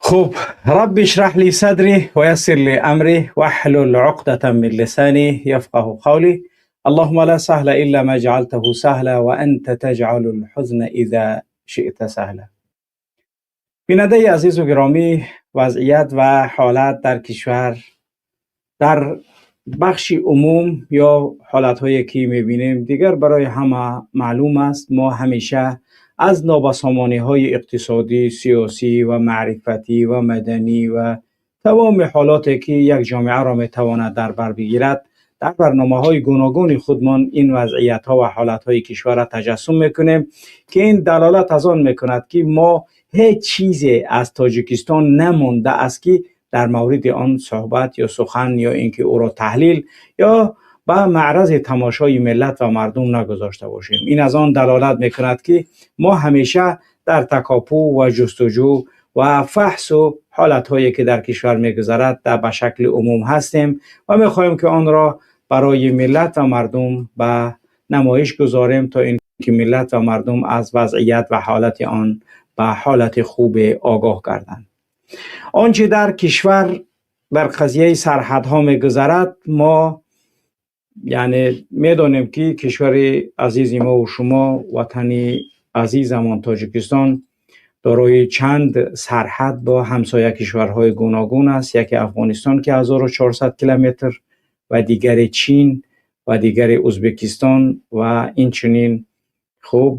خب، رب اشرح لي صدري ويسر لي أمري واحلل عقدة من لساني يفقه قولي. اللهم لا سهل إلا ما جعلته سهلا وأنت تجعل الحزن إذا شئت سهلا. بیننده عزیز و گرامی، وضعیت و حالت در کشور در بخش عموم یا حالت‌هایی که می‌بینیم دیگر برای همه معلوم است. ما همیشه از نابسامانی‌های اقتصادی، سیاسی و معرفتی و مدنی و تمام حالاتی که یک جامعه را می‌تواند در بر بگیرد در برنامه‌های گوناگون خودمان این وضعیت‌ها و حالت‌های کشور را تجسم می‌کنیم که این دلالت از آن می‌کند که ما هیچ چیزی از تاجیکستان نمانده است که در مورد آن صحبت یا سخن یا اینکه او را تحلیل یا به معرض تماشای ملت و مردم نگذاشته باشیم. این از آن دلالت میکند که ما همیشه در تکاپو و جستجو و فحص و حالت‌هایی که در کشور میگذرد به شکل عموم هستیم و میخواهیم که آن را برای ملت و مردم به نمایش گذاریم تا اینکه ملت و مردم از وضعیت و حالت آن به حالت خوب آگاه گردند. آنچه در کشور در قضیه سرحدها میگذرد، ما یعنی میدانیم که کشور عزیز ما و شما، وطنی عزیزمان تاجیکستان، دارای چند سرحد با همسایه کشورهای گوناگون است. یکی افغانستان که 1400 کیلومتر و دیگر چین و دیگر ازبکستان و این چنین خب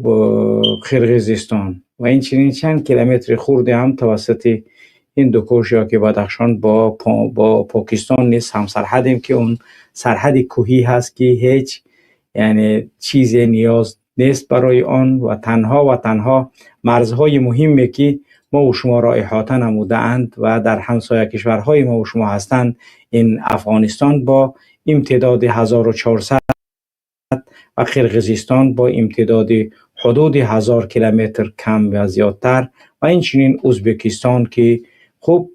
قرقیزستان و این چنین چند کیلومتر خورده هم توسط این دو کوش یا که بدخشان با پاکستان نیست هم سرحدیم که اون سرحد کوهی هست که هیچ یعنی چیزی نیاز نیست برای آن و تنها مرزهای مهمی که ما و شما را احاطه نموده اند و در همسایه کشورهای ما و شما هستند، این افغانستان با امتداد 1400 و قرقیزستان با امتداد حدود 1000 کیلومتر کم و زیادتر و این چنین ازبکستان که خوب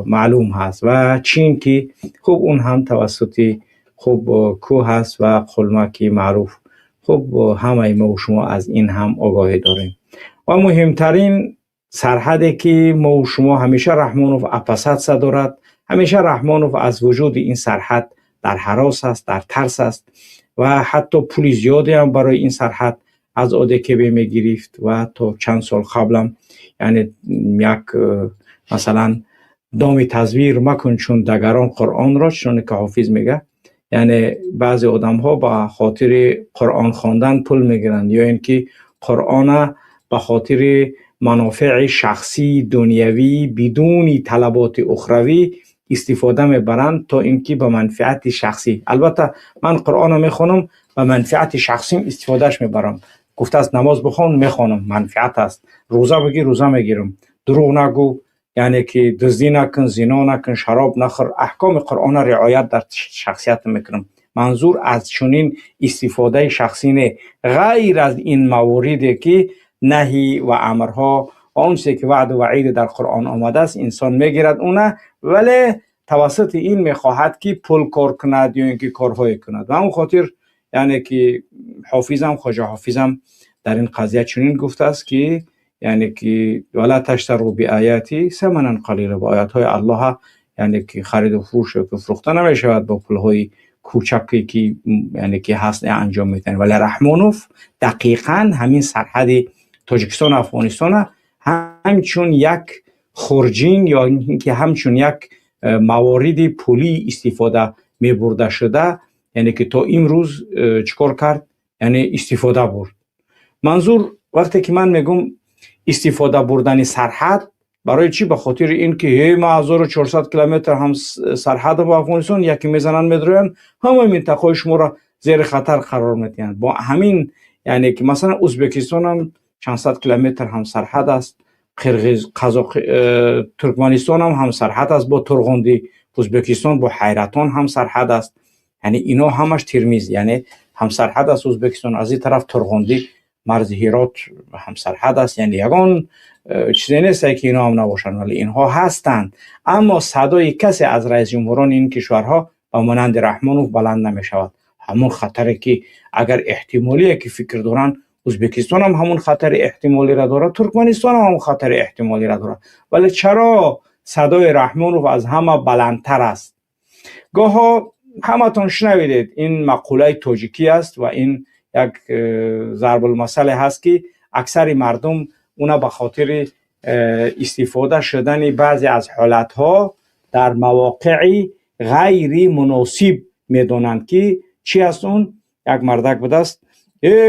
معلوم هست و چین که خوب اون هم توسط خوب کوه هست و قلمکی معروف. خوب همه ما و شما از این هم آگاهی داریم و مهمترین سرحدی که ما و شما همیشه رحمانوف اپسات دارد، همیشه رحمانوف از وجود این سرحد در هراس است، در ترس است و حتی پول زیادی هم برای این سرحد از آدکبه می گرفت و تا چند سال قبلم یعنی یک مثلا دام تزویر مکن چون دگران قرآن را، چون که حافظ میگه یعنی بعضی آدم ها به خاطر قرآن خواندن پول میگیرند یا اینکه قرآن به خاطر منافع شخصی دنیوی بدون طلبات اخروی استفاده میبرند تا اینکه به منفعت شخصی. البته من قرآن میخونم به منفعت شخصی استفادهش میبرم. گفته است نماز بخون میخونم، منفعت است. روزه بگیر، روزه میگیرم. دروغ نگو، یعنی که دزدی نکن، زنا نکن، شراب نخور، احکام قرآن رعایت در شخصیت میکنم. منظور از چنین استفاده شخصی نه، غیر از این مواردی که نهی و امرها و اونچه که وعد و وعید در قرآن آمده است انسان میگیرد اونه، ولی توسط این میخواهد که پول کار کند یا اینکه کارهای کند. و اون خاطر یعنی که خواجه حافظم در این قضیه چنین گفته است که یعنی که ولا تشتروا بآیاتی ثمنا قلیلا، با آیات های الله یعنی که خرید و فروش که فروخته نمیشود با پولهای کوچکی که یعنی که هست انجام میدن. ولی رحمانوف دقیقاً همین سرحد تاجیکستان و افغانستان همچون یک خورجین یا اینکه همچون یک موارد پولی استفاده میبرده شده، یعنی که تا امروز چیکار کرد؟ یعنی استفاده برد. منظور وقتی که من میگم استفاده بردن سرحد برای چی؟ به خاطر این که ما 1400 کیلومتر هم سرحد با افغانستان یکی میزنن میدروین، همه منطقه شما را زیر خطر قرار میدن. با همین یعنی که مثلا ازبکستان هم چند صد کیلومتر هم سرحد است، ترکمنستان هم سرحد است با ترغندی، ازبکستان با حیرتان هم سرحد است. یعنی اینا همش ترمیز، یعنی هم سرحد است ازبکستان، از این طرف ترغندی مرز هرات هم سرحد است. یعنی یگان چیزی نیست که اینا هم نباشن، ولی اینها هستند. اما صدای کسی از رئیس جمهوران این کشورها با مانند رحمانوف بلند نمی شود. همون خطری که اگر احتمالیه که فکر دارن، ازبکستان هم همون خطر احتمالی را داره، ترکمنستان هم همون خطر احتمالی را داره. ولی چرا صدای رحمانوف از همه بلندتر است. گاها همتون شنویدید این مقوله تاجیکی است و این یک ضرب المثل هست که اکثر مردم اونا به خاطر استفاده شدن بعضی از حالتها در مواقع غیر مناسب میدونند که چی است اون. یک مردک بوده است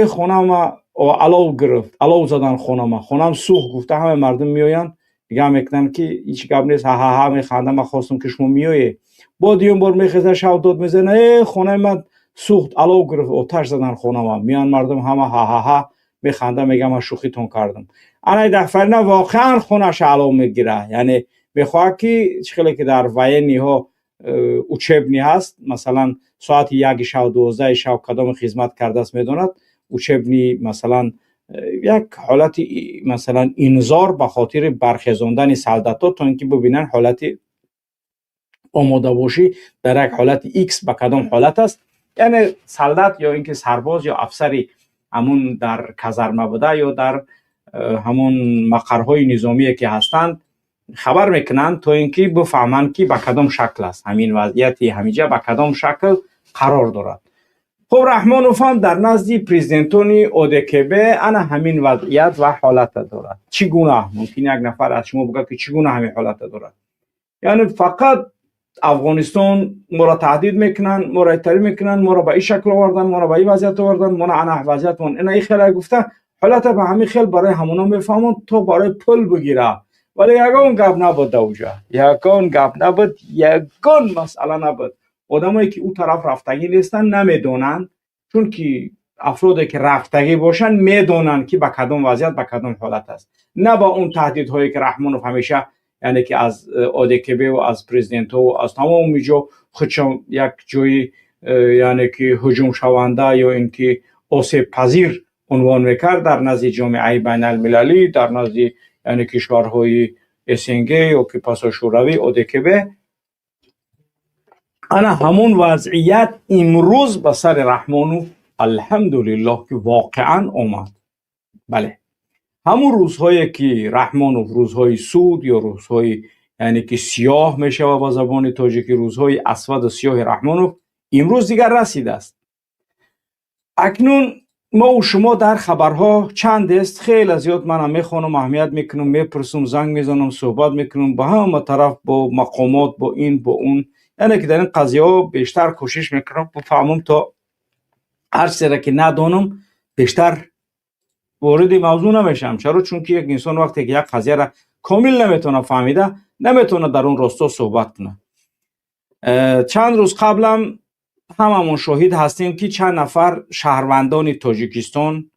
خونم علاو گرفت، علاو زدن خونم سوخت گفته، همه مردم میآیند دیگه میکنن که هیچ گپ نیست، ها ها ها میخندم، من خواستم که شما میایی. با دیون بار میخیزه شو داد میزنه خونه من سوخت، علاو گرفت، آتش زدن خونم. میان مردم همه ها ها ها میخنده، میگم من شوخیتون کردم. انا دفعه واقعا خونش علاو میگیره، یعنی میخواد که چخیلی که در وینی ها اوچبنی هست، مثلا ساعت 1 شب 12 شب کدام خدمت کرده است میدوند، اوچبنی مثلا یک حالت مثلا انذار به خاطر برخیزاندن سلطات تا اینکه ببینن حالت آماده باشی در یک حالت ایکس به کدام حالت است. یعنی سلطات یا اینکه سرباز یا افسری همون در کازرمه بوده یا در همون مقرهای نظامی که هستند خبر میکنند تا اینکه بفهمند که به کدام شکل است همین وضعیتی همیجا به کدام شکل قرار دارد. خب رحمانوف هم در نزد پرزیدنتونی اودکبه انا همین وضعیت و حالت دارد. چگونه؟ ممکن یک نفر از شما بگه که چگونه همین حالت دارد. یعنی فقط افغانستان ما را تهدید میکنن، ما را اطلاع میکنن، ما را به این شکل آوردن، ما را به این وضعیت آوردن، ما را انا وضعیت من این خیلی گفته حالت به همین خیل برای همونا میفهمند تا برای پل بگیره. ولی یگان گپ نبود دوجا، یگان گپ نبود، یگان مسئله نبود. آدمایی که او طرف رفتگی نیستن نمیدونن، چون که افرادی که رفتگی باشن میدونن که به کدام وضعیت به کدام حالت است. نه با اون تهدیدهایی که رحمانوف همیشه یعنی که از اودکبه و از پرزیدنت و از تمام میجا خودشون یک جایی یعنی که هجوم شونده یا اینکه آسیب پذیر عنوان میکرد در نزد جامعه بین المللی، در نزد یعنی کشورهای اسنگ یا که پاسا شوروی اودکبه. انا همون وضعیت امروز به سر رحمانوف الحمدلله که واقعا آمد. بله همون روزهایی که رحمانوف روزهای سود یا روزهای یعنی که سیاه میشه و با زبان تاجیکی روزهای اسود و سیاه رحمانوف امروز دیگر رسیده است. اکنون ما و شما در خبرها چند است خیلی زیاد من میخوانم، اهمیت میکنم، میپرسم، زنگ میزنم، صحبت میکنم با همه طرف، با مقامات، با این با اون، یعنی که در این قضیه ها بیشتر کوشش میکنم بفهمم تا هر چیزی که ندانم بیشتر وارد موضوع نمیشم. چرا؟ چون که یک انسان وقتی که یک قضیه را کامل نمیتونه فهمیده نمیتونه در اون راستا صحبت کنه. چند روز قبلم هممون شاهد هستیم که چند نفر شهروندان تاجیکستان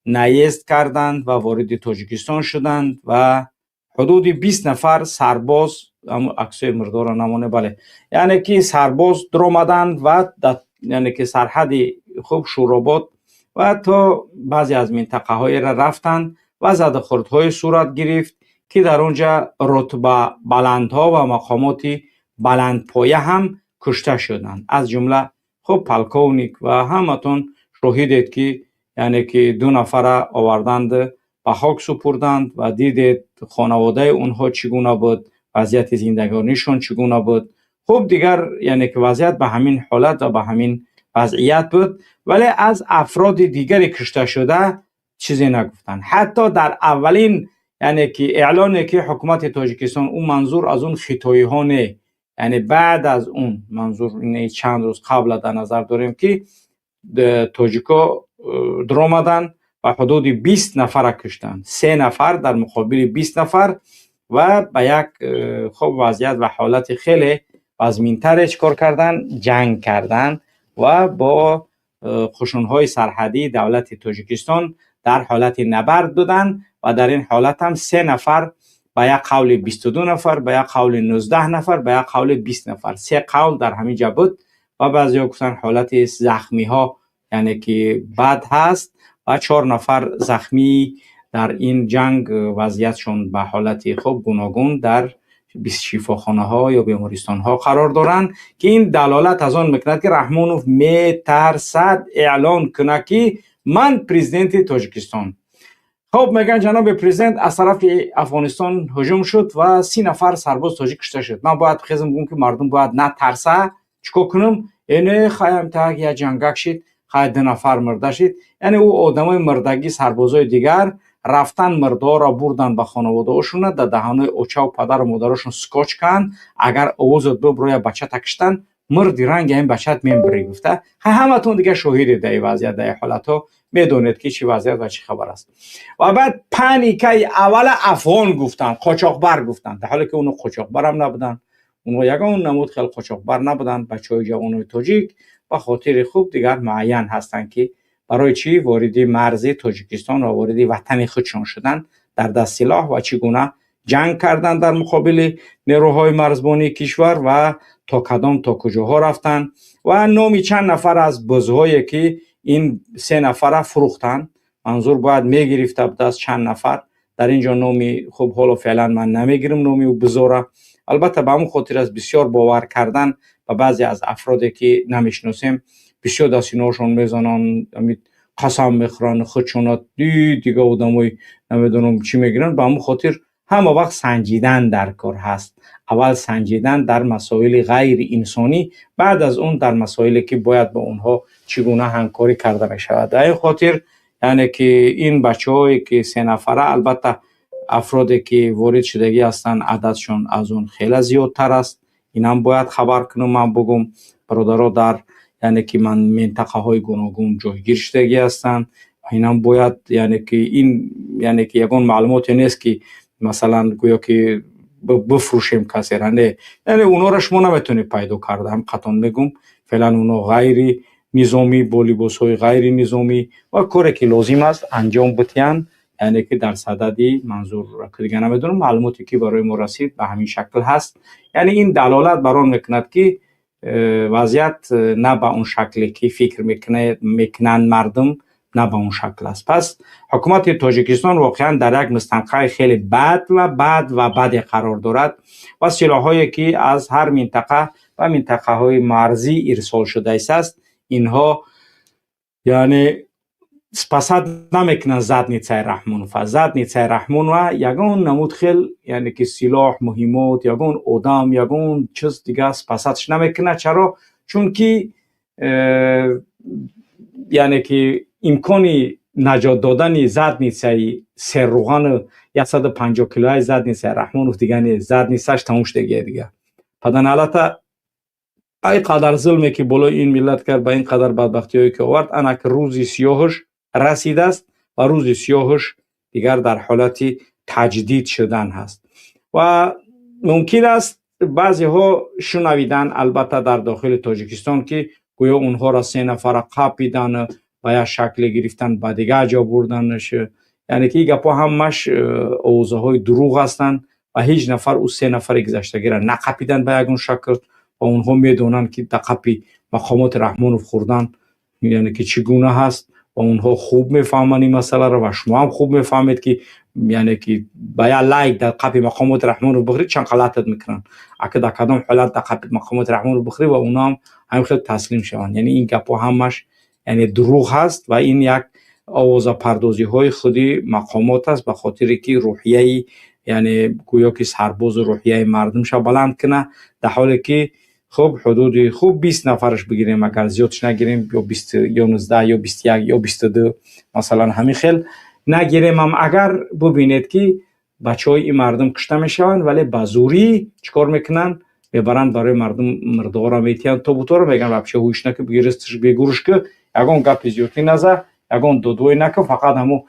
نیست کردند و وارد تاجیکستان شدند و حدود 20 نفر سرباز، عکسای مردار نمونه، بله، یعنی که سرباز در آمدند و یعنی که سرحد خوب شوراباد و تا بعضی از منطقه های را رفتند و زد خردهای صورت گرفت که در اونجا رتبه بلندها و مقامات بلندپایه هم کشته شدند، از جمله خب پلکونیک و همتون شاهدید که یعنی که 2 نفر آوردند به خاک سپردند و دیدید خانواده اونها چگونه بود، وضعیت زندگانیشون چگونه بود. خب دیگر یعنی که وضعیت به همین حالت و به همین وضعیت بود، ولی از افراد دیگری کشته شده چیزی نگفتن. حتی در اولین یعنی که اعلانی که حکومت تاجیکستان، اون منظور از اون خطایی ها نه، یعنی بعد از اون منظور اینه چند روز قبل در نظر داریم که تاجیکا در آمدن و حدود 20 نفر کشتن، 3 نفر در مقابل 20 نفر و به یک خب وضعیت و حالت خیلی وزمین‌تر چکار کردن، جنگ کردن و با خشون‌های سرحدی دولت تاجیکستان در حالت نبرد دادن و در این حالت هم 3 نفر به یک قول 22 نفر، به یک قول 19 نفر، به یک قول 20 نفر، 3 قول در همین جا بود و بعضی گفتن حالت زخمی ها یعنی که بد هست و 4 نفر زخمی در این جنگ وضعیتشون به حالت خوب گوناگون در شفاخانه ها یا بیمارستان ها قرار دارند که این دلالت از آن میکند که رحمانوف میترسد اعلان کنه که من پرزیدنت تاجیکستان. خب میگن جناب پرزیدنت از طرف افغانستان هجوم شد و 30 نفر سرباز تاجیک کشته شد. من باید خیزم بگم که مردم باید نترسه. چیکار کنم؟ اینه خواهیم تا یک جنگک شد، خواهد 2 نفر مرده شد. یعنی او آدمای مردگی سربازای دیگر رفتن مرده را بردن به خانواده هاشون، در دهانه اوچا و پدر و مادرشون سکوچ کن. اگر اوزت ببروی بچه تکشتن مردی رنگ این بچت میبری. گفته همتون دیگه شاهدید در این وضعیت، در این حالت ها میدونید که چی وضعیت و چی خبر است. و بعد پانیکه اول افغان گفتن، قاچاقبر گفتن، در حالی که اونو قاچاقبر هم نبودن. اونو یگان نمود خیلی قاچاقبر نبودن. بچهای جوانای تاجیک با خاطر خوب دیگر معین هستند که برای چی واردی مرزی تاجیکستان و واردی وطن خودشان شدن، در دست سلاح و چگونه جنگ کردن در مقابل نیروهای مرزبانی کشور و تا کدام تا کجاها رفتن و نامی چند نفر از بزهایی که این 3 نفر فروختن. منظور باید میگرفته بود از چند نفر. در اینجا نامی خب حالا فعلا من نمیگیرم نامی و بزاره. البته به همون خاطر از بسیار باور کردن و بعضی از افرادی که نمیشناسیم بسیار دستیناشون میزنن، قسم میخورن خودشون دیگه آدمای نمیدونم چی میگیرن. به همون خاطر همه وقت سنجیدن در کار هست. اول سنجیدن در مسائل غیر انسانی، بعد از اون در مسائلی که باید با اونها چگونه همکاری کرده میشود. در این خاطر یعنی که این بچه‌هایی که 3 نفره، البته افرادی که وارد شدگی هستن عددشون از اون خیلی زیادتر است. این هم باید خبر کنم. من بگم برادرها در یعنی که من منطقه های گوناگون جایگیر شدگی هستن. این هم باید یعنی که این یعنی که یگان معلوماتی نیست که مثلا گویا که بفروشیم کسی را، نه. یعنی اونا را شما نمیتونید پیدا کرده. هم قطعا میگم فعلا اونا غیر نظامی با لباس های غیر نظامی و کاری که لازم است انجام بدهند. یعنی که در صددی منظور که دیگه نمیدونم معلوماتی که برای ما رسید به همین شکل هست. یعنی این دلالت بران میکند که وضعیت نه به اون شکلی که فکر میکنن مردم، نه به اون شکل است. پس حکومت تاجیکستان واقعا در یک مستنقع خیلی بد قرار دارد و سلاح‌هایی که از هر منطقه و منطقه های مرزی ارسال شده است اینها یعنی سپاسد نمیکنن زد نیچه رحمون و یگان نمود خیل یعنی که سلاح مهمات یگان آدم یگان چیز دیگه سپاسدش نمیکنه. چرا؟ چون که یعنی که امکانی نجات دادن زد نیچه سرروغان 150 کیلوی زد نیچه رحمون دیگه زد نیچهش تموم شده دیگه. پدن حالت ای قدر ظلمی که بالای این ملت کرد، به این قدر بدبختی هایی که آورد، انا که روزی سیاهش رسیده است و روزی سیاهش دیگر در حالتی تجدید شدن هست و ممکن است بعضی ها شنویدن البته در داخل تاجیکستان که گویا اونها را 3 نفر قاپیدن و یا شکل گرفتن و دیگه جا بردن نشه. یعنی که این گپا همش اوضاع های دروغ هستند و هیچ نفر او 3 نفر گذشتگی را نقاپیدن به یگون شکل و اونها میدونن که تقاپی مقامات رحمانوف خوردن یعنی که چگونه هست و اونها خوب میفهمن این مسئله را و شما هم خوب میفهمید که یعنی که باید لایک در قاپی مقامات رحمانوف بخورید چند غلطت میکنن. اگه در کدام حالت در قاپی مقامات رحمانوف بخورید و اونا هم خیلی تسلیم شوند. یعنی این گپا همش یعنی دروغ هست و این یک آوازه پردازی های خودی مقامات است به خاطر که روحیه یعنی گویا که سرباز روحیه مردم شو بلند کنه، در حالی که خب حدود خوب 20 نفرش بگیریم اگر زیادش نگیریم یا 20 یا 19 یا 21 یا 22 مثلا همین خیل نگیریم هم اگر ببینید که بچهای این مردم کشته میشوند ولی بازوری چیکار میکنن؟ میبرن برای مردم مردارا میتیان تو بوتور میگن بچه هوش نکه بگیرستش بگورش که یگان گپ زیادی نزه یگان دو نکه فقط همو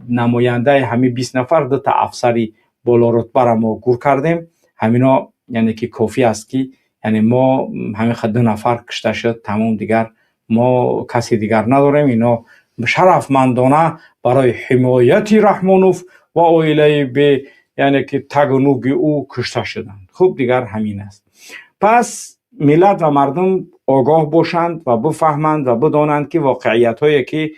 نماینده همین 20 نفر دو تا افسری بالا رتبه را ما گور کردیم. همینا یعنی که کافی است که یعنی ما همین خد 2 نفر کشته شد تمام، دیگر ما کسی دیگر نداریم. اینا شرفمندانه برای حمایت رحمانوف و عائله به یعنی که تگنوگ او کشته شدند. خوب دیگر همین است. پس ملت و مردم آگاه باشند و بفهمند و بدانند که واقعیت هایی که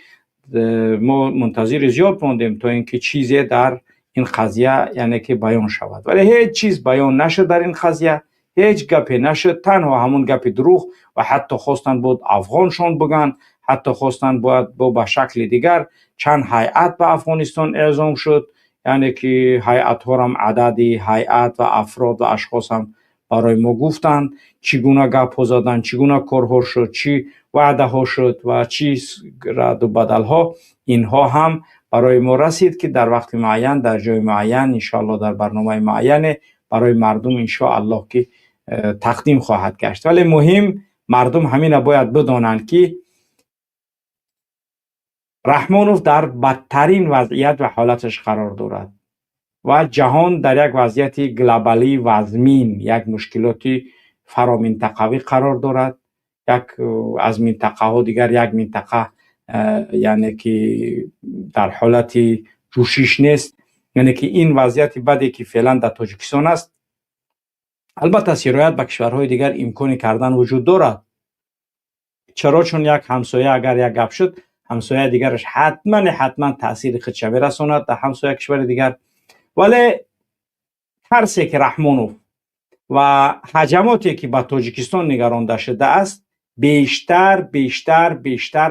ما منتظر زیاد موندیم تا اینکه چیزی در این قضیه یعنی که بیان شود، ولی هیچ چیز بیان نشد در این قضیه، هیچ گپی نشد، تنها همون گپ دروغ و حتی خواستن بود افغانشون بگن، حتی خواستن باید با شکل دیگر چند هیئت به افغانستان اعزام شد، یعنی که هیئت ها هم عددی هیئت و افراد و اشخاص هم برای ما گفتند چگونه گپ ها زدن، چگونه کارها شد، چی وعده ها شد و چی رد و بدل ها. اینها هم برای ما رسید که در وقت معین در جای معین انشاءالله در برنامه معین برای مردم انشاءالله که تقدیم خواهد گشت. ولی مهم مردم همین باید بدانند که رحمانوف در بدترین وضعیت و حالتش قرار دارد و جهان در یک وضعیت گلوبالی و زمین، یک مشکلاتی فرامنطقوی قرار دارد. یک از منطقه ها دیگر یک منطقه یعنی که در حالت جوشش نیست، یعنی که این وضعیت بدی که فعلا در تاجیکستان است، البته سرایت به کشورهای دیگر امکان کردن وجود دارد. چرا؟ چون یک همسایه اگر یک گپ شد، همسایه دیگرش حتما تاثیر خودش برساند در همسایه کشور دیگر. ولی ترسی که رحمانوف و هجماتی که به تاجیکستان نگرانده شده است بیشتر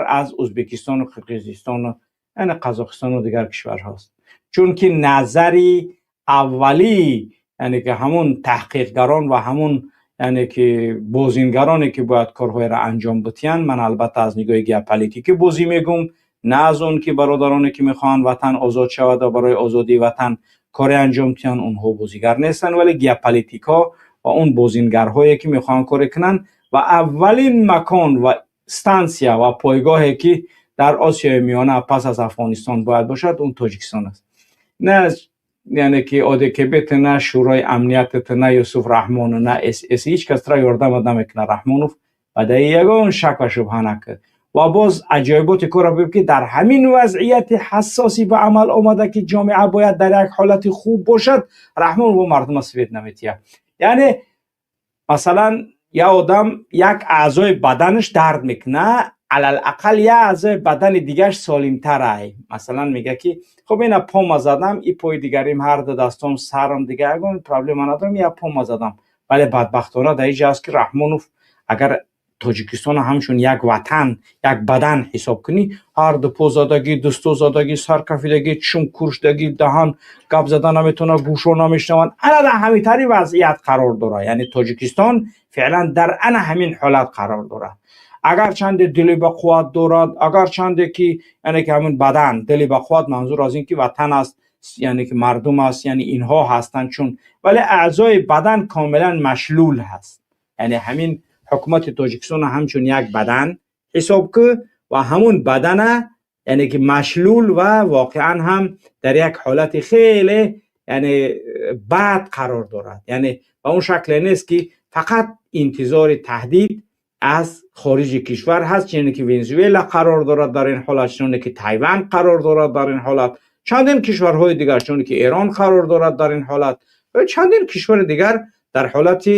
از ازبکستان و قرقیزستان و یعنی قزاقستان و دیگر کشور هاست. چون که نظری اولی یعنی که همون تحقیقگران و همون یعنی که بازینگرانی که باید کارهای را انجام بدهند، من البته از نگاه ژئوپلیتیکی بازی میگم، نه از اون که برادرانی که میخوان وطن آزاد شود و برای آزادی وطن کار انجام دهند اونها بازیگر نیستن، ولی ژئوپلیتیکا و اون بازینگرهایی که میخوان کار کنن و اولین مکان و استانسیا و پایگاهی که در آسیای میانه پس از افغانستان باید باشد اون تاجیکستان است. نه یعنی که آدکبت، نه شورای امنیت، نه یوسف رحمان، نه اس هیچ کس را یاردم نمیکنه رحمانوف و در یگان شک و شبهه نکرد. و باز عجایبات کار ببین که در همین وضعیت حساسی به عمل آمده که جامعه باید در یک حالت خوب باشد، رحمان و مردم سفید نمیتیه. یعنی مثلا یا آدم یک اعضای بدنش درد میکنه، علل اقل یا اعضای بدن دیگرش سالم تره. مثلا میگه که خب این پام زدم، این پای دیگریم، هر دو دستام، سرم دیگه اگه پرابلم ندارم، یا پام زدم. ولی بدبختانه در اینجا است که رحمانوف اگر تاجیکستان همچون یک وطن، یک بدن حساب کنی، هر دو پا زدگی، دستو زدگی، سر کفیدگی، چشم کورشدگی، دهان گپ زدن نمیتونه، گوشو نمیشنون، انا در همین طری وضعیت قرار داره. یعنی تاجیکستان فعلا در انا همین حالت قرار داره. اگر چند دلی به قوت دارد، اگر چند که یعنی که همین بدن دلی به قوت، منظور از این که وطن است، یعنی که مردم است، یعنی اینها هستند چون، ولی اعضای بدن کاملا مشلول هست. یعنی همین حکومت تاجیکستان همچون یک بدن حساب که و همون بدن یعنی که مشلول و واقعا هم در یک حالت خیلی یعنی بد قرار دارد. یعنی به اون شکل نیست که فقط انتظار تهدید از خارج کشور هست، یعنی که ونزوئلا قرار دارد در این حالت، چون که تایوان قرار دارد در این حالت، چندین کشورهای دیگر، چون که ایران قرار دارد در این حالت و چندین کشور دیگر در حالت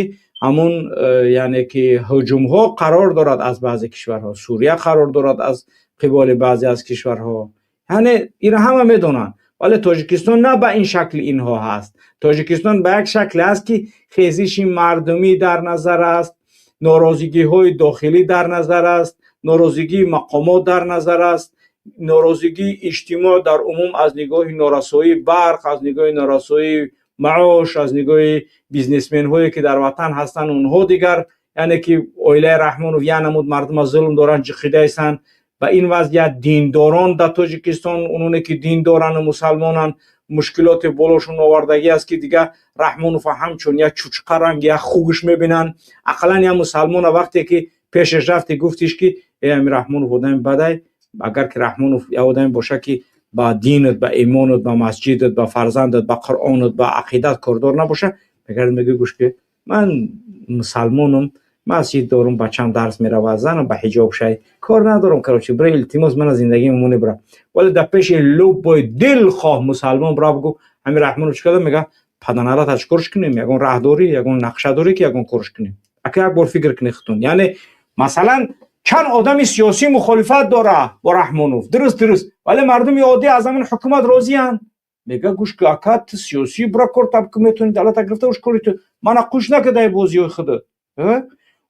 همون یعنی که هجوم ها قرار دارد از بعضی کشورها. سوریه قرار دارد از قبال بعضی از کشورها. یعنی این همه میدونن، ولی تاجیکستان نه به این شکل اینها هست. تاجیکستان به یک شکل است که خیزش مردمی در نظر است، ناراضگی های داخلی در نظر است، ناراضگی مقامات در نظر است، ناراضگی اجتماع در عموم از نگاه نارسایی برق، از نگاه نارسایی معاش، از نگاه بیزنسمن هایی که در وطن هستن اونها دیگر یعنی که اویله رحمانوف یا نمود مردم ظلم دارن جخیده ایسن. و این وضعیت دینداران در تاجیکستان، اونونه که دین دارن و مسلمانن، مشکلات بالاشون آوردگی است که دیگه رحمانوف همچون یا چوچقه رنگ یا خوگش میبینن. اقلا یا مسلمان وقتی که پیشش رفتی گفتش که ای امی رحمانوف آدم بده، اگر که رحمانوف یا آدم باشه که با دینت، با ایمانت، با مسجدت، با فرزندت، با قرآنت، با عقیدت کاردار نباشه، میگه گوش که من مسلمانم، مسجد دارم، بچم درس میره و زنم به حجاب شای کار ندارم، کراچی برای التماس من از زندگی مونی برم. ولی در پیش لب بای دل خواه مسلمان برا بگو همین رحمانو چیکار میگه پدنالا تشکرش کنیم، یگون راهداری، یگون نقشه داری که یگون کارش کنیم. اگه یک بار فکر کنی خودتون، یعنی مثلا چند آدم سیاسی مخالفت داره با رحمانوف، درست ولی مردم عادی از همین حکومت راضی ان. میگه گوش که اکات سیاسی برا کار تب که میتونی دولت گرفته وش کاری تو من قوش نکده بازی خودت.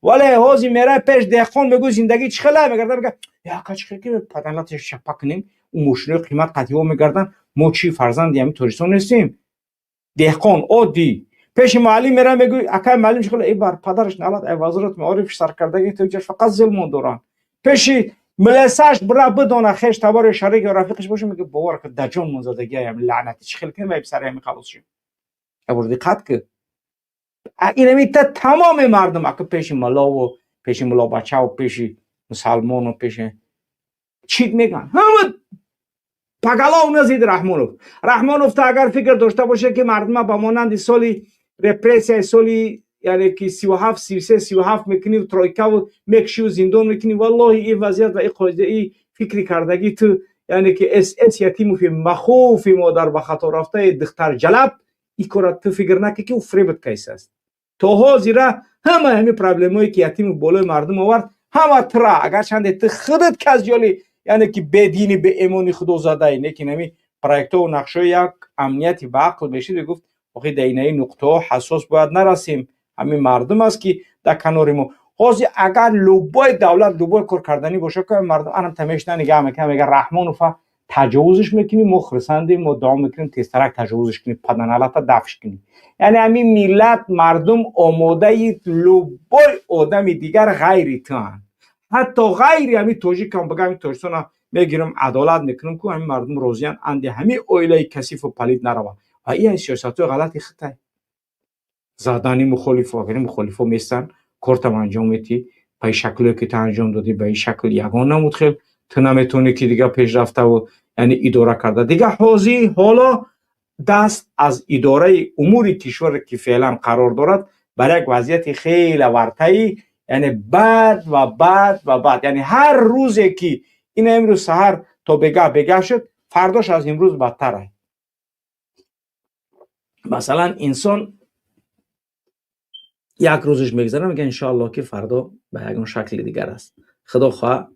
ولی هازی میره پیش دهقان میگو زندگی چه خلا میگردن، میگه یا کاش که پدناتش شپا کنیم اون ماشین قیمت قطعی میگردن، ما چی فرزند همین توریستان نیستیم. دهقان عادی پیش معلم میره میگو اکا معلم شغل ای بر پدرش نالات ای وزارت معارف سرکردگی تو فقط ظلم دوران پیش ملساش برا بدونه خیش تبار شریک و رفیقش باشه، میگه باور که دجون منزدگی هم لعنتی چه خلک کنیم بسر همین خلاص شیم. ابر دقت که این میته تمام مردم اکا پیش ملا و پیش ملا بچه و پیش مسلمان و پیش چی میگن همه پگلا نزید رحمانوف تا اگر فکر داشته باشه که مردم با مانند سالی رپرسیای سالی یعنی که 37 33 37 میکنی و ترویکا و میکشی و زندان میکنی، والله این وضعیت و این قاعده ای فکری کردگی تو یعنی که اس یتیم فی مخوف مادر به خطا رفته دختر جلب این کارت تو فکر نکنی که او فریبت کیس است. تا حاضره همه پرابلمایی که یتیم بالای مردم آورد همه ترا اگر چند تو خودت کزیالی یعنی که بدینی به ایمانی خدا زاده ای نه که نمی پروژه و نقشه یک امنیتی به عقل بشید گفت آخه در این نقطه حساس باید نرسیم، همین مردم است که در کنار ما حاضر اگر لوبای دولت لوبای کار کردنی باشه که مردم انم تمیش نگه میکنه میگه رحمانوف تجاوزش میکنی مخرسندی مدعا میکنیم تسترک تجاوزش کنی پدنالات دفش کنی، یعنی همین ملت مردم آماده لوبای آدم دیگر غیری تن حتی غیری همین توجی کم بگم این توجیستان میگیرم عدالت میکنم که همین مردم روزیان اندی همین اویله کثیف و پلید نروه و این سیاست های غلطی خطه زادانی مخالف و غیر مخالف میستن کارتم انجام میتی پای شکلی که تا انجام دادی به این شکل یگان نمود خیل تو نمیتونی که دیگه پیش رفته و یعنی اداره کرده دیگه حاضی حالا دست از اداره امور کشور که فعلا قرار دارد برای یک وضعیت خیلی ورطه‌ای یعنی بد و بد و بد، یعنی هر روزی که این امروز سحر تا بگه شد فرداش از امروز بدتره. مثلا انسان یک روزش میگذره میگه انشاءالله که فردا به یکون شکل دیگر است، خدا خواه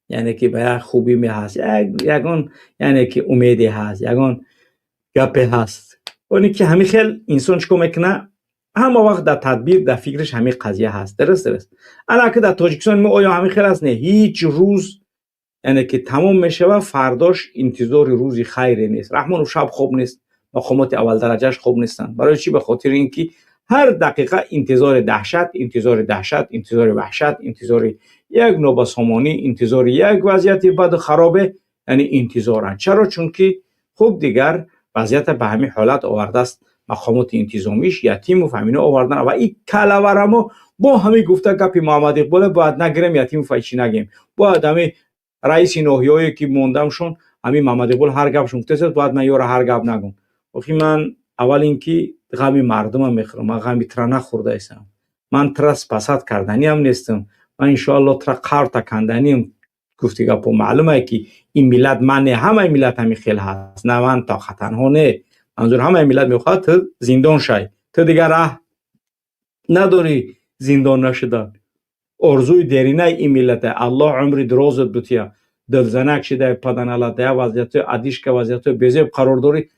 یعنی که به یک خوبی می هست یکون یعنی که امیدی هست یکون گپی هست اونی که همین خیل انسان چکو میکنه همه وقت در تدبیر در فکرش همین قضیه هست. درست انا که در تاجیکستان می آیا همین خیل است نه هیچ روز یعنی که تمام میشه و فرداش انتظار روزی خیری نیست. رحمانوف شب خوب نیست، مقامات اول درجهش خوب نیستن. برای چی؟ به خاطر اینکه هر دقیقه انتظار انتظار وحشت انتظار یک نابسامانی انتظار یک وضعیت بد خرابه یعنی انتظارن. چرا؟ چون که خوب دیگر وضعیت به همین حالت آورده است مقامات انتظامیش یتیم و فهمینا آوردن و این کلاورمو با همین گفته گپی محمد اقبال باید نگیریم یتیم و فایچی نگیم باید همین رئیس ناحیه‌ای که موندمشون همین محمد اقبال هر گپشون گفته باید من یارو هر گپ نگم. آخه من اول اینکه غمی مردمم میخورم، من غمی ترا نخورده ایستم، من ترس پسد کردنی هم نیستم، من انشاءالله ترا قرط کندنی هم گفتی گپو معلومه که این ملت من همه ملت همین خیل هست نه من تا تنها نه منظور همه ملت میخواد تو زندان شای تو دیگر راه نداری زندان نشدن. ارزوی درینه این ملت الله عمری درازت بتیا دلزنک شده پدنالا ده وضعیت عدیش که وضعیت بزیب قرار داری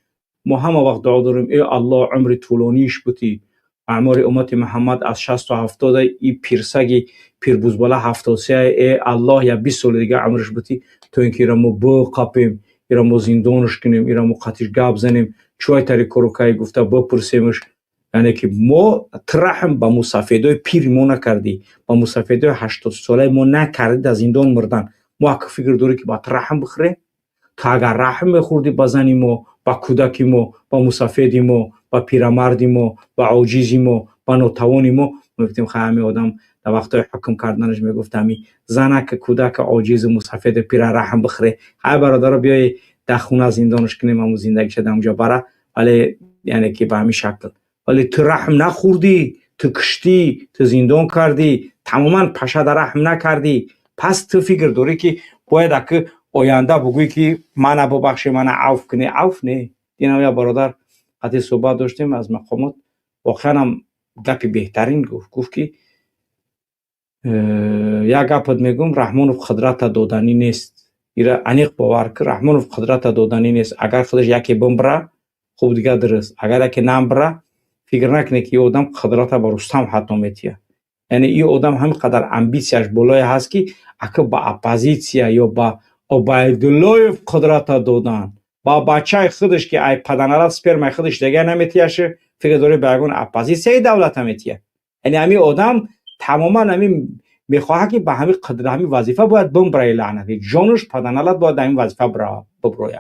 ما همه وقت دعا داریم ای الله عمر طولانیش بودی اعمار امت محمد از 60 تا 70 ای پیرسگی پیربوزبالا 73 ای الله یا 20 سال دیگه عمرش بودی تو اینکه ایرامو بقاپیم ایرامو زندانش کنیم ایرامو قطیش گاب زنیم چوی تاری کروکای گفته بپرسیمش یعنی که ما ترحم با مسافیدای پیر ما نکردی با مسافیدای 80 ساله ما نکردی در زندان مردن ما فکر داری که با ترحم بخوره تا اگر رحم بخوردی با زنی ما با کودکی ما با مسافیدی ما با پیرمردی ما با عاجزی ما با ناتوانی ما میگفتیم خیلی آدم در وقتای حکم کردنش میگفت همی زنک کودک عاجز مسافید پیر رحم بخوره های برادر بیای در خونه زندانش کنیم همون زندگی شده اونجا بره ولی یعنی که به همین شکل ولی تو رحم نخوردی تو کشتی تو زندان کردی تماما پشت رحم نکردی پس تو فکر داری که باید که آینده بگوی که من ببخشی من عفو کنی عفو نه. دینا یا برادر حتی صحبت داشتیم از مقامات واقعا هم گپی بهترین گفت که یک گپت میگم رحمانوف قدرت دادنی نیست ایره انیق باور که رحمانوف قدرت دادنی نیست اگر خودش یکی بمبره خوب دیگه درست اگر یکی نمبره فکر نکنه که آدم قدرت با رستم حتی میتیه یعنی این آدم همینقدر امبیسیش بالای هست که اگه با اپوزیسیا یا با عبیدالله قدرت دادن با بچه خودش که ای پدنالات سپرم خودش دیگه نمیتیشه فکر داره به اون اپوزیسیای دولت میتیه. یعنی همین آدم تماما همین میخواه که به همین قدرت همین وظیفه باید برای لعنتی جانش پدنالات باید همین وظیفه ببروه.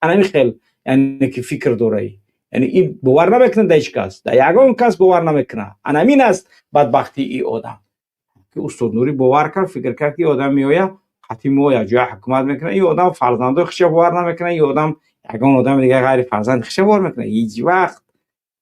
انا خیلی یعنی که فکر داره، یعنی این باور نمیکنه در هیچ کس، در یگان کس باور نمیکنه. انا این است بدبختی این آدم که استاد نوری باور کرد، فکر کرد که آدم میآید قطعی میآید جای حکومت میکنه. این آدم فرزنده خودش باور نمیکنه، این آدم یگان آدم دیگه غیر فرزند خودش باور میکنه. هیچ وقت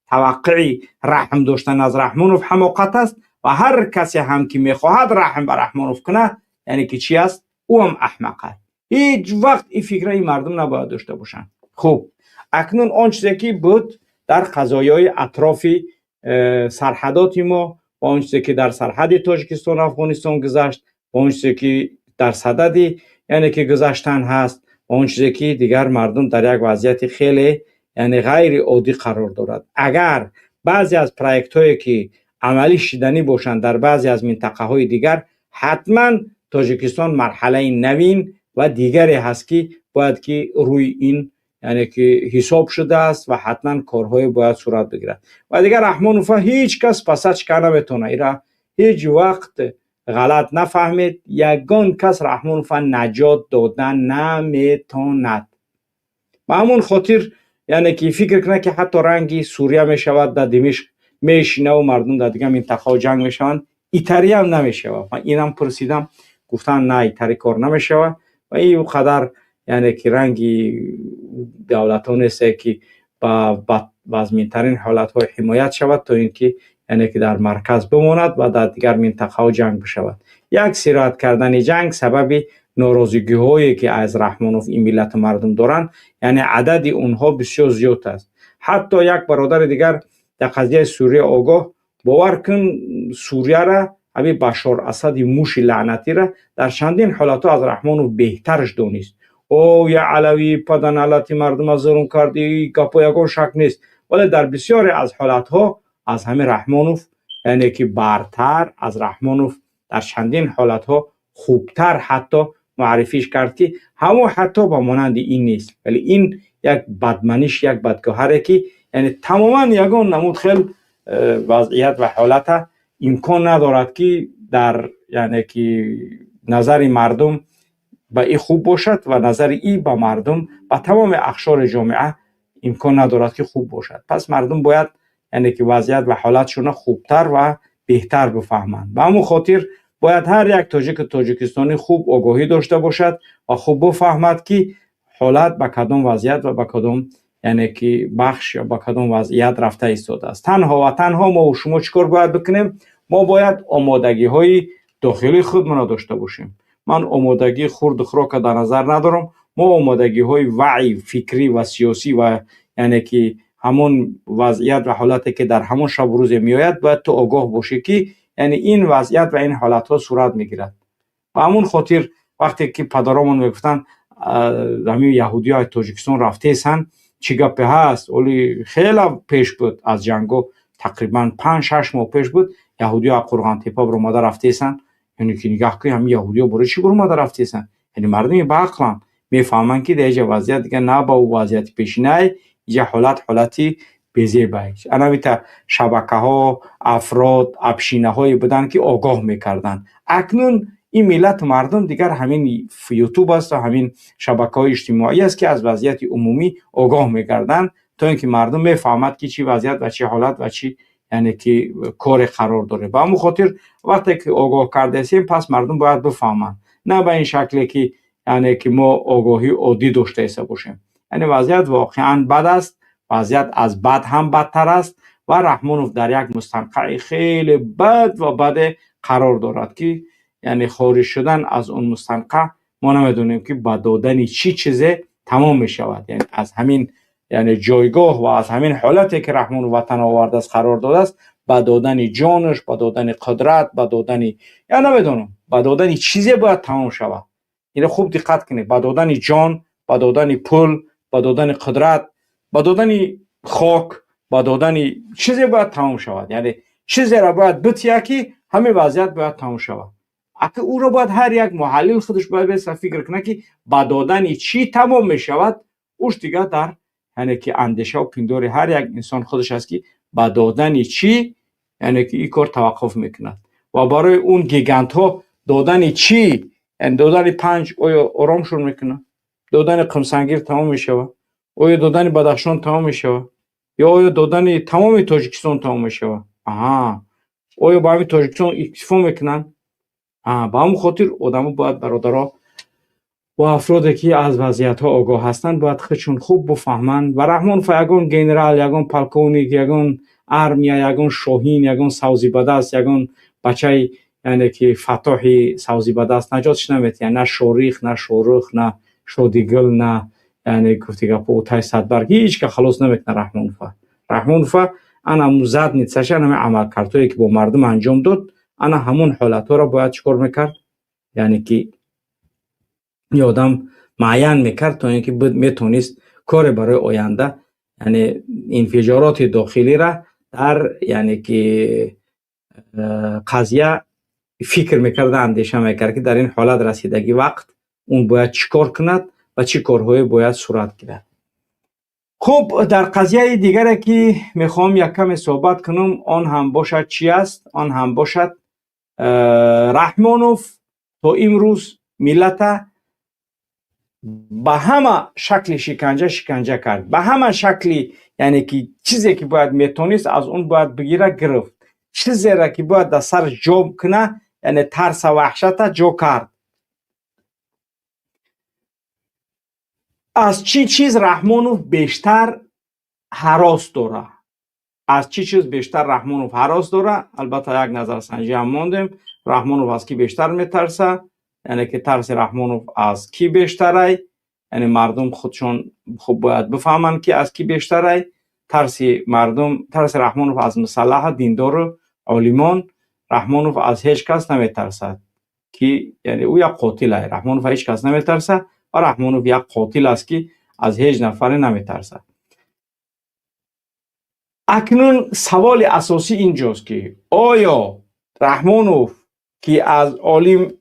توقعی رحم داشتن از رحمانوف حماقت است و هر کسی هم که میخواهد رحم بر رحمانوف کنه یعنی که چی است؟ او هم احمقه. هیچ وقت این فکر این مردم نباید داشته باشن. خب اکنون آن چیزی که بود در قضایای اطراف سرحدات ما و آن چیزی که در سرحد تاجیکستان افغانستان گذشت و آن چیزی که در صدد یعنی که گذشتن هست و آن چیزی که دیگر مردم در یک وضعیت خیلی یعنی غیر عادی قرار دارد. اگر بعضی از پروژه هایی که عملی شدنی باشند در بعضی از منطقه های دیگر، حتما تاجیکستان مرحله نوین و دیگری هست که باید که روی این یعنی که حساب شده است و حتما کارهای باید صورت بگیرد. و دیگر رحمانوف هیچ کس پسش که نمیتونه ایرا هیچ وقت غلط نفهمید. یگان کس رحمانوف نجات دادن نمیتوند. به همون خاطر یعنی که فکر کنه که حتی رنگی سوریه میشود در دمشق میشینه و مردم در دیگه منطقه جنگ میشوند، ایتری هم نمیشود. من اینم پرسیدم گفتن نه ایتری کار نمیشود و این قدر یعنی که رنگی دولتان است که با وضعیترین حالت های حمایت شود تا اینکه یعنی که در مرکز بماند و در دیگر منطقه ها جنگ بشود. یک سرایت کردن جنگ سبب ناراضگی هایی که از رحمانوف این ملت مردم دارن یعنی عدد اونها بسیار زیاد است. حتی یک برادر دیگر در قضیه سوریه آگاه باور کن سوریه را همین بشار اسد موش لعنتی را در چندین حالت از رحمانوف بهترش دونست. او یا علوی پدنالتی مردم از زرون کردی گپا یگان شک نیست، ولی در بسیاری از حالت ها از همین رحمانوف یعنی که برتر از رحمانوف در چندین حالت ها خوبتر حتی معرفیش کرد که همو حتی با مانند این نیست، ولی این یک بدمنیش یک بدگهره که یعنی تماما یگان نمود خیلی وضعیت و حالت امکان ندارد که در یعنی که نظر مردم با این خوب باشد و نظر ای با مردم با تمام اقشار جامعه امکان ندارد که خوب باشد. پس مردم باید یعنی که وضعیت و حالتشون خوبتر و بهتر بفهمند. به همون خاطر باید هر یک تاجیکستانی خوب آگاهی داشته باشد و خوب بفهمد که حالت به کدام وضعیت و به کدام یعنی که بخش یا به کدام وضعیت رفته ایستاده است. تنها و تنها ما و شما چیکار باید بکنیم؟ ما باید آمادگی های داخلی خودمان داشته باشیم. من آمادگی خرد خورا که در نظر ندارم. ما آمادگی های وعی فکری و سیاسی و یعنی که همون وضعیت و حالتی که در همون شب و روز میآید باید تو آگاه باشی که یعنی این وضعیت و این حالت ها صورت میگیرد. و همون خاطر وقتی که پدرامون میگفتن همین یهودی های تاجیکستان رفته سن چی گپی هست، ولی خیلی پیش بود از جنگو، تقریبا 5-6 ماه پیش بود یهودی ها قرغان تپه برو ماده رفته سن. یعنی که نگاه کنی همین یهودی ها برای چی برو ماده رفته سن؟ یعنی مردمی با عقلن میفهمن که دیگه وضعیت دیگه نه با وضعیت پیشینه یه حالتی بزی باید. انا بیتا شبکه ها افراد ابشینه های بودن که آگاه میکردن. اکنون این ملت مردم دیگر همین یوتیوب است و همین شبکه های اجتماعی است که از وضعیت عمومی آگاه میکردن تا اینکه مردم میفهمد که چی وضعیت و چی حالت و چی یعنی که کار قرار داره. با همون خاطر وقتی که آگاه کرده هستیم پس مردم باید بفهمن، نه به این شکلی که یعنی که ما آگاهی عادی داشته ایسا باشیم. یعنی وضعیت واقعا بد است، وضعیت از بد هم بدتر است و رحمانوف در یک مستنقع خیلی بد و بد قرار دارد که یعنی خارج شدن از اون مستنقع ما نمیدونیم که با دادن چی چیزه تمام می شود. یعنی از همین یعنی جایگاه و از همین حالتی که رحمانوف وطن آورده است قرار داده است با دادن جانش، با دادن قدرت، با دادن یا نمیدونم با دادن چیزی باید تمام شود. این خوب دقت کنید، با دادن جان، با دادن پول، با دادن قدرت، با دادن خاک، با دادن چیزی باید تمام شود. یعنی چیزی را باید بتیه که همین وضعیت باید تموم شود. اگه او را باید هر یک محلل خودش باید بس فکر کنه که با دادن چی تمام می شود، اوش دیگه در یعنی که اندیشه و پندور هر یک انسان خودش است که با دادن چی یعنی که این کار توقف میکند و برای اون گیگانت ها دادن چی، یعنی دادن 5 آیا آرامشون میکنه، دادن قمسنگیر تمام میشود، آیا دادن بدخشان تمام میشود، یا آیا دادن تمام تاجیکستان تمام میشود. آیا با همین تاجیکستان اکتفا میکنن؟ با همون خاطر آدم باید برادرها و افرادی که از وضعیت ها آگاه هستند باید خودشون خوب بفهمند و رحمان فا یگون گنرال، یگون پالکونیک، یگون ارمیا، یگون شاهین، یگون سوزی بدست، یگون بچه یعنی که فتاحی سوزی بدست نجاتش نمیتونه، نه شوریخ، نه شورخ، نه شودیگل، نه یعنی گفتی گپ اوتای صدبرگ، هیچ که خلاص نمیتونه رحمان فا. رحمان فا انا مزد نیستش، انا عمل کردی که با مردم انجام داد، انا همون حالت ها را باید چکار میکرد، یعنی که آدم معین میکرد تا اینکه میتونست کار برای آینده یعنی انفجارات داخلی را در یعنی که قضیه فکر میکرد، اندیشه میکرد که در این حالت رسیدگی وقت اون باید چیکار کند و چی کارهای باید صورت گیرد. خب در قضیه دیگری که میخوام یک کم صحبت کنم آن هم باشد چی است؟ آن هم باشد رحمانوف تا امروز ملت به همه شکل شکنجه کرد، به همه شکلی یعنی که چیزی که باید میتونست از اون باید بگیره گرفت، چیزی را که باید در سر جا کنه یعنی ترس و وحشت جا کرد. از چی چیز رحمانوف بیشتر هراس داره؟ از چی چیز بیشتر رحمانوف هراس داره؟ البته یک نظر سنجی هم ماندیم. رحمانوف از کی بیشتر میترسه؟ یعنی که ترس رحمانوف از کی بیشتره؟ یعنی مردم خودشون خوب باید بفهمن که از کی بیشتره. ترس مردم، ترس رحمانوف از مسلح دیندار و عالمان. رحمانوف از هیچ کس نمیترسد که یعنی او یک قاتله. رحمانوف هیچ کس نمیترسه و رحمانوف یک قاتل است که از هیچ نفر نمیترسه. اکنون سوال اساسی اینجاست که آیا رحمانوف که از عالم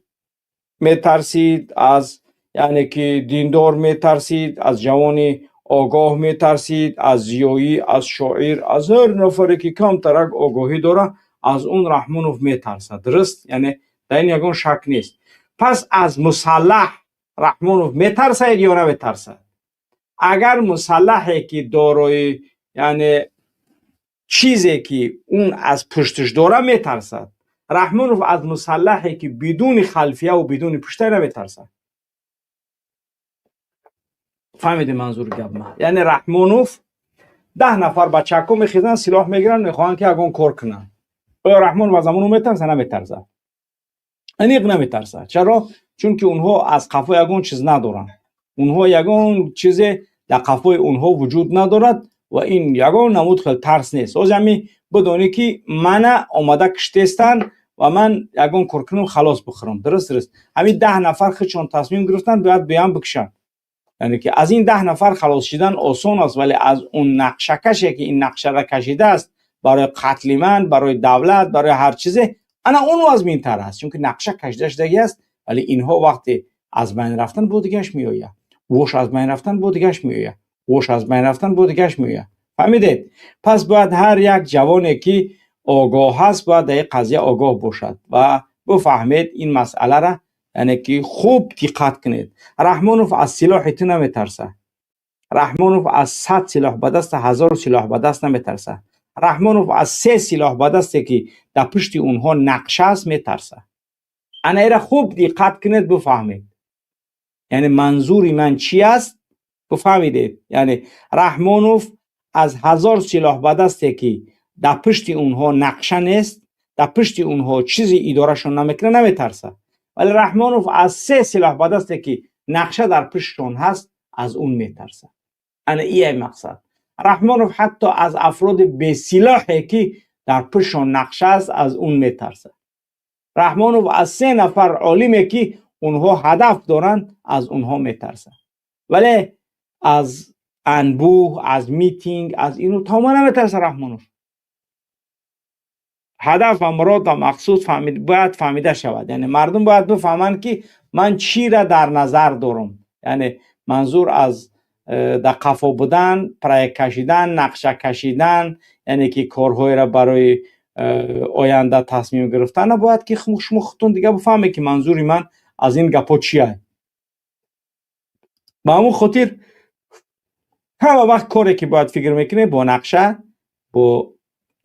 میترسید، از یعنی که دیندار میترسید، از جوان آگاه میترسید، از زیایی، از شاعر، از هر نفری که کم ترک آگاهی داره از اون رحمانوف میترسد، درست؟ یعنی در این یگان شک نیست. پس از مسلح رحمانوف میترسید یا نمیترسد؟ اگر مسلحی که دارای یعنی چیزی که اون از پشتش داره میترسد، رحمانوف از مسلحی که بدون خلفیه و بدون پشته نمیترسد. فهمیدی منظور گپ ما؟ یعنی رحمانوف 10 نفر با چاقو میخیزن سلاح میگیرن میخوان که اگون کار کنن. آیا رحمانوف از امون میترسه؟ نمیترسه. انیق نمیترسه. چرا؟ چون که اونها از قفای اگون چیز ندارن. اونها یگان چیز در قفای اونها وجود ندارد و این یگان نمود خیلی ترس نیست. از همی بدونی که من آمده کشتستن و من یگان کار کنم خلاص بخورم. درست. همین 10 نفر خودشون تصمیم گرفتن باید بیان بکشن. یعنی که از این 10 نفر خلاص شدن آسان است، ولی از اون نقشه کشی که این نقشه را کشیده است برای قتل من، برای دولت، برای هر چیزه، انا اون از مین تر است، چون که نقشه کشیده شده است. ولی اینها وقتی از بین رفتن بودگش میآید، وش از بین رفتن بودگش میآید، وش از بین رفتن بودگش میآید. فهمیدید؟ پس باید هر یک جوانی که آگاه هست باید در قضیه آگاه باشد و بفهمید این مسئله را، یعنی که خوب دقت کنید. رحمانوف از سلاح تو نمیترسه. رحمانوف از 100 سلاح به دست، 1000 سلاح به دست نمیترسه. رحمانوف از 3 سلاح به دستی که در پشت اونها نقشه است میترسه. انا ایره خوب دقت کنید بفهمید. یعنی منظوری من چی است بفهمیدید. یعنی رحمانوف از 1000 سلاح به دستی که در پشت اونها نقشه نیست، در پشت اونها چیزی ادارهشون نمیکنه نمیترسه. ولی رحمانوف از 3 سلاح به دستی که نقشه در پشتشون هست از اون میترسه. انا این مقصد. رحمانوف حتی از افراد بی سلاحی که در پشتشون نقشه است از اون میترسه. رحمانوف از 3 نفر عالمی که اونها هدف دارن از اونها میترسه. ولی از انبوه، از میتینگ، از اینو تمام نمیترسه رحمانوف. هدف و مراد و مقصود باید فهمیده شود. یعنی مردم باید بفهمند که من چی را در نظر دارم. یعنی منظور از در قفا بودن، پرای کشیدن، نقشه کشیدن، یعنی که کارهای را برای آینده تصمیم گرفتن، نباید که شما خودتون دیگه بفهمه که منظوری من از این گپا چیه. با همون خاطر همه وقت کاری که باید فکر میکنه با نقشه، با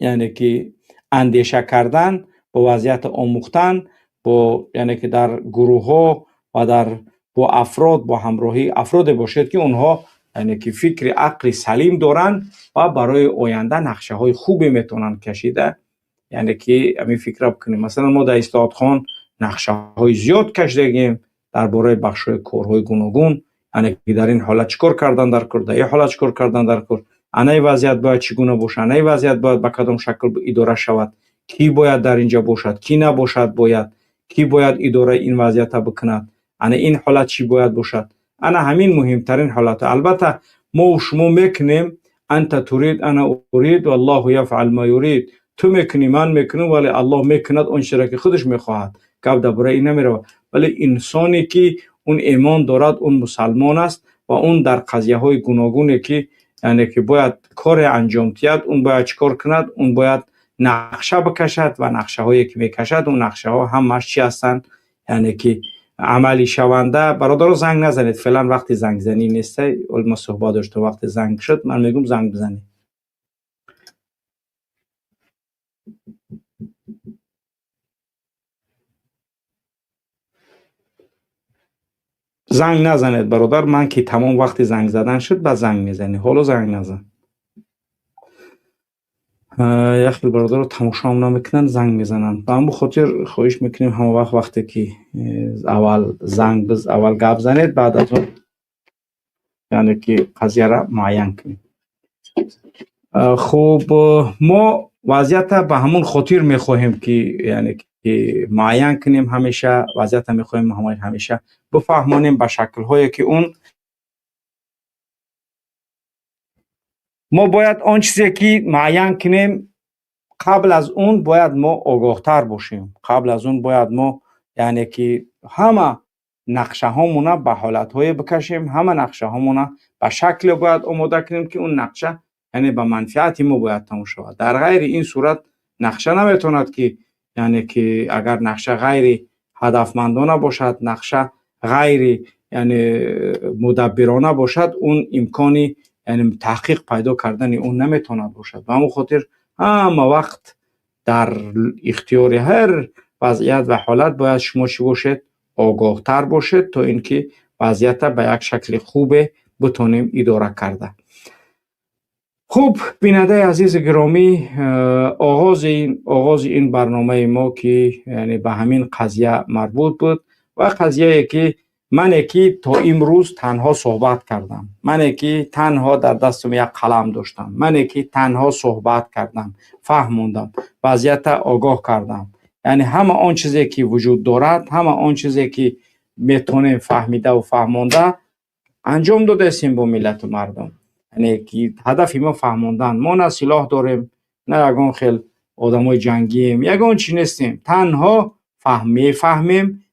یعنی که اندیشه کردن، با وضعیت آموختن، با یعنی که در گروه ها و در با افراد، با همراهی افراد باشد که اونها یعنی که فکر عقل سلیم دارن و برای آینده نقشه های خوبی میتونن کشیده. یعنی که همین فکر بکنیم. مثلا ما در استادخان نقشه های زیاد کشیدیم درباره بخش های کارهای گوناگون، یعنی که در این حالت چیکار کردن در کار، در این حالت چیکار کردن در کار، انای وضعیت باید چگونه باشه، انای وضعیت باید به کدام شکل اداره شود، کی باید در اینجا باشد، کی نباشد، باید کی باید اداره این وضعیت بکند، انا این حالت چی باید باشد. انا همین مهمترین حالت. البته ما و شما میکنیم انت تريد انا اريد والله يفعل ما يريد. تو میکنی من میکنم ولی الله میکند اون چیزی که خودش میخواهد. گپ درباره این نمیره. ولی انسانی که اون ایمان دارد، اون مسلمان است و اون در قضیه های گوناگونی که یعنی که باید کار انجام دهد، اون باید چیکار کند؟ اون باید نقشه بکشد و نقشه هایی که میکشد اون نقشه ها همش چی هستند؟ یعنی که عملی شونده. برادر زنگ نزنید فعلا، وقتی زنگ زنی نیسته. ما صحبت داشتیم وقتی زنگ شد من میگم زنگ بزنید. زنگ نزنید برادر، من که تمام وقتی زنگ زدن شد بعد زنگ میزنی. حالا زنگ نزن. یخی برادر رو تماشا هم نمیکنن زنگ میزنن. با هم بخاطر خواهش میکنیم همه وقتی که اول زنگ اول گپ زنید، بعد از اون یعنی که قضیه را معین کنیم. خب ما وضعیت به همون خاطر میخواهیم که یعنی که معین کنیم، همیشه وضعیت میخواهیم همیشه بفهمانیم به شکل هایی که اون ما باید آن چیزی که معین کنیم قبل از اون باید ما آگاهتر باشیم. قبل از اون باید ما یعنی که همه نقشه هامونه به حالت های بکشیم، همه نقشه هامونه به شکل باید آماده کنیم که اون نقشه یعنی به منفعت ما باید تموم شود. در غیر این صورت نقشه نمیتوند که یعنی که اگر نقشه غیر هدفمندانه باشد، نقشه غیر یعنی مدبرانه باشد، اون امکانی یعنی تحقیق پیدا کردن اون نمیتوند باشد. و همون خاطر همه وقت در اختیار هر وضعیت و حالت باید شما چی باشید؟ آگاه تر باشید تا اینکه وضعیت به یک شکل خوب بتونیم اداره کرده. خوب بیننده عزیز گرامی، آغاز این برنامه ما که یعنی به همین قضیه مربوط بود و قضیه که من که تا امروز تنها صحبت کردم، من که تنها در دستم یک قلم داشتم، من که تنها صحبت کردم، فهموندم، وضعیت آگاه کردم، یعنی همه آن چیزی که وجود دارد، همه آن چیزی که میتونیم فهمیده و فهمونده انجام دادیم با ملت و مردم. یعنی که هدف ما فهموندن. ما نه سلاح داریم، نه یگان خیل آدمای جنگیم، یگان چی نیستیم، تنها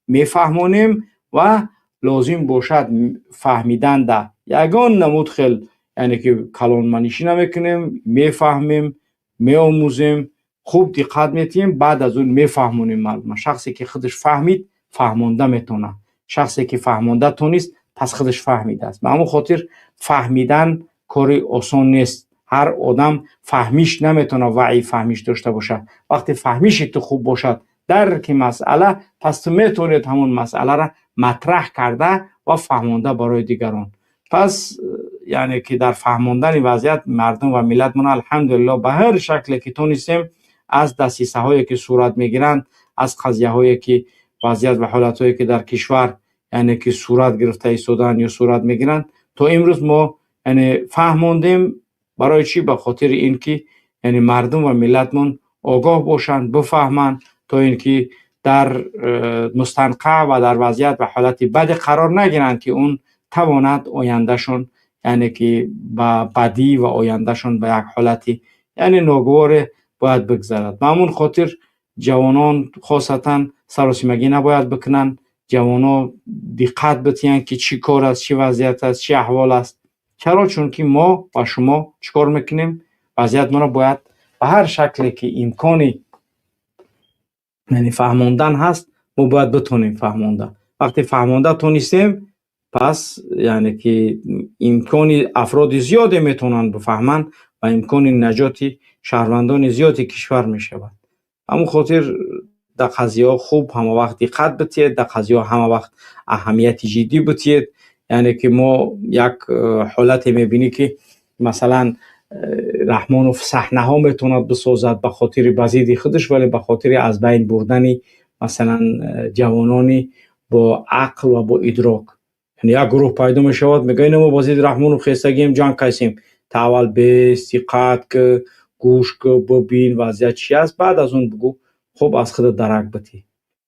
میفهمونیم و لازم باشد فهمیدن ده یگان نمود خیل یعنی که کلان منشی نمیکنیم، میفهمیم، میآموزیم، خوب دقت میتیم، بعد از اون میفهمونیم. مردم شخصی که خودش فهمید فهمونده میتونه، شخصی که فهمونده تونست پس خودش فهمیده است. به همون خاطر فهمیدن کاری آسان نیست. هر آدم فهمیش نمیتونه وعی فهمیش داشته باشه. وقتی فهمیش تو خوب باشد درک مسئله، پس تو میتونید همون مسئله را مطرح کرده و فهمونده برای دیگران. پس یعنی که در فهموندن وضعیت مردم و ملت من الحمدلله به هر شکلی که تونستیم، از دسیسه هایی که صورت میگیرند، از قضیه هایی که وضعیت و حالت هایی که در کشور یعنی که صورت گرفته ایستادن یا صورت میگیرند، تا امروز ما یعنی فهموندیم. برای چی؟ به خاطر اینکه یعنی مردم و ملتمون آگاه باشند، بفهمند، تا اینکه در مستنقع و در وضعیت و حالت بد قرار نگیرند که اون تواند آیندهشون یعنی که با بدی و آیندهشون به یک حالتی یعنی ناگوار باید بگذرد. به همون خاطر جوانان خاصتا سراسیمگی نباید بکنن. جوانان دقت بتین که چی کار است، چی وضعیت است، چی احوال است. چرا؟ چون که ما و شما چیکار میکنیم؟ وضعیت ما را باید به هر شکلی که امکانی یعنی فهموندن هست ما باید بتونیم فهمونده. وقتی فهمونده تونستیم پس یعنی که امکانی افراد زیادی میتونن بفهمن و امکان نجات شهروندان زیادی کشور میشود. همون خاطر در قضیه ها خوب همه وقت دقت بتید، در قضیه ها همه وقت اهمیت جدی بتید. یعنی که ما یک حالت میبینی که مثلا رحمانوف صحنه ها میتوند بسازد به خاطر بزیدی خودش، ولی به خاطر از بین بردن مثلا جوانانی با عقل و با ادراک. یعنی یک گروه پیدا می شود میگه اینو ما بازید رحمانوف خستگیم جان کسیم تاول بیست دقت که گوش که ببین وضعیت چی است، بعد از اون بگو خب از خود درک بتی.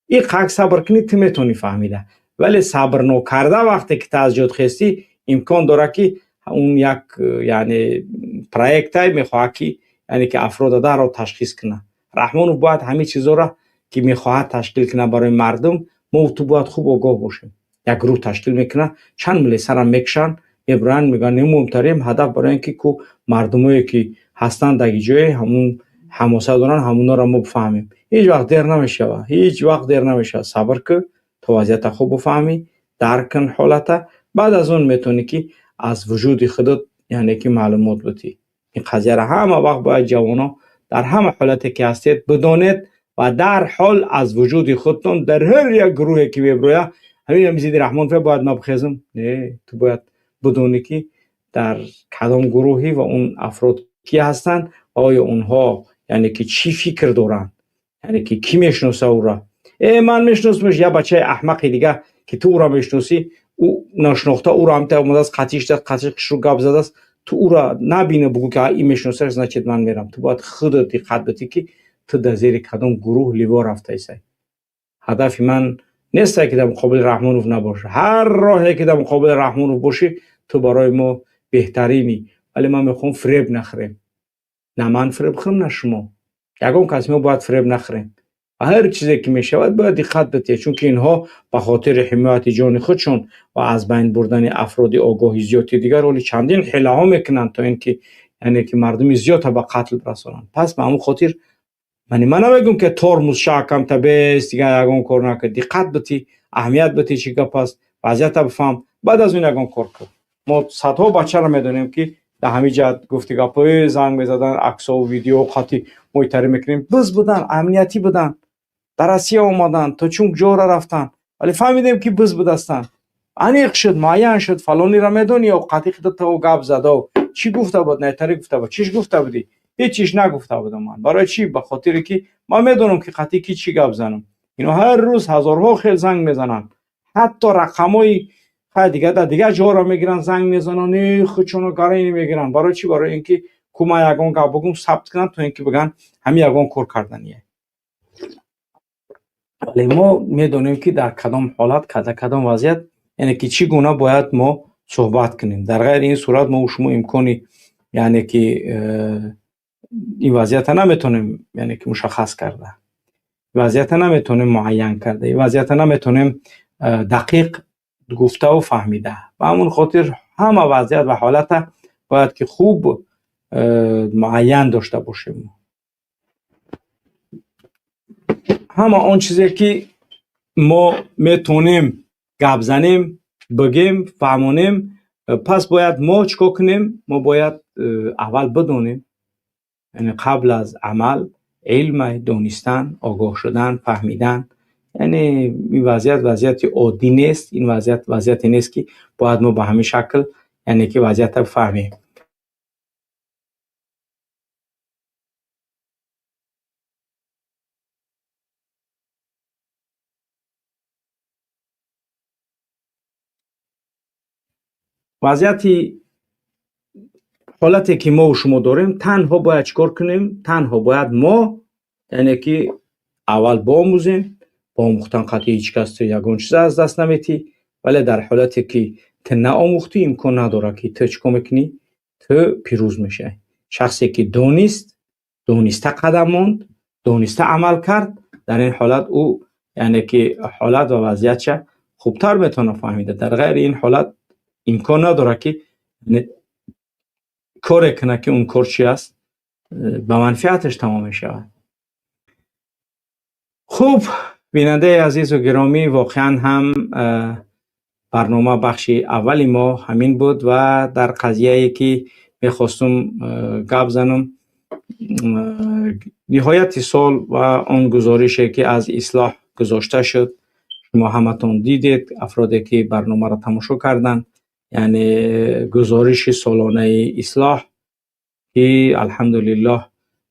این قدر صبر کنی تو میتونی فهمیده، ولی صبر نکرده وقتی که از جد خستی امکان داره که اون یک یعنی پروژه میخواد که یعنی که افراد در رو تشخیص کنه. رحمانوف باید همه چیزا را که میخواد تشکیل کنه برای مردم، ما تو باید خوب آگاه باشیم. یک گروه تشکیل میکنه، چند ملی سرم میکشن میبرن میگن نمومتریم هدف برای اینکه کو مردمایی که هستن در جای همون حماسه دارن همونا را ما بفهمیم. هیچ وقت دیر نمیشه، هیچ وقت دیر نمیشه. صبر که تو وضعیت خوب بفهمی، درک کن حالت، بعد از اون میتونی که از وجود خودت یعنی که معلومات بتی. این قضیه را همه وقت باید جوانا در همه حالتی که هستید بدونید و در حال از وجود خودتون در هر یک گروهی که ببروید همین همزید رحمان فی باید نبخیزم. نه، تو باید بدونی که در کدام گروهی و اون افراد کی هستن، آیا اونها یعنی که چی فکر دارن، یعنی که کی میشناسه او را. من میشناسمش یا بچه احمق دیگه که تو او را میشناسی او ناشناخته او را هم تا از قطیش رو گپ زده است، تو او را نبینه بگو که این میشناسه نچید من میرم. تو باید خودت دقت بتی که تو در زیر کدام گروه لیوا رفته ایسای. هدف من نیست که در مقابل رحمانوف نباشه، هر راهی که در مقابل رحمانوف باشه تو برای ما بهترینی، ولی من میخوام فریب نخوریم. نه من فریب خورم نه شما، یگان کسی ما باید فریب نخوریم. هر چیزی که میشود باید دقت بتید، چون که اینها به خاطر حمایت جان خودشون و از بین بردن افراد آگاهی زیادی دیگر ولی چندین حیله ها میکنن تا اینکه یعنی که مردم زیاد به قتل برسانن. پس به همون خاطر من نمیگم که ترمز شاکم تا بیست دیگه یگان کار نکن. دقت بتی، اهمیت بتی چی گپ است، وضعیت بفهم، بعد از اون یگان کار کن. ما صدها بچه را میدونیم که در همین جهت گفتی گپای زنگ میزدن، عکس و ویدیو قاطی محترم میکنیم، بز بودن، امنیتی بودن، در آسیا اومدن تا چون جورا رفتن، ولی فهمیدیم که بز بودستن. انیق شد، معین شد، فلانی را میدونی و قاطی خودت و گپ زده و چی گفته بود، نه تری گفته بود، چیش گفته بودی؟ هیچ چیش نگفته بودم من. برای چی؟ به خاطر که ما میدونم که قاطی کی چی گپ زنم. اینا هر روز هزارها خیل زنگ میزنن، حتی رقمای دیگه جا را میگیرن زنگ میزنن، نه خودشونو گارین میگیرن. برای چی؟ برای اینکه کوما یگان گپ بگم ثبت کنن تو اینکه بگن همین یگان کار کردنیه. ولی ما میدونیم که در کدام حالت کدام وضعیت یعنی که چی گونه باید ما صحبت کنیم. در غیر این صورت ما و شما امکانی یعنی که این وضعیت نمیتونیم یعنی که مشخص کرده، وضعیت نمیتونیم معین کرده، وضعیت نمیتونیم دقیق گفته و فهمیده. و همون خاطر همه وضعیت و حالت باید که خوب معین داشته باشیم. همه آن چیزی که ما میتونیم گپ زنیم، بگیم، فهمونیم، پس باید ما چیکار کنیم؟ ما باید اول بدونیم، یعنی قبل از عمل علم، دانستن، آگاه شدن، فهمیدن. یعنی این وضعیت عادی نیست، این وضعیت نیست که باید ما به همین شکل یعنی که وضعیت رو بفهمیم. حالتی که ما و شما داریم تنها باید چیکار کنیم؟ تنها باید ما یعنی که اول بآموزیم. با آموختن قطعی هیچ کس تو یگان چیز از دست نمیتی، ولی در حالتی که تو نآموختی امکان نداره که تو چیکار میکنی؟ تو پیروز میشه. شخصی که دونسته قدم موند، دونسته عمل کرد، در این حالت او یعنی که حالت و وضعیتش خوبتر میتونه فهمیده. در غیر این حالت امکان نداره که کار کنه که اون کار چی است به منفعتش تمام میشه. خوب بیننده عزیز و گرامی، واقعا هم برنامه بخش اولی ما همین بود و در قضیه‌ای که میخواستم گپ زنم نهایت سال و آن گزارشی که از اصلاح گذاشته شد، شما همتون دیدید، افرادی که برنامه را تماشا کردن، یعنی گزارش سالانه اصلاح که الحمدلله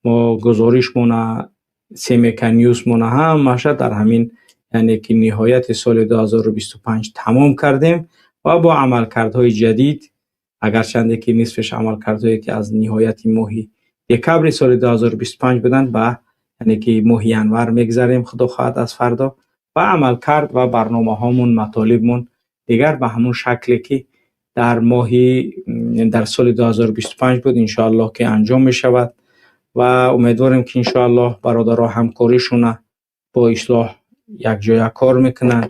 ما گزارش مونه سیمیکا نیوز مونه هم ماشا در همین یعنی که نهایت سال 2025 تمام کردیم و با عملکردهای جدید، اگرچند که نصفش عملکردهایی که از نهایت ماهی دکبر سال 2025 بدن به یعنی که ماهی انور میگذاریم خدا خواهد از فردا و عملکرد و برنامه هامون مطالبمون دیگر به همون شکلی که در ماهی در سال 2025 بود انشاءالله که انجام می شود و امیدواریم که انشاءالله برادرها همکاریشون با اصلاح یک جای کار میکنن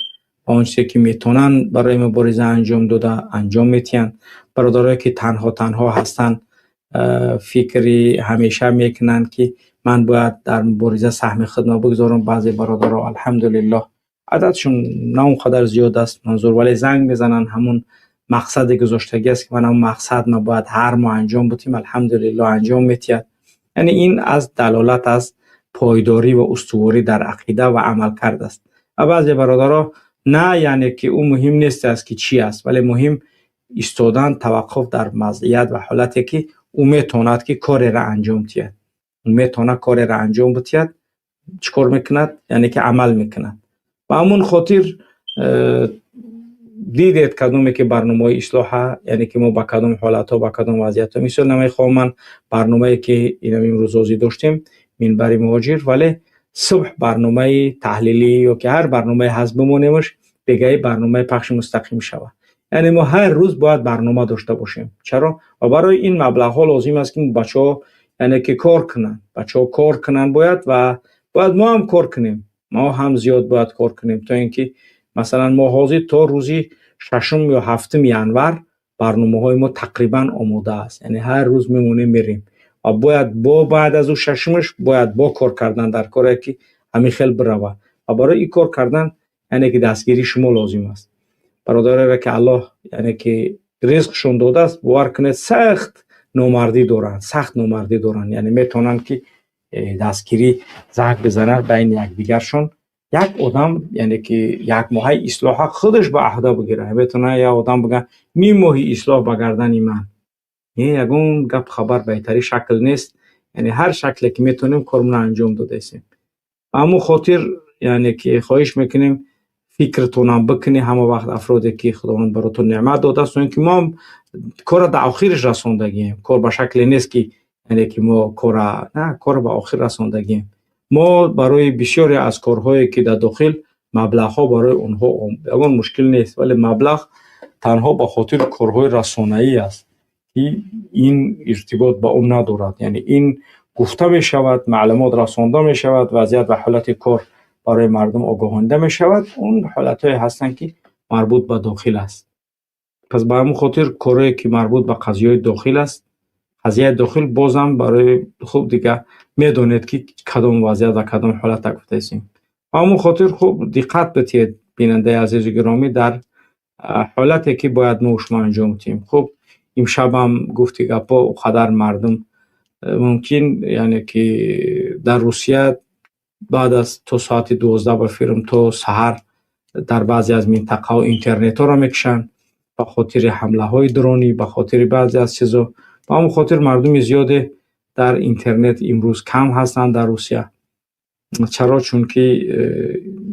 و آنچه که میتونن برای مبارزه انجام داده انجام میتین. برادرایی که تنها هستن فکری همیشه میکنن که من باید در مبارزه سهم خودم بگذارم. بعضی برادرها الحمدلله عددشون نه اونقدر زیاد است منظور، ولی زنگ میزنن همون مقصد گذاشتگی است که من اون مقصد ما باید هر ما انجام بدیم، الحمدلله انجام میتید. یعنی این از دلالت از پایداری و استواری در عقیده و عمل کرده است. و بعضی برادرها نه یعنی که اون مهم نیست است که چی است، ولی مهم ایستادن توقف در وضعیت و حالتی که او میتواند که کاری را انجام تید، اون میتواند کاری را انجام بتید. چیکار میکند؟ یعنی که عمل میکند. و همون خاطر دیدید کدومی که برنامه اصلاح یعنی که ما با کدوم حالت ها با کدوم وضعیت ها مثل نمیخوام من برنامه‌ای که امروز روزی داشتیم منبر مهاجر، ولی صبح برنامه تحلیلی یا که هر برنامه هست بمونیمش بگه برنامه پخش مستقیم شود. یعنی ما هر روز باید برنامه داشته باشیم. چرا؟ و برای این مبلغ ها لازم است که بچه‌ها یعنی که کار کنن، بچه‌ها کار کنن باید ما هم کار کنیم، ما هم زیاد باید کار کنیم تا اینکه مثلا ما حاضر تا روزی ششم یا هفتم ینور برنامه های ما تقریبا آماده است. یعنی هر روز میمونیم میریم و باید بعد از اون ششمش باید با کار کردن در کاری که همین خیلی بروه و برای این کار کردن یعنی که دستگیری شما لازم است. برادرایی را که الله یعنی که رزقشون داده است باور کنید سخت نامردی دارن، یعنی میتونن که دستگیری زنگ بزنن بین یک دیگرشون. یک آدم یعنی که یک ماه اصلاح خودش به عهده بگیره، میتونه یا آدم بگه نیم ماه اصلاح بگردن من، این یگون گپ خبر بهتری شکل نیست. یعنی هر شکلی که میتونیم کارمون انجام داده ایم. اما خاطر یعنی که خواهش میکنیم فکرتون هم بکنی همه وقت افرادی که خداوند براتون نعمت داده است، که ما کار در آخرش رساندگیم. کار به شکلی نیست که یعنی که ما کار به آخر رساندگیم. ما برای بسیاری از کارهایی که در داخل مبلغ ها برای اونها اون مشکل نیست، ولی مبلغ تنها به خاطر کارهای رسانه‌ای است که این ارتباط با اون ندارد. یعنی این گفته می شود، معلومات رسانده می شود، وضعیت و حالت کار برای مردم آگاهانده می شود. اون حالت‌های هستند که مربوط به داخل است. پس به همون خاطر کاری که مربوط به قضیه داخل است، قضیه داخل بازم برای خوب دیگه میدونید که کدام وضعیت و کدام حالت گفته ایم. همون خاطر خوب دقت بتید بیننده عزیز و گرامی در حالتی که باید ما شما انجام بدیم. خب امشب هم گفتی گپا و قدر مردم ممکن یعنی که در روسیه بعد از تا ساعت 12 با فیلم تا سحر در بعضی از منطقه ها اینترنت ها را میکشن به خاطر حمله های درونی، به خاطر بعضی از چیزا. با همون خاطر مردم زیاد در اینترنت امروز کم هستند در روسیه. چرا؟ چون که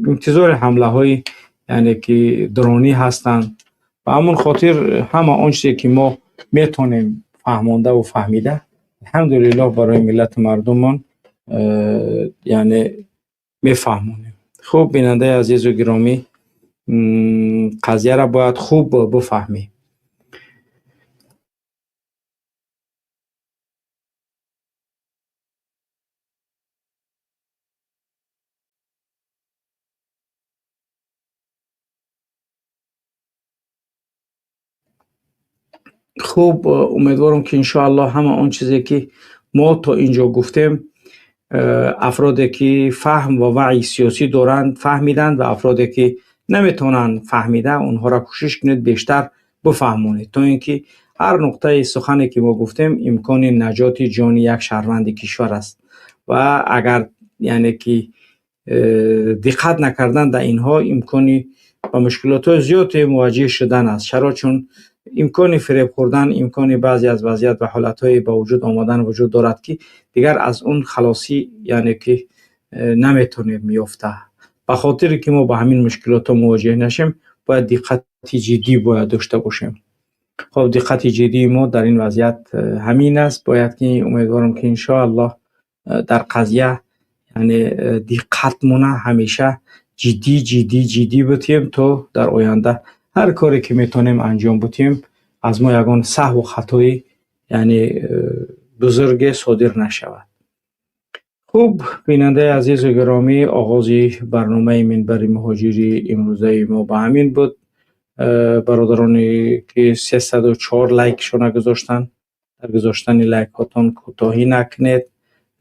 انتظار حمله های یعنی که درونی هستند. و همون خاطر همه آنچه که ما میتونیم فهمانده و فهمیده الحمدلله برای ملت مردمان یعنی میفهمونیم. خوب بیننده عزیز و گرامی، قضیه را باید خوب بفهمی. خوب، امیدوارم که انشاءالله همه آن چیزی که ما تا اینجا گفتیم افرادی که فهم و وعی سیاسی دارند فهمیدند و افرادی که نمیتونن فهمیده اونها را کوشش کنید بیشتر بفهمونید تا اینکه هر نقطه سخنی که ما گفتیم امکان نجات جان یک شهروند کشور است و اگر یعنی که دقت نکردن در اینها امکانی و مشکلات زیاد مواجه شدن است. چرا؟ چون امکان فریب خوردن، امکان بعضی از وضعیت و حالتهای با وجود آمدن وجود دارد که دیگر از اون خلاصی یعنی که نمیتونه میفته. به خاطر که ما با همین مشکلات مواجه نشیم باید دقت جدی باید داشته باشیم. خب دقت جدی ما در این وضعیت همین است. باید که امیدوارم که انشاءالله در قضیه یعنی دقت مونه همیشه جدی جدی جدی بتیم تا در آینده هر کاری که میتونیم انجام بتیم از ما یگان سهو و خطایی یعنی بزرگ صادر نشود. خوب بیننده عزیز و گرامی، آغاز برنامه منبر مهاجری امروزه ما با همین بود. برادرانی که 304 لایک شونه گذاشتن، در گذاشتن لایک هاتون کوتاهی نکنید.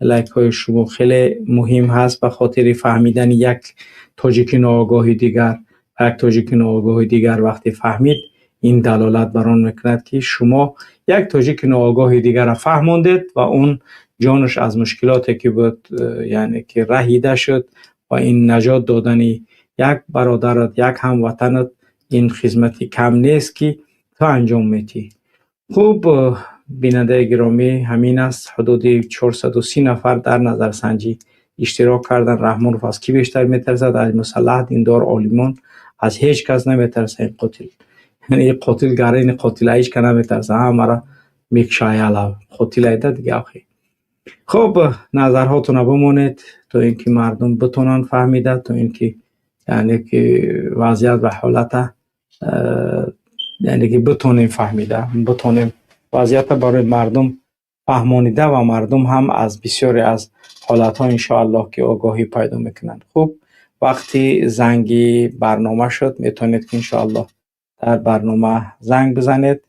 لایک های شما خیلی مهم هست به خاطر فهمیدن یک تاجیک ناآگاه دیگر. یک تاجیک ناآگاه دیگر وقتی فهمید این دلالت بر آن میکند که شما یک تاجیک ناآگاه دیگر را فهماندید و اون جانش از مشکلاتی که بود یعنی که رهیده شد و این نجات دادن یک برادرت، یک هموطنت، این خدمتی کم نیست که تو انجام میدی. خوب بیننده گرامی، همین است. حدود 430 نفر در نظرسنجی اشتراک کردن. رحمان از کی بیشتر میترسد؟ از مسلح دیندار عالمان. از هیچ کس نمیترسه این قاتل. یعنی قاتل گره این قاتل هیچ که نمیترسه، همه را میکشایل قاتل ایده دیگه. خب نظرهاتون بمونید تا اینکه مردم بتونن فهمیده، تا اینکه یعنی که وضعیت و حالت یعنی که بتونیم فهمیده، بتونیم وضعیت برای مردم فهمانیده و مردم هم از بسیاری از حالت ها انشاءالله که آگاهی پیدا میکنند. خوب، وقتی زنگی برنامه شد میتونید که انشاءالله در برنامه زنگ بزنید.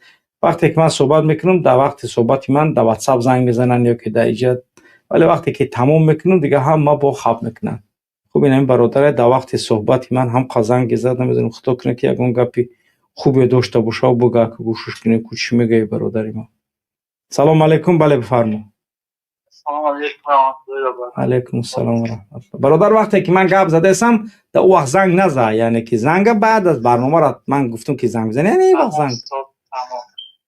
وقتی که من صحبت میکنم در وقت صحبت من در واتساپ زنگ بزنن یا که در ایجاد، ولی وقتی که تمام میکنم دیگه هم ما با خواب میکنن. خوب این برادر در وقت صحبت من هم قزنگ زد، نمیدونم خطا کنه که یکون گپی خوبی داشته باشه و بگه که گوشش کنه کچی میگه برادری ما. سلام علیکم. بله بفرمو. سلام علیکم و رحمت الله و برکاته. علیکم السلام و رحمت الله. برادر وقتی که من گپ زده اسم در او وقت زنگ نزد، یعنی که زنگ بعد از برنامه را من گفتم که زنگ بزنی، یعنی این وقت زنگ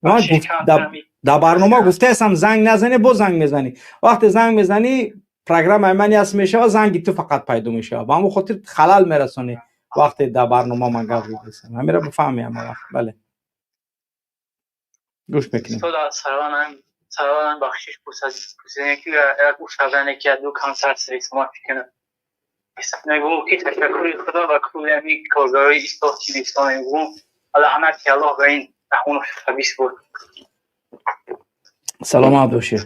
تمام. در برنامه گفته اسم زنگ نزنی، با زنگ میزنی. وقتی زنگ میزنی پروگرام ایمنی است میشه و زنگی تو فقط پیدا میشه، با همون خاطر خلل میرسونی وقتی در برنامه من گپ میزنم. همین را بفهمی اما وقت. بله گوش میکنیم. سرانم بخشش پوسیدن که یک اوشتردن که دو کانسر سریسما کنه. نگو که تشکر خدا و کلی همی کارگاهی ایستاختی نیستان نگو لعنت که الله به این تخون خبیث بود. سلامت باشی.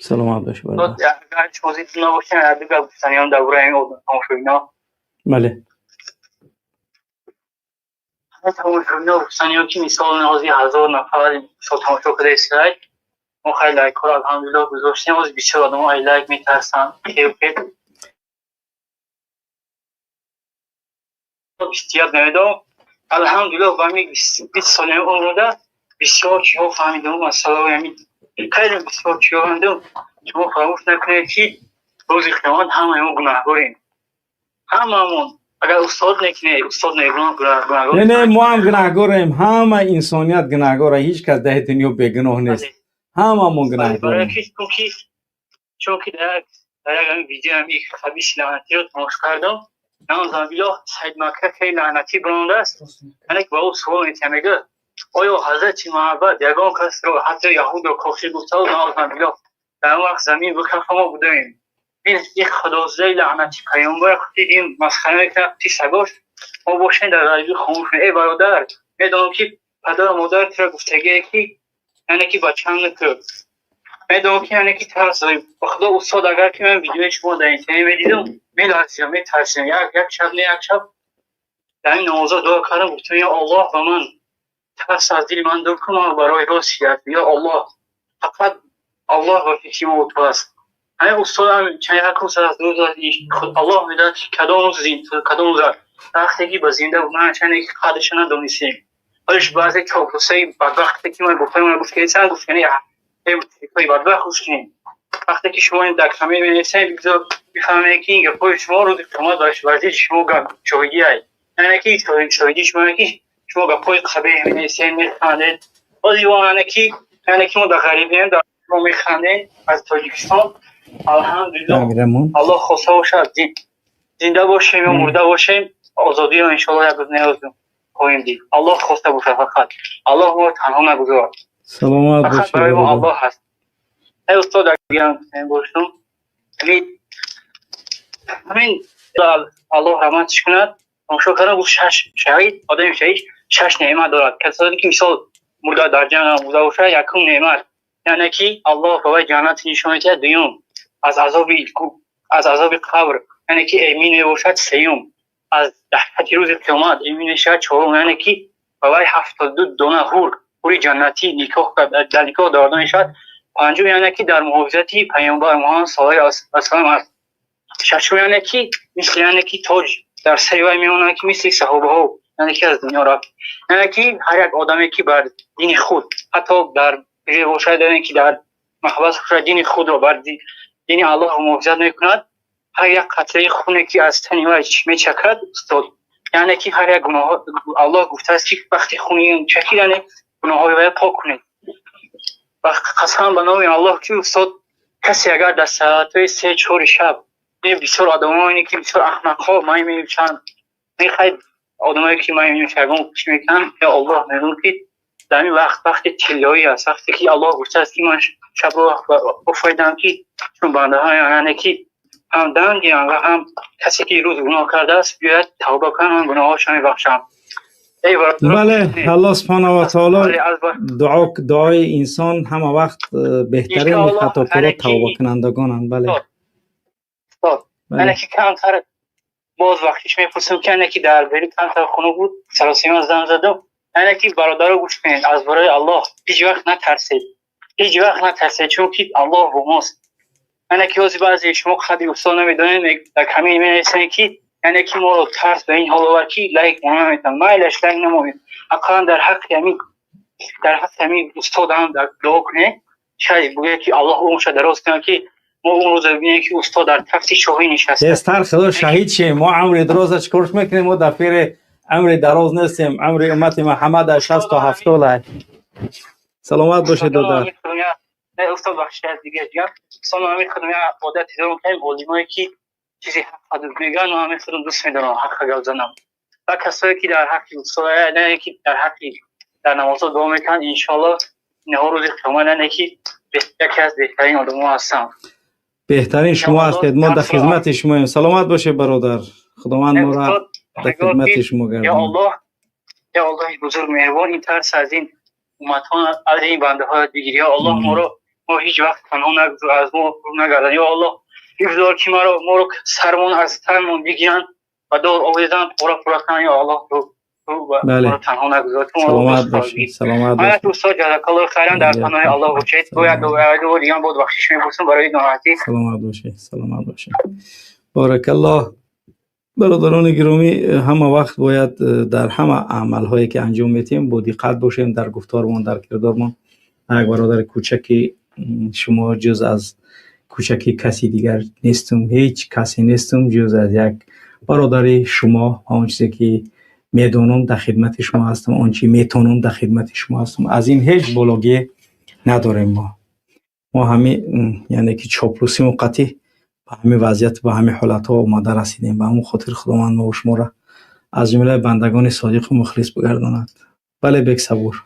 سلامت باشی برادر. اگر چوزیتون نباشین دیگه گفتنیان دوره این اودن تماشوینا. بله. تماشوینا گفتنیان که مثال نازی 1000 نفر شد تماشو کده اسرائیل. ما خیلی لایک ها الحمدلله گذاشتیم. از بیشتر آدم ها لایک میترسن که بیشتیت نمیدم. الحمدلله با همی 20 ساله عمره بسیار چیها فهمیدم. مثلا همی خیلی بسیار چیها فهمیدم. شما فراموش نکنید که روز قیامت همه همون گناهگاریم. هممون اگر استاد نکنه استاد نگناه نه ما هم گناهگاریم. همه انسانیت گناهگاره. هیچ کس در دنیا بیگناه نیست. هممون گناهگاریم. چون که در یک ویدیو همی خبیث لعنتی رو تماش کردم. نازم بیلا سید مکه خیلی لعنتی برانده است. یعنی با او سوال میگه آیا حضرت محمد یگان کس رو حتی یهود و کافر گفته و نازم بیلا در وقت زمین و کف ما بودیم. این یک خدازده لعنتی پیامبر دیدیم مسخره میکنه تی سگاش ما باشین در رایدو خاموش. ای برادر میدونم که پدر و مادر تر گفتگی که یعنی که بچه هم نکرد. میدونم که یعنی که ترس داریم. با خدا استاد اگر که من ویدیوی شما در اینترنت میدیدم میلرزیدم میترسیدم. یک شب نه یک شب در این نمازا دعا کردم گفتم یا الله و من ترس از دل من دور کن و برای راستیت. یا الله، فقط الله و فکر ما و تو است. همه استادم چند یک روز از روز خود الله میداد کدام روز کدام روز وقتی که با زنده بود من چند یک خودش ندونستیم. حالش بعضی چاپلوسی بدبختی که ما گفتم من گفت که انسان گفت یعنی توی بدبخت خوشین. وقتی که شما این در کمی می‌نویسید می‌فهمید که این گپای شما رو شما داشت ورزش شما شاهدی است. یعنی که شاهدی شما که شما گپای قبیح می‌نویسید می‌خواندید. بازی وانه که یعنی که ما در غریبیم در ما می‌خواندیم از تاجیکستان. الحمدلله الله خواسته باشد زنده باشیم و مرده باشیم آزادی رو انشالله یک روز نیازم خواهیم دید. الله خواسته باشد فقط الله ما تنها نگذارد. سلامت فقط برای ما الله هست. ای استاد اگرم باشم همین الله رحمتش کند. مشکل کردن بود شهید آدم شش نعمت دارد. کسانی که مثال مرده در جنت مرده باشد یکم نعمت یعنی که الله برای جنت نشان می‌دهد. دوم از عذاب قبر یعنی که امین باشد. سوم از دهشت روز قیامت امین میشود. چهارم یعنی که برای 72 دانه حور جنتی نکاح در نکاح داده میشود. پنجم یعنی که در محافظت پیامبر محمد صلی الله علیه و سلم است. ششم یعنی که مثل یعنی که تاج در سر وی میماند که مثل صحابه ها یعنی که از دنیا رفت. یعنی که هر یک آدمی که بر دین خود حتی در باشد یعنی که در محبت خود دین خود را بر دین الله محافظت میکند. هر یک قطره خون که از تن وی میچکد استاد یعنی که هر یک گناه الله گفته است که وقتی خون چکید یعنی گناه های وی پاک کنید. و قسم به نام الله که استاد کسی اگر در ساعت‌های 3-4 شب بسیار آدمایی که بسیار احمق‌ها من می‌بینم می‌خواید آدمایی که من می‌شگم چی می‌کنم یا الله می‌دونه که در این وقت تلایی است. وقتی که الله گفته است که من شب رو بفایدم که چون بنده های یعنی که هم دنگیان و هم کسی که روز گناه کرده است بیاید توبه کنه من گناهاش می‌بخشم. بله الله سبحانه و تعالی دعای انسان همه وقت بهترین خطاکارا توبه کنندگانند. بله یعنی که کمتر باز وقتیش میپرسم که یعنی که در بری کمتر خونه بود سراسیمان زن زدم یعنی که برادر گوش کنید از برای الله هیچ وقت نترسید چون که الله با ماست. یعنی که بعضی شما خودی اصلا نمیدونید در کمی می‌نویسن که یعنی که ما رو ترس به این حال آورد که لایک نمیتونم مایلش لایک نموید اقلا در حق همین استاد هم در دعا کنه شاید بگه که الله اونش دراز کنه که ما اون روز ببینیم که استاد در تخت شاهی نشسته. دستر خدا شهید شه ما عمر دراز چیکارش میکنیم ما دفیر عمر دراز نیستیم عمر امت محمد 60 تا 70. سلامت باشه دادا. نه استاد بخشید دیگه جان سلام میکنم عادت دارم که علمایی که چیزی حق میگن و همه خودم دوست میدارم حق گزنم و کسایی که در حقی استاد نه که در حقی در نماز دعا میکنن انشالله نه روز قیامت نه که یکی از بهترین آدم‌ها هستم. بهترین شما هستید ما در خدمت شما. سلامت باشه برادر خداوند ما را در خدمت شما گرداند. یا الله بزرگ مهربان این ترس از این امت‌ها از این بنده ها بگیری یا الله ما هیچ وقت تنها از ما نگردن یا الله حفظ که ما رو سرمون از تنمون بگیرن و دور آویزن پورا کنن یا الله بله تنها نگذار. سلامت باشید. سلامت باشید. تو استاد جزاک الله خیرا در پناه الله باشید. دو دیگه بود بخشش می‌پرسم برای ناراحتی. سلامت باشید. سلامت باشید. بارک الله. برادران گرامی همه وقت باید در همه عمل‌هایی که انجام میدیم با دقت باشیم در گفتارمون در کردارمون. یک برادر کوچکی شما جز از کوچکی کسی دیگر نیستم هیچ کسی نیستم جز از یک برادر شما آن چیزی که میدونم در خدمت شما هستم آن چی میتونم در خدمت شما هستم از این هیچ بالاگی نداریم ما همین یعنی که چاپلوسی موقتی به همین وضعیت به همین حالت ها آماده رسیدیم به همون خاطر خداوند ما و شما را از جمله بندگان صادق و مخلص بگرداند. بله بک صبور.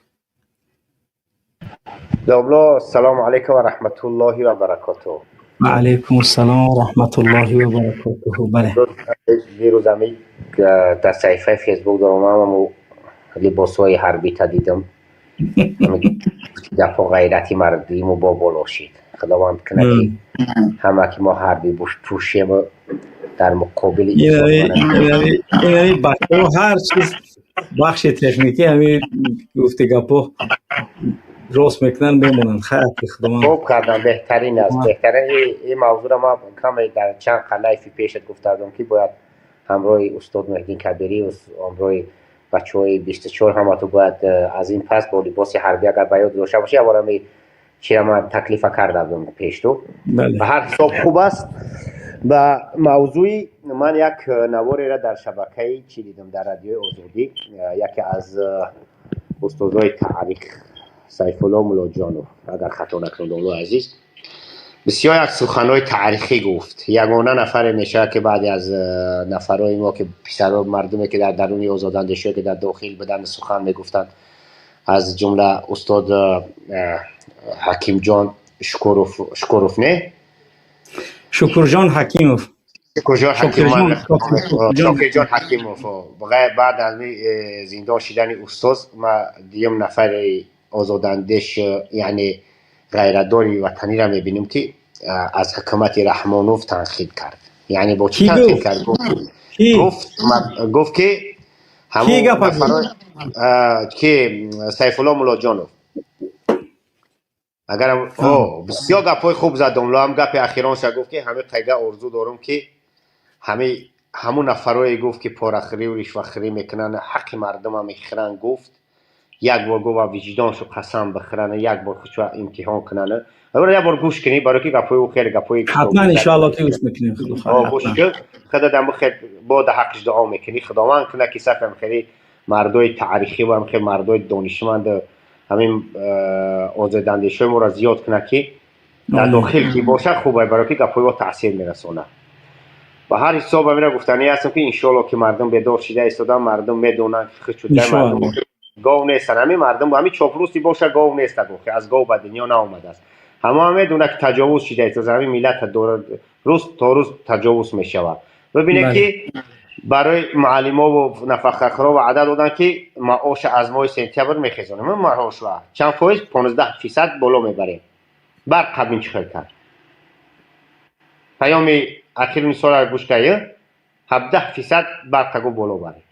دابلا سلام علیکم و رحمت الله و برکاته. و علیکم السلام و رحمت الله و برکاته. بله دیروز همی در صفحه فیسبوک دارم و لباسهای حربی تا دیدم دفع غیرتی مردیم و با بلاشید خداوند کنه که همه که ما حربی پوشیم در مقابل این بچه هر چیز بخش تکنیکی همین گفتگو راست میکنن میمونن. خیر خدمت. خوب کردم، بهترین است. بهترین این موضوع را ما کمی در چند لایف پیشت گفتم که باید همراه استاد مهدی کبیری و همراه بچهای 24 هم تو باید از این پس با لباس حربی اگر باید داشته باشی اول می چرا ما تکلیف کردم پیش تو. بله. به هر حساب خوب است. و موضوعی من یک نواری را در شبکه چی دیدم در رادیو آزادی، یکی از استادای تاریخ سیف‌الله ملاجانو اگر خطا نکنم دولو عزیز بسیار یک سخنهای تاریخی گفت. یگانه نفر میشه که بعد از نفرهای ما که پسرها مردمی که در درون آزاداندیشی که در داخل بدن سخن میگفتند از جمله استاد حکیم جان شکروف نه شکر جان حکیموف شکر جان حکیموف بعد از زندان شدن استاد ما دیم نفر آزاداندیش یعنی غیرتداری وطنی را میبینیم که از حکومت رحمانوف تنقید کرد. یعنی با چی تنقید کرد؟ گفت که همون نفرای که سیف‌الله ملاجانوف اگر بسیار گپای خوب زدم لام گپ اخیرانش گفت که همه قیده آرزو دارم که همون نفرای گفت که پارخری و رشوه‌خوری میکنن حق مردم هم میخرن گفت یک بار گفت وجدانشو قسم بخرن یک بار خودشو امتحان کنن. اگر یک بار گوش کنی برای که گپای او خیلی گپای حتما ان شاء الله که گوش میکنیم. گوش کن خدا دم خیر با د حقش دعا میکنی خداوند کنه که سفر خیلی مردای تاریخی و هم خیلی مردای دانشمند همین آزاداندیشی ما را زیاد کنه که در داخل کی باشه خوبه برای که گپای او تاثیر میرسونه. و هر حساب میره گفتنی هستم که ان شاء الله که مردم بیدار شده ایستادن مردم میدونن که خودشون مردم گاو نیستن. همین مردم همین چاپلوسی باشه گاو نیست که از گاو به دنیا نآمده است. همه میدونه که تجاوز شده است از همین ملت روز تا روز تجاوز میشود. ببینید که برای معلم‌ها و نفقه‌خورا و عدد دادن که معاش از ماه سپتامبر میخزونه. من معاش را چند فایز 15% بالا میبره. بر قبل چه کرد؟ پیام اخیر مثال گوش کنید 17% برقگو بالا بره.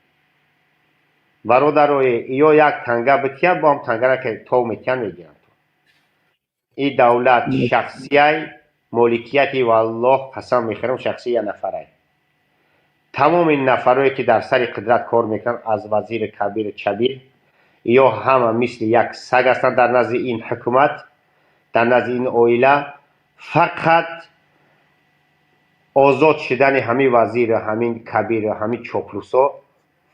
برادرای یا یک تنگه بتیه با هم تنگه را که تو میتین میگیرن. این دولت شخصیه مالکیتی والله قسم میخورم شخصی یک نفره. تمام این نفرایی که در سر قدرت کار میکنن از وزیر کبیر چبیر یا همه مثل یک سگ هستند در نزد این حکومت در نزد این اویله. فقط آزاد شدن همین وزیر همین کبیر همین چاپلوسا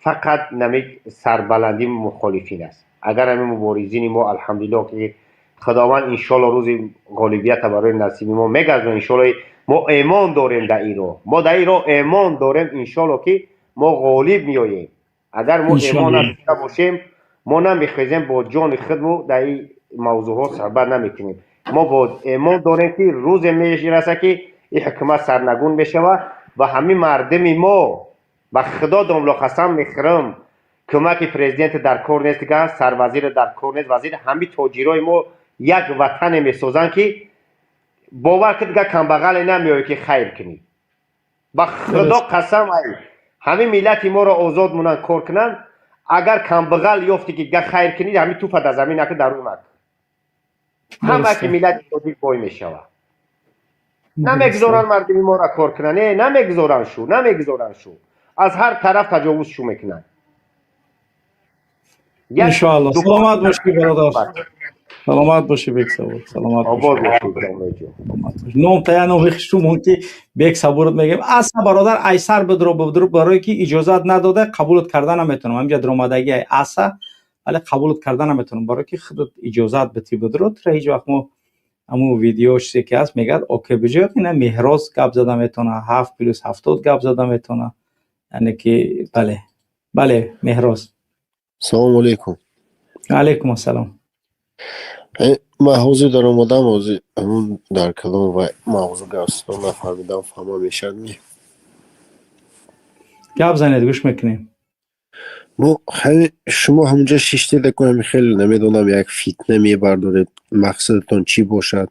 فقط نمی سربلندی مخالفین است. اگر همین مبارزین ما الحمدلله که خداوند ان شاء الله روز غالبیت برای نصیب ما میگذاره. ان شاء الله ما ایمان داریم در ایران، ما در ایران ایمان داریم ان شاء الله که ما غالب میاییم. اگر ما ایمان نداشته باشیم ما نمیخوایم با جان خودمون در این موضوعات صحبت نمیکنیم. ما با ایمان داریم که روز میرسه که این حکومت سرنگون بشه و همین مردم ما و خدا داملا قسم میخورم کمک پرزیدنت در کار نیست که سروزیر در کار نیست وزیر همین تاجرای ما یک وطن میسازن که باور که دیگه کم بغل نمیایی که خیر کنی. با خدا قسم همین ملت ما را آزاد مونن کار کنن اگر کم بغل یافتی که دیگه خیر کنی همین توپ در زمین نکن در روی مکن همه که ملت تاجر بای میشوه. نمیگذارن مردم ما را کار کنن. نمیگذارن شو از هر طرف تجاوز شو میکنن. ان شاء الله سلامت باشی برادر. سلامت باشی بیک صبور. سلامت باشی. نام تایا نام خشتم که بیک صبورت میگم اصلا برادر ایسر بدرو برای که اجازت نداده قبولت کردن نمیتونم. همینجا درآمدگی اصلا ولی قبولت کردن نمیتونم برای که خودت اجازت بتی بدرو تر هیچ وقت ما همون ویدیوش که هست میگه اوکی بجای که نه مهراز گپ زدم میتونه 7 + 70 گپ زدم میتونه. یعنی که بله مهراز. سلام علیکم. علیکم السلام. من حوضی در اومدم حوضی همون در کلام و موضوع گفتم نفهمیدم فهمه میشد می گپ زنید گوش میکنیم. شما همونجا شیشتی دکنم خیلی نمیدونم یک فتنه میبردارید مقصدتون چی باشد.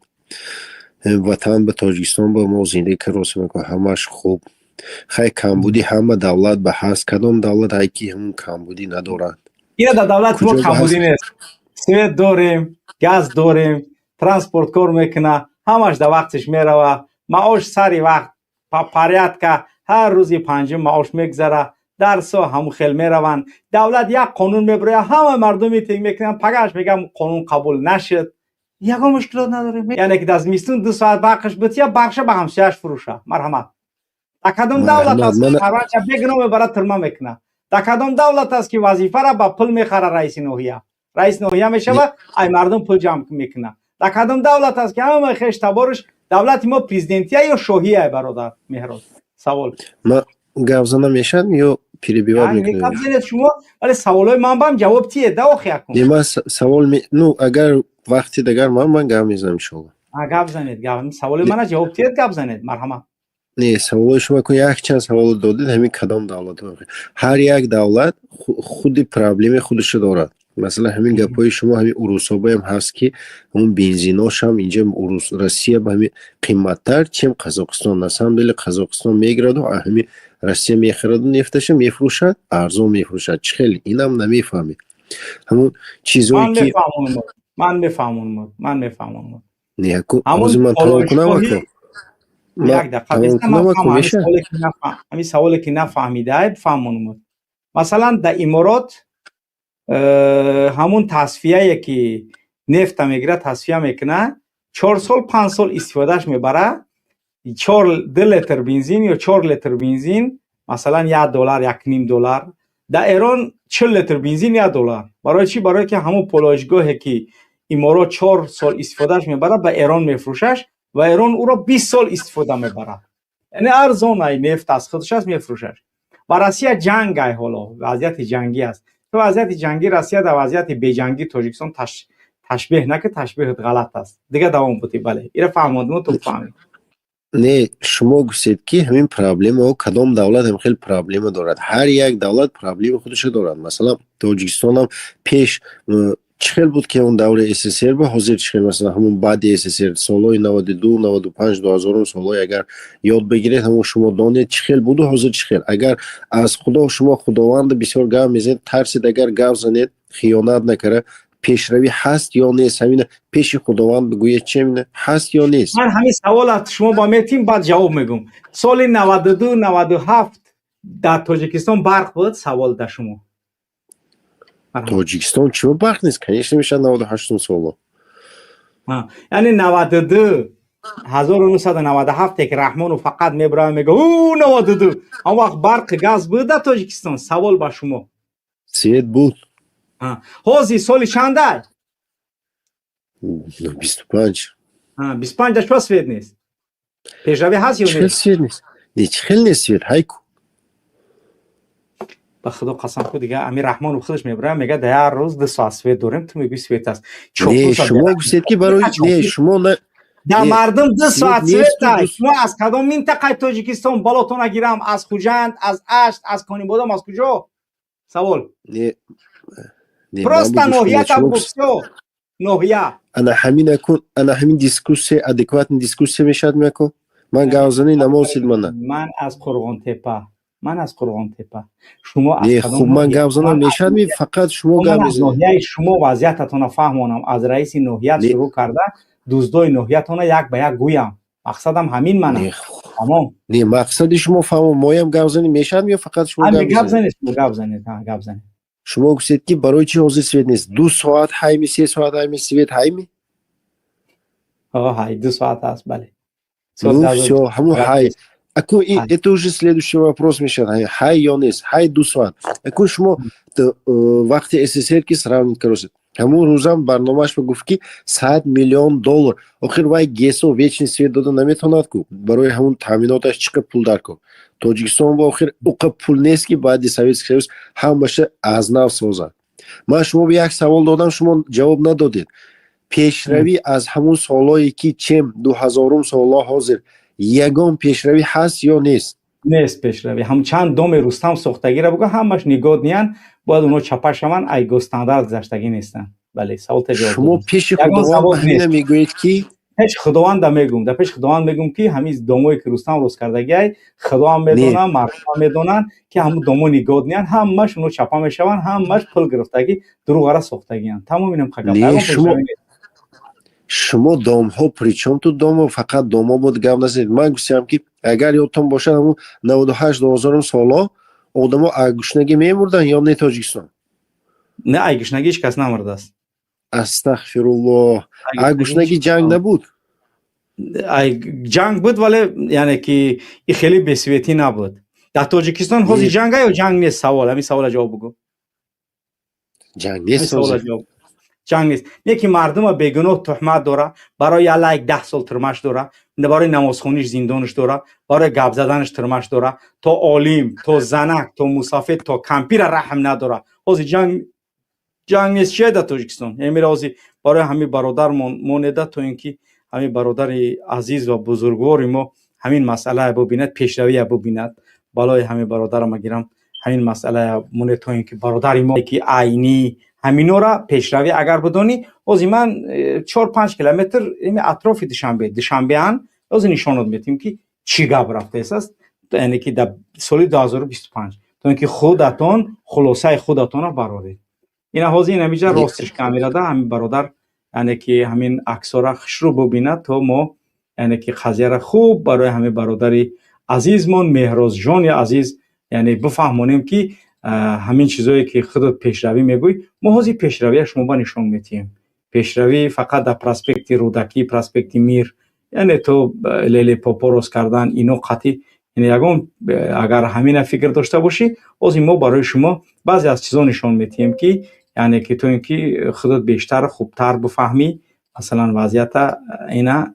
وطن به تاجیکستان به ما زنده که راست میکنه همش خوب خیلی کمبودی همه دولت به هست کدام دولت هایی که همون کمبودی ندارند اینا در دولت ما کجا کمبودی هست؟ نیست. سویت داریم، گاز داریم، ترانسپورت کار میکنه، همش در وقتش میروه، معاش سری وقت پریاد که هر روزی پنجم معاش میگذره، درس ها همون خیل میروند. دولت یک قانون میبره، همه مردم میتینگ میکنن، پگاش میگم قانون قبول نشد، یکم مشکلات نداره. یعنی که از میستون 2 ساعت برقش بتیا بخشه به همسایش فروشه. مرحمت. در کدام دولت است که هر وقت بگنو میبره ترمه میکنه؟ در کدام دولت است که وظیفه را با پول میخره رئیس نوحیه؟ رئیس نوحیه میشه و ای مردم پول جمع میکنه. در کدام دولت است که همه خیش تبارش دولت ما پرزیدنتیه یا شاهیه برادر مهراد؟ سوال ما گوزنه میشن یا پیری بیوار یعنی میکنیم میگم شما ولی سوالای من بام جواب تیه دو خیا کن. ما سوال نو اگر وقتی دیگر من گام میزنم شما گپ زنید سوال من جواب تیه گپ زنید مرحمت. نه سوال شما که یک چند سوال دادید همین کدام دولت واقعی هر یک دولت خود پرابلم خودش دارد. مثلا همین گپای شما همین اروسابا هم هست که همون بنزیناش هم اینجا روسیه به همین قیمتتر چیم قزاقستان نسام دل قزاقستان میگرد و همین روسیه میخرد و نفتش میفروشد ارزون میفروشد خیلی اینم نمیفهمی همون چیزایی که من میفهمم نه کو از من تمام کنم یک دقیقه همین سوالی که نفهمیده بفهمونم. مثلا در امارات همون تصفیه که نفت میگیره تصفیه میکنه 4 سال 5 سال استفادهش میبره 2 لیتر بنزین یا 4 لیتر بنزین مثلا $1 $1.5 در ایران 40 لیتر بنزین $1 برای چی؟ برای که همون پولاشگاهی که امارات 4 سال استفادهش میبره به ایران میفروشش و ایران او را 20 سال استفاده میبره یعنی ارزان ای نفت از خودش است میفروشش. و روسیه جنگ ای حالا وضعیت جنگی است تو وضعیت جنگی روسیه در وضعیت بی جنگی تاجیکستان تشبیه نکه تشبیه غلط است دیگه دوام بودی. بله اینا فهمیدم تو فهمید. نه شما گفتید که همین پرابلم ها کدام دولت هم خیلی پرابلم دارد هر یک دولت پرابلم خودش دارد. مثلا تاجیکستان هم پیش چخیل بود که اون دوره SSR به حاضر چخیل مثلا همون بعد SSR سالای 92 95 2000 سالای اگر یاد بگیرید همون شما دانید چخیل بود و حاضر چخیل اگر از خدا شما خداوند بسیار گام میزنید ترسید اگر گاو زنید خیانت نکره پیشروی هست یا نیست همین پیش خداوند بگوید چه مینه هست یا نیست. من همین سوالات شما با میتیم بعد جواب میگم. سال 92 97 در تاجیکستان برق بود سوال در شما تاجیکستان چرا برق نیست کنیش نمیشه 98 سالا یعنی 92 1997 که رحمان فقط میبره میگه او 92 اون وقت برق گاز بود در تاجیکستان. سوال با شما سید بود حاضی سالی چنده 25 25 داشت پس سوید نیست پیشروی هست یا چخیل سوید نیست چخیل نیست سوید هایکو به خدا قسم خود دیگه امیر رحمان خودش میبره میگه در هر روز 2 ساعت سوید داریم تو میگی سوید است. نه شما گفتید که برای نه شما نه در مردم 2 ساعت سوید است. شما از کدام منطقه تاجیکستان بالاتون گیرم از خوجند از اشت از کانیبادام از کجا سوال نه پروست نوحیت هم گفتو نوحیه انا همین دیسکوسی ادکوات دیسکوسی میشد میکو من گاوزنی نموسید من از قرغان تپه شما از کدام خوب من گاوزنم میشد می فقط شما گاوزنی شما وضعیتتون فهمونم از رئیس نوحیت شروع کرده دوزدای نوحیتون یک به یک گویم مقصدم همین منه تمام نه مقصد شما فهمم مایم گاوزنی میشد می فقط شما گاوزنی شما گفتید که برای چی حاضر سوید نیست 2 ساعت هایمی 3 ساعت هایمی سوید هایمی های 2 ساعت است بله все همون های اكو это уже следующий вопрос мешает хай یا نیست های 2 ساعت اكو شما وقتی SSR کی сравнить کرد همون روزم برنامه‌اش گفت که $100 میلیون آخر وای گسو ویچن سوید داده نمیتوند کو برای همون تامیناتش چقدر پول دار کو تاجیکستان با آخر اوقا پول نیست که بعد سویت سرویس هم باشه از نو سازد. من شما به یک سوال دادم شما جواب ندادید پیشروی از همون سالایی که چم 2000 سالا حاضر یگان پیشروی هست یا نیست؟ نیست پیشروی هم چند دوم رستم ساختگی را بگو همش نگاد نیان باید اونو چپا شون ایگو استاندارد گذشتگی نیستن. بله سوال جواب شما پیش خداوند همین میگویید که پیش خداوند میگم در پیش خداوند میگم که همین دومایی که رستم روز کردگی خداوند میدونن مردم میدونن که همون دومو نگاه نیان همش اونو چپا میشون همش پول گرفتگی دروغ را ساختگیان تمام اینم خگم شما دام ها پریچم تو دام فقط دام ها بود گم نزید من گفتم که اگر یادتون باشه همون 98,000 سالا آدم ها اگوشنگی میمردن یا نه تاجیکستان نه اگوشنگی هیچ کس نمرده است استغفرالله اگوشنگی جنگ نبود جنگ بود ولی یعنی که این خیلی بسویتی نبود در تاجیکستان حوزی جنگ یا جنگ نیست سوال همین سوال جواب بگو جنگ نیست جنگ نیست یکی مردم بیگناه تهمت داره برای الله 10 سال ترمش داره برای نمازخونیش زندانش داره برای گپ زدنش ترمش داره تا عالم تا زنک تا مسافر تا کمپیر رحم نداره حوزی جنگ نیست چیه در تاجیکستان یعنی رازی برای همین برادر مونده تا اینکه همین برادر عزیز و بزرگوار ما همین مسئله ببیند پیشروی ببیند بالای همین برادر ما گیرم همین مسئله مونده تا اینکه برادر ما که عینی همینو را پیشروی اگر بدونی از من 4-5 کیلومتر این اطراف دشنبه ان از نشانات میدیم که چی گپ رفته است یعنی که در سال 2025 تا اینکه خودتون خلاصه خودتون را برارید این حاضر نمیشه راستش کامیرا ده همین برادر یعنی که همین عکس را خشرو ببیند تا ما یعنی که قضیه را خوب برای همین برادر عزیزمون مهراز جان عزیز یعنی بفهمونیم که همین چیزایی که خودت پیشروی میگوی ما حاضر پیشروی شما با نشون میتیم پیشروی فقط در پرسپکتی رودکی پرسپکتی میر یعنی تو لیلی پاپوروس کردن اینو قطعی یعنی اگر همین فکر داشته باشی از ما برای شما بعضی از چیزا نشون میتیم که یعنی که تو اینکه خودت بیشتر خوبتر بفهمی مثلا وضعیت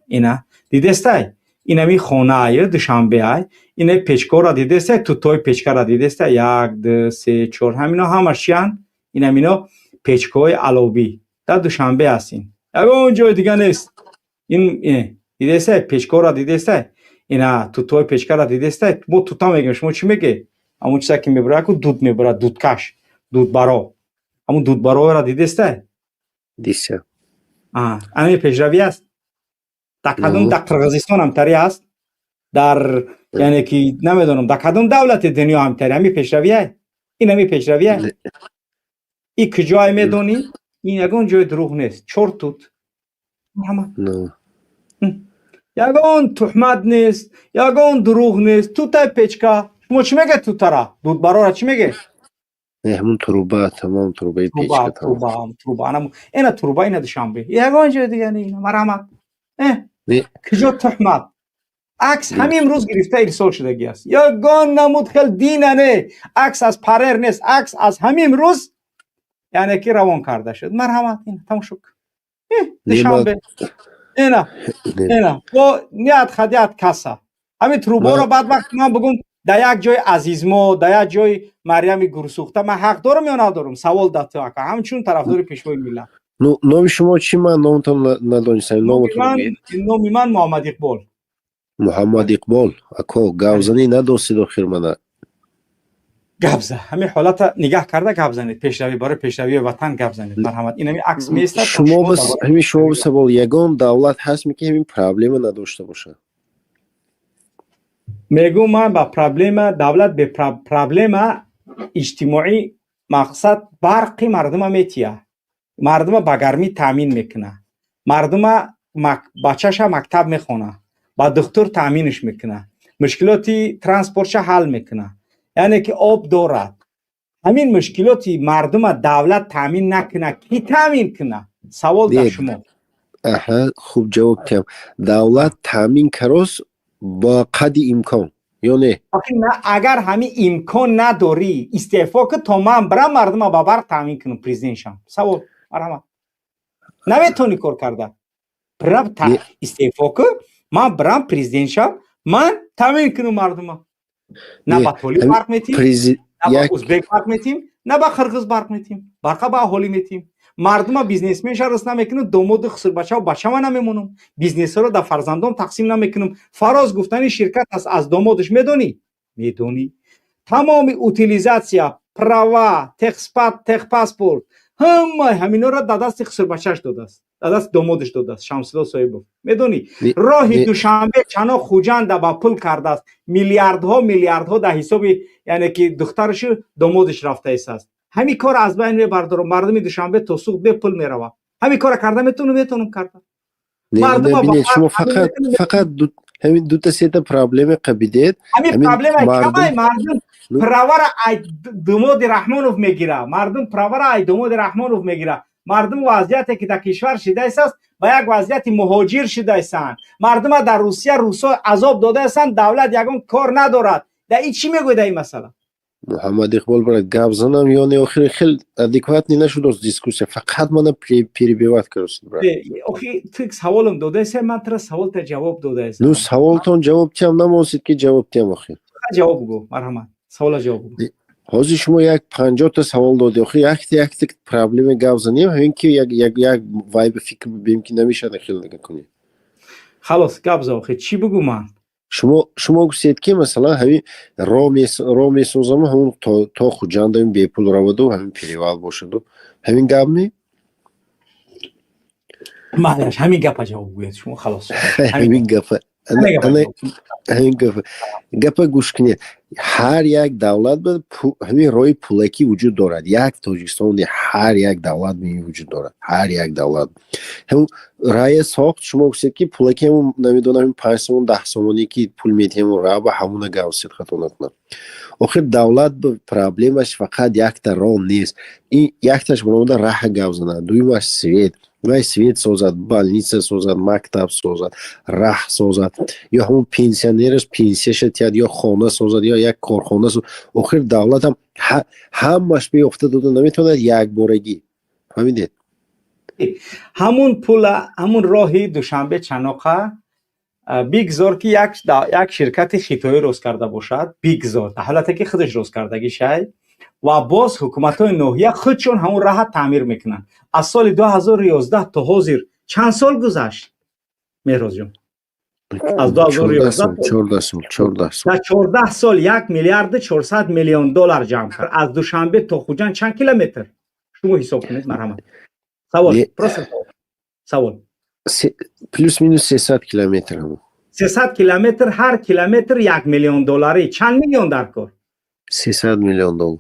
اینا دیدسته اینمی خانه ای دوشنبه ای اینه پیچکو را دیدسته تو توی پیچکا را دیدسته 1 2 3 4 همینا همش چیان اینمینا پیچکوی علوبی در دوشنبه هستین اون جای دیگه نیست این دیدسته پیچکو را دیدسته اینا تو توی پیچکا را دیدسته مو تو تا میگم شما چی میگه همون چیزا که میبره کو دود میبره دودکش دودبارا همون دودبارا را دیدسته دیسه همین پیشروی است در کدوم در قرغیزستان هم تری است در یعنی که نمیدونم در کدوم دولت دنیا هم تری همین پیشرویه این همین پیشرویه این کجای میدونی این یگون جای دروغ نیست چرت توت یگون تهمت نیست یگون دروغ نیست تو تا پیچکا شما چی میگه تو ترا دود برا چی میگه همون تروبه تمام تروبه پیچکا تروبه اینا تروبه اینا دوشنبه یگون جای دیگه نه مرحمت کجا تهمت عکس همین امروز گرفته ارسال شدگی است یا گان نمود خیلی دینه نه عکس از پرر نیست عکس از همین امروز یعنی که روان کرده شد مرحمت این تمام شد دوشنبه اینا و نیت خدیت کسا همین تروبا رو بعد وقت من بگم در یک جای عزیزمو در یک جای مریم گروسوخته من حق دارم یا ندارم سوال داده اکا همچون طرفدار پیشوای ملت نام شما چی من نامتون ندانستم نام من محمد اقبال محمد اقبال اکا گوزنی نداستید آخر منه گبزه همین حالت نگاه کرده گبزنه پیشروی برای پیشروی وطن گبزنه مرحمت این همین عکس میسته شما بس همین شما بس بول یگان دولت هست میگه همین پرابلم نداشته باشه میگم من با پرابلم دولت به پرابلم اجتماعی مقصد برقی مردم میتیه مردم با گرمی تامین میکنه مردم بچه‌ش مکتب میخونه با دکتر تامینش میکنه مشکلاتی ترانسپورتش حل میکنه یعنی که آب دارد همین مشکلاتی مردم دولت تامین نکنه کی تامین کنه سوال در شما خوب جواب کردم دولت تامین کراس با قدر امکان یا نه اگر همین امکان نداری استعفا که تا من برم مردم با برق تامین کنم پرزیدنت شم سوال مرحمت نمیتونی کار کرده برم استعفا که من برم پرزیدنت شم من تامین کنم مردم نه با تولی برق میتیم نه با ازبک برق میتیم نه با قرغیز برق میتیم برق با اهالی میتیم مردم بیزنس میشه رس نمیکنم دومود خسر بچه و بچه من نمیمونم بیزنس رو در فرزندام تقسیم نمیکنم فراز گفتنی شرکت هست از دومودش میدونی تمام اوتیلیزاسیا پراوا تخسپات تخ پاسپورت همینا را در دست خسر بچهش داده است، در دست دامادش داده است، شمسلا صاحب. میدونی نی- راه نی- دوشنبه چنا خوجند با پول کرده است، میلیاردها در حساب یعنی که دخترش و دامادش رفته است. همین کار از بین میبردارم. مردم دوشنبه تا سوق به پول میروه. همین کار کرده میتونم کردم. مردم با ببینید شما همین فقط همین دو تا سه تا پرابلم قبیله همین همین پرابلم کمای مردم مردم پرور ای دمود رحمانوف میگیره، مردم پرور ای دمود رحمانوف میگیره. مردم وضعیتی که در کشور شده است با یک وضعیت مهاجر شده است. مردم در روسا عذاب داده است، دولت یگان کار ندارد. در این چی میگوید این مسئله؟ محمد اقبال برای گپ زنم یعنی آخر خیلی ادکوات نشد از دیسکوسیا، فقط من перебивать کرد برای آخه تو سوالم داده است، من ترا سوال تا جواب داده است. نو سوالتون جواب تیم نموسید که جواب تیم آخر جواب بگو مرحمت، سوال جواب بگو. حاضر شما یک 50 تا سوال دادی آخر یک تا پرابلم گپ زنیم همین که یک وایب فکر ببینیم که نمیشه خیلی نگاه کنیم. خلاص گپ زد. آخه چی بگو من؟ شما گفتید که مثلا همین را میسازم همون تا خوجند همین بی پول رود و همین پریوال باشد و همین گپ نی؟ معلش همین گپ جواب بگوید شما. خلاص همین گپ همین گپ گوش کنید. هر یک دولت به همین روی پولکی وجود دارد. یک تاجیکستان هر یک دولت می وجود دارد. هر یک دولت همون رای ساخت. شما گفتید که پولکی همون نمیدونم 5 سوم 10 سومانی که پول میدیم و را به همون گاوسید خطا نکنه. آخر دولت به پرابلمش فقط یک تا راه نیست. این یک تاش برآمده راه گاوزنه. دویمش سوید وای سوید سازد، بالنیسه سازد، مکتب سازد، راه سازد، یا همون پنسیونرش پنسیش تیاد، یا خانه سازد، یا یک کارخانه سازد. آخر دولت هم همش بیفته داده نمیتونه یک بارگی. فهمیدید؟ همون پول همون راهی دوشنبه چناقه بیگذار که یک شرکت خیتایی روز کرده باشد، بیگذار در حالتی که خودش روز کردگی شاید و باز حکومت‌های ناحیه خودشون همون راه تعمیر میکنن. از سال 2011 تا حاضر چند سال گذشت مهراز جان؟ از 2011 14 سال در 14 سال 1 میلیارد 400 میلیون دلار جمع کرد. از دوشنبه تا خوجند چند کیلومتر شما حساب کنید مرحمت. سوال پلوس مینوس 300 کیلومتر همون 300 کیلومتر، هر کیلومتر 1 میلیون دلاری. چند میلیون در کار؟ 300 میلیون دلار.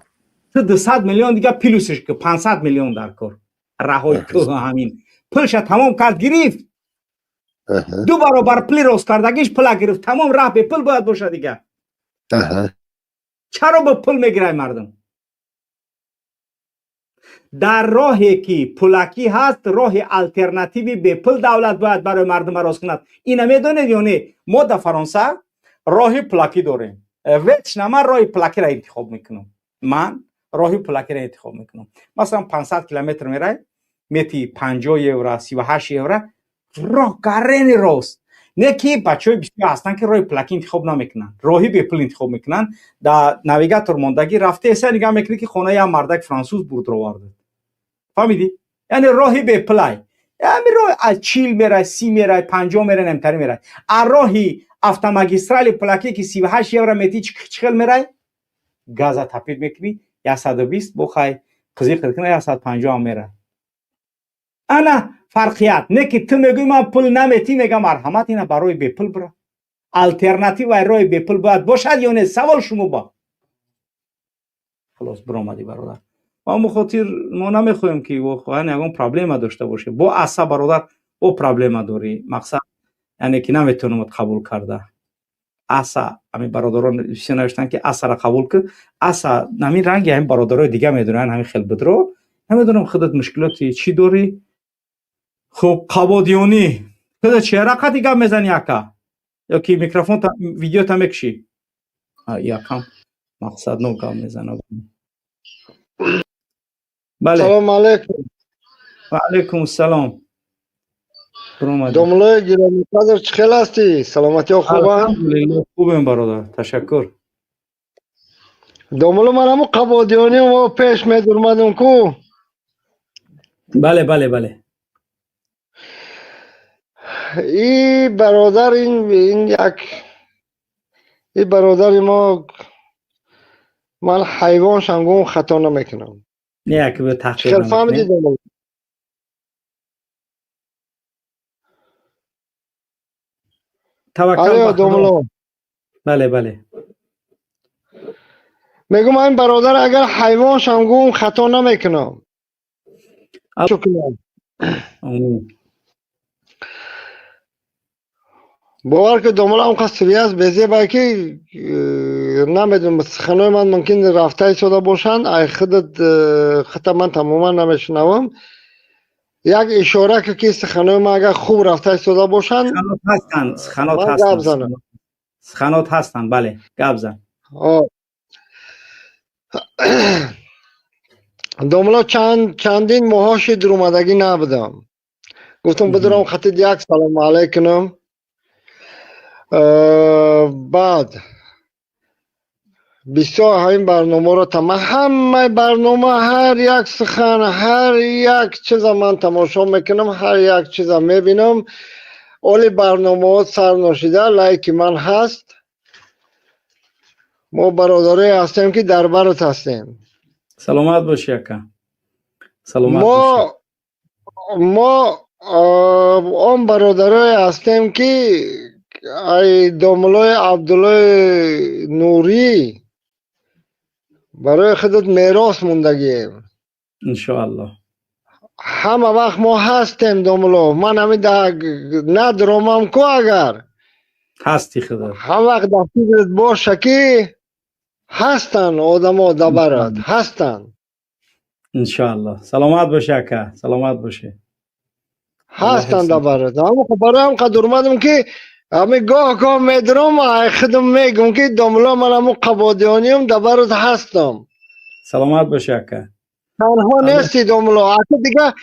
تو 200 میلیون دیگه پلوسش که 500 میلیون در کار. رهای تو همین پولش تمام کرد گرفت. دو برابر پول روز کردگیش پول گرفت. تمام راه به پول باید باشه دیگه. چرا به پول میگیره مردم؟ در راهی که پولکی هست، راه الटरनेटिव به پول دولت باید برای مردم راست کند. اینا میدونید یا نه؟ ما در فرانسه راه پولکی داریم. من راه پولکی را انتخاب میکنم. من راه پولکی را انتخاب میکنم. مثلا 500 کیلومتر میره، میتی 50 یورو 38 یورو راه گرین راست. نه که بچهای بسیار هستن که راه پولکی انتخاب نمیکنن، راهی به پول انتخاب میکنن. در نویگاتور ماندگی رفته ایسا نگاه میکنه که خونه یا مردک فرانسوز برد رو آورده. فهمیدی؟ یعنی راهی به پلای، یعنی راه از چیل میره، 30 میره، 50 میره، نمتری میره. راهی автомагистрали پلاکی که 38 یورو میتی چخل میره، گاز تپید میکنی 120 بخای قضیه کنه 150 میره. انا فرقیت نه که تو میگی من پول نمیتی، میگم مرحمت اینا برای به پول برو. الटरनेटिव راه به پول باید باشد یا نه؟ سوال شما با. خلاص برآمدی برادر. ما مخاطر ما نمیخوایم که واقعا یگان پرابلم داشته باشه. با عصا برادر او پرابلم داری. مقصد یعنی که نمیتونم قبول کرده. عصا همین برادران نوشتن که عصا را قبول که عصا همین رنگی همین برادرای دیگه میدونن، همین خیلی بدرو. نمیدونم خودت مشکلاتی چی داری؟ خب قبادیونی خودت چه رقم دیگه میزنی یکا؟ یا که میکروفون تا ویدیو تا میکشی؟ یکم مقصد نو کام میزنم. بله. سلام علیکم. و علیکم السلام. دوملای گرامی قدر چخیل هستی؟ سلامتی ها خوبه؟ الحمدلله خوبیم برادر، تشکر. دوملو من همون قبادیانی و پیش میدرمدم کو. بله بله بله. این برادر این برادر ما من حیوان شنگون خطا نمیکنم. نه که به تحقیق چخیل فهمیدی نمیکنیم. دوملو؟ توکل آره به خدا. دوملو. بله بله. میگم من برادر اگر حیوان شمگون خطا نمیکنم. چو کنم آمین. باور که دوملو هم قصبی است بزی باکی نمیدونم سخنای من ممکن رفته شده باشند ای خودت خطا من تماما نمیشنوم. یک اشاره که سخنای من اگر خوب رفته شده باشند سخنات هستن، سخنات من هستن، گپ زنم. سخنات هستن. بله گپ زن. دوملا چندین ماهاش در اومدگی نبودم. گفتم بدرم خطی یک سلام علیکنم. بعد بسیار همین برنامه رو همه برنامه هر یک سخن هر یک چیز من تماشا میکنم هر یک چیز میبینم. اولی برنامه ها سر نشیده لایک من هست. ما برادره هستیم که در برات هستیم. سلامت باشی اکا. سلامت باشی. ما اون برادره هستیم که ای دوملای عبدالله نوری برای خودت میراث موندگیم. انشاءالله. همه وقت ما هستیم دوملو. من همین ندرامم کو اگر هستی خدا. همه وقت در فکرت باشه که هستن آدم ها دبرد هستن. انشاءالله. سلامت باشه اکا. سلامت باشه. هستن دبرد. اما برای هم قدر اومدم که همین گاه میدرم خودم میگم که دوملو من همون قبادیانیم دبرد هستم. سلامت باشه اکا. تنها نیستی دوملو. اصلا دیگه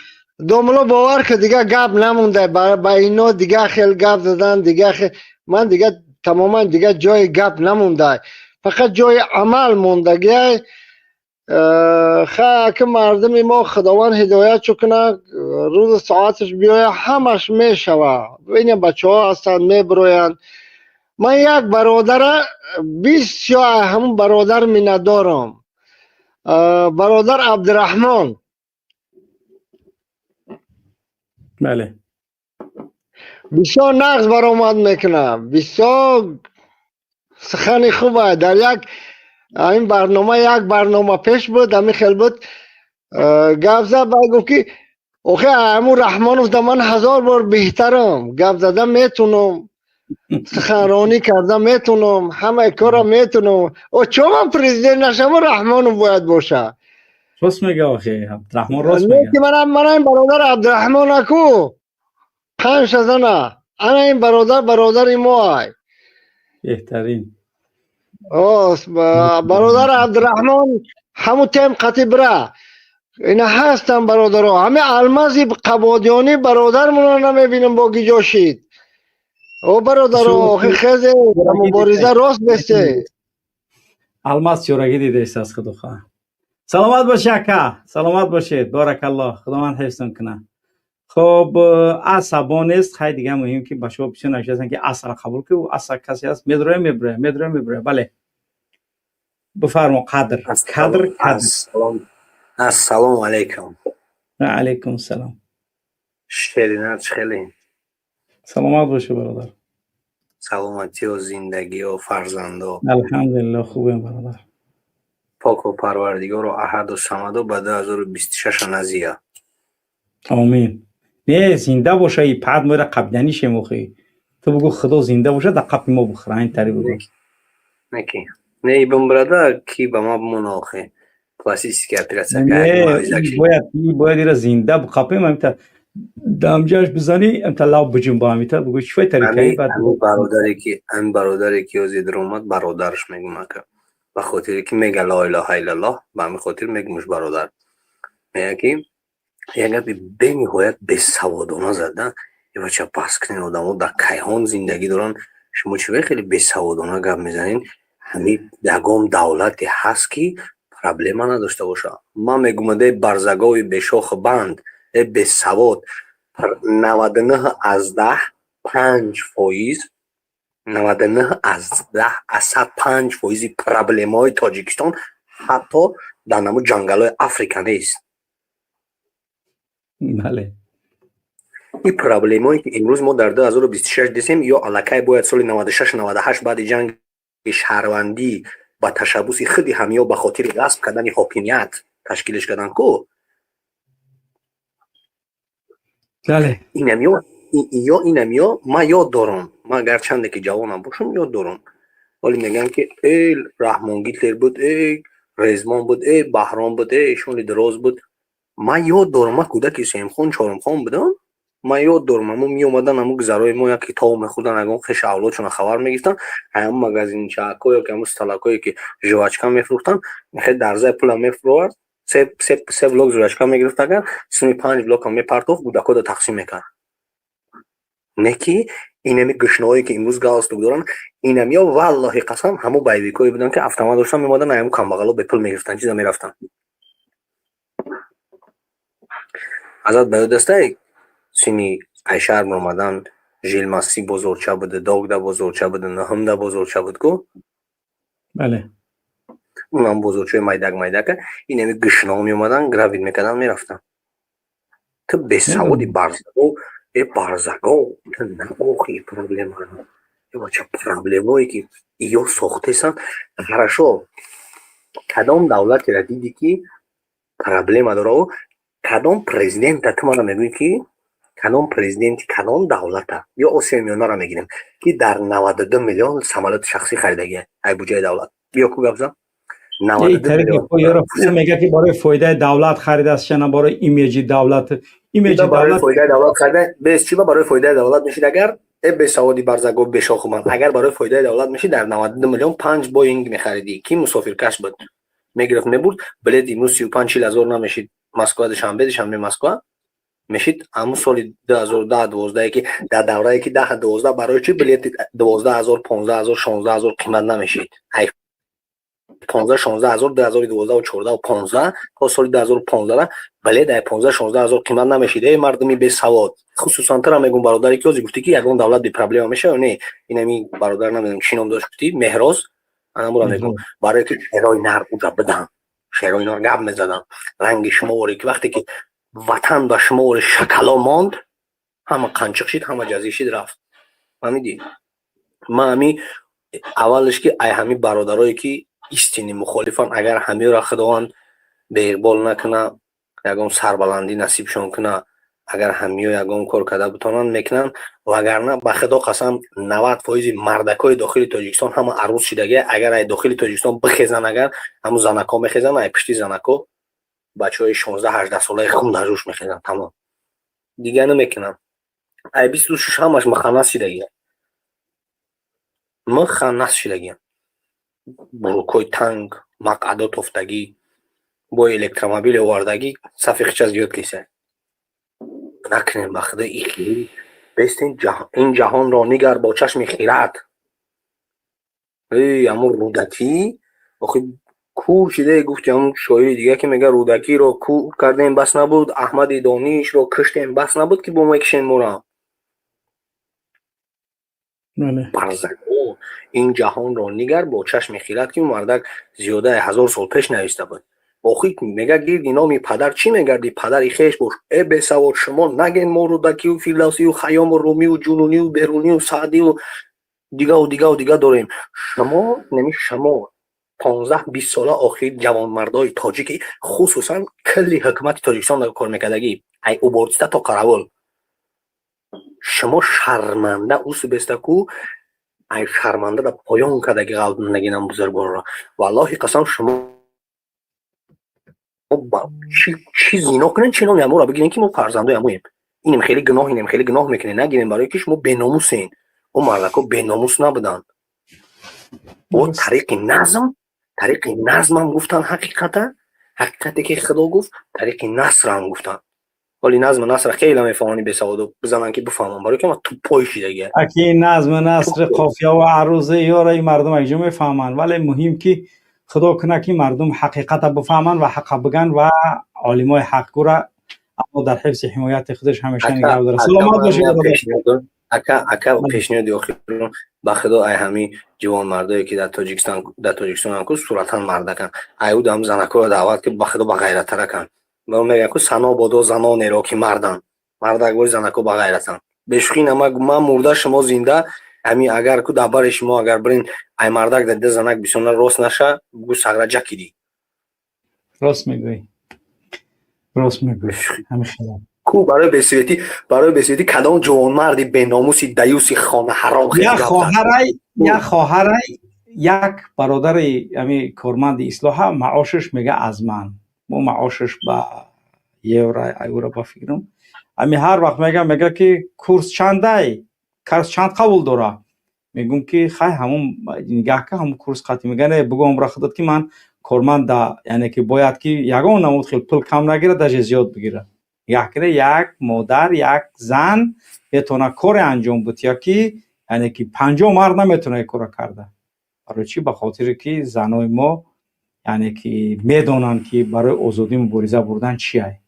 دوملو باور که دیگه گپ نمونده. با اینا دیگه خیلی گپ دادن دیگه من دیگه تماما دیگه جای گپ نمونده. فقط جای عمل موندگی. که مردم ما خداوند هدایت چو کنه روز ساعتش بیایه همش میشوه. ببینیم بچه ها هستن میبروین. من یک برادر 20 یا همون برادر می ندارم. برادر عبدالرحمن. بله. بسیار نقص برآمد میکنه. بسیار سخنی خوبه. در این برنامه یک برنامه پیش بود همین خیلی بود گپ زد بگو که اوخی همون رحمانوف در من 1000 بار بهترم. گپ زدم میتونم سخنرانی کردم میتونم همه کارا میتونم. او چون من پرزیدنت نشم رحمانوف باید باشه. راست میگه آخه عبدالرحمن راست میگه. من این برادر عبدالرحمن اکو خمش زنه. انا این برادر ما های بهترین. برادر عبدالرحمن همون تیم قطعی بره اینا هستن برادر ها. همه المازی قبادیانی برادر منو نمیبینم با گی جاشید. او برادر ها خیزه مبارزه راست بسته. الماس چورگی دیده است از خدا خواه. سلامت باشه اکا. سلامت باشید. بارک الله. خدا من حفظم کنه. خب عصبان است. خیلی دیگه مهم که بچه‌ها پیش نشستن که عصر قبول که او عصر کسی هست میبره. بله بفرما. قدر السلام علیکم. علیکم السلام. شیرینت خیلی سلامت باشه برادر. سلامتی و زندگی و فرزنده. الحمدلله خوبه برادر. پاک و پروردگار و احد و صمد و به 2026 نزیه. آمین. نه زنده باشه. ای پد میره قبدنی شموخی. تو بگو خدا زنده باشه در قبل ما بخوره. این تری بگو. نکی. نه برادر کی به ما مناخه کلاسیک اپراسیون باید ایره زنده بقبل ما میت دامجاش بزنی انت لاب بجنب با میت بگو چه طریقی بعد برادری که از در اومد برادرش میگم که به خاطر که میگه لا اله الا الله به همین خاطر میگمش برادر. میگه که یک به نهایت بی‌سوادانه زدن یه بچه پس کنین آدم‌ها در کیهان زندگی دارن. شما چه خیلی بی‌سوادانه گپ میزنین. همین دگام دولتی هست که پرابلم نداشته باشه. من میگم ده برزگاوی بشاخ بند بی‌سواد 99 از 10 5% 99 از 10 5% پرابلم های تاجیکستان حتی дар намо ҷангалҳои Африка нест. بله این проблемایی که امروز ما در 2026 دیدیم یا الکی باید سال 96 98 بعد جنگ شهروندی با تشبث خودی همیا به خاطر غصب کردن حاکمیت تشکیلش کردن کو بله اینمیا ما یاد دارم، ما گرچنده که جوانم باشم یاد دارم، ولی میگن که ای رحمان گیتلر بود، ای رزمان بود، ای بهرام بود، ای شون دراز بود. ما یاد دارم، ما کودکی سیم خان چهارم خان بودم، ما یاد دارم همون می اومدن همون گذرای ما یک کتاب میخوندن، اگه خش اولادشون خبر میگفتن، هم مگزین چاکو یا که همون استلاکایی که جواچکا میفروختن، میخواد درزای پول میفروخت، سه بلاک جواچکا میگرفت، اگر 35 بلاک هم میپرداخت بودکو تقسیم میکرد. نکی اینمی گشنایی که امروز گاستو دارن، اینمیا والله قسم همو بایویکایی بودن که اتومات داشتن میمادن، همون کمبغلا به پول میگرفتن، چیزا میرفتن. ازت به دسته سینی ایشار اومدن، ژیل ماسی بزرگچه بوده، داغ بزرگچه بوده، نهم بزرگچه بود کو. بله اونم بزرگچه میدک اینمی گشنا میومدن، گراوید میکردن میرفتن. تو به سعودی بارزگو تو نبوخی پروبلم هست. یا چه پروبلمایی که ایو ساخته سن. هرشو کدام دولتی را دیدی که پروبلم داره، کدام پرزیدنت تو من میگویی که کدام پرزیدنت کدام دولت یا آسیا میانه را میگیریم که در 92 میلیون سمالات شخصی خریدگیه ای بودجه دولت بیا کو گفتم 92 میلیون میگه که برای فایده دولت خرید است نه برای ایمیج دولت. ایمیج برای فایده دولت خریده بس چی برای فایده دولت میشید اگر به سعودی برزگو به شاخمان اگر برای فایده دولت میشید در 92 میلیون 5 بوینگ میخریدی کی مسافرکش بود میگرفت میبرد بلیط امروز 35,000 نمیشید مسکو شنبه مسکو میشید همون سال 2010 12 که در دوره‌ای که 10 12 برای چی بلیط 12000 15000 16000 قیمت نمیشید 15 16000 2012 و 14 و 15 تا سال 2015 بلیط 15 16000 قیمت نمیشید. مردمی بی سواد خصوصا تر میگم برادری که گفتی که یگان دولت بی پرابلم میشه نه اینمی برادر نمیدونم چی نام داشت گفتی مهراز انا مرا میگم برای که شهرای نر اونجا بدن شهرای نر گپ میزدن رنگ شماری که وقتی که وطن به شمار شکلا ماند همه قنچق شید همه جزی شید رفت. فهمیدی ما همی اولش که ای همی برادرایی که استینی مخالفن اگر همی را خداوند به اقبال نکنه یگان سربلندی نصیبشون کنه اگر همی یگان کار کرده بتونن میکنن وگرنه به خدا قسم 90% مردکای داخل تاجیکستان همه عروض شدگی اگر ای داخل تاجیکستان بخیزن اگر همون زنکا میخیزن ای پشتی زنکا بچهای 16 18 ساله خون در جوش میخیزن تمام دیگه نمیکنن ای 26 همش مخنث شدگی بروکوی تنگ مقعدات افتگی با الکترومبیل واردگی صفی خیچ از زیاد کیسه نکنیم بخدا ای خیلی بست این جهان را نگر با چشم خیرت اما رودکی آخی کور شده گفت همون شاعری دیگه که میگه رودکی را کور کردیم بس نبود احمد دانیش را کشتیم بس نبود که با مکشن مورا برزگو این جهان را نگر با چشم خیرت که مردک زیاده 1000 سال پیش نوشته بود آخی میگه گیردی نامی پدر چی میگردی پدری خیش باش ای به سواد شما نگین ما رودکی و فیلدوسی و خیام و رومی و جنونی و بیرونی و سعدی و دیگه داریم شما 15-20 ساله آخر جوان مردای تاجیکی خصوصا کلی حکومت تاجیکستان در کار میکردگی ای اوبردسته تا قراول شما شرمنده اوس بستکو ای شرمنده در پایان کردگی قلب نگینم بزرگوار را والله قسم شما چی زینا کنن چی نامی همون را بگیرین که ما فرزنده همونیم اینم خیلی گناه میکنه نگیرین برای که شما بیناموسین اون مردکا بیناموس نبودن و طریق نظم هم گفتن حقیقتی که خدا گفت طریق نصر هم گفتن ولی نظم نصر خیلی میفهمانی به سوادو بزنن که بفهمن برای که ما تو پایشی دیگه اکی نظم نصر قافیه و عروضه یاره مردم اجا میفهمن ولی مهم که خدا کنه که مردم حقیقت بفهمن و حق بگن و علمای حق گوره اما در حفظ حمایت خودش همیشه نگاه داره. سلامت باشید اکا پیشنهاد آخرم با خدا ای همین جوان مردایی که در تاجیکستان هم کو صورتا مردکن ایو دم زنکو را دعوت که با خدا با غیرت ترکن با میگن که سنا بادو زنان را که مردن مردگوی زنکو با غیرتن بشخی نما من مرده شما زنده همین اگر کو دبر شما اگر برین ای مردک دده زنک بسیار راست نشه بگو سغرا جکیدی راست میگوی همیشه کو برای بسیتی کدام جوان مردی به ناموسی دیوسی خانه حرام خیلی یا خواهرای یک برادر امی کارمند اصلاح معاشش میگه از من مو معاشش با یورو با فکرم امی هر وقت میگه که کورس چند قبول داره میگم که خیلی همون نگاه که همون کورس قطعی میگه بگو عمر خودت که من کارمند یعنی که باید که یگان نمود خیلی پول کم نگیره در زیاد بگیره یک مادر یک زن میتونه کار انجام بده یا که یعنی که 50 مرد نمیتونه کار کرده برای چی؟ به خاطر که زنای ما یعنی که میدونن که برای آزادی مبارزه بردن چیه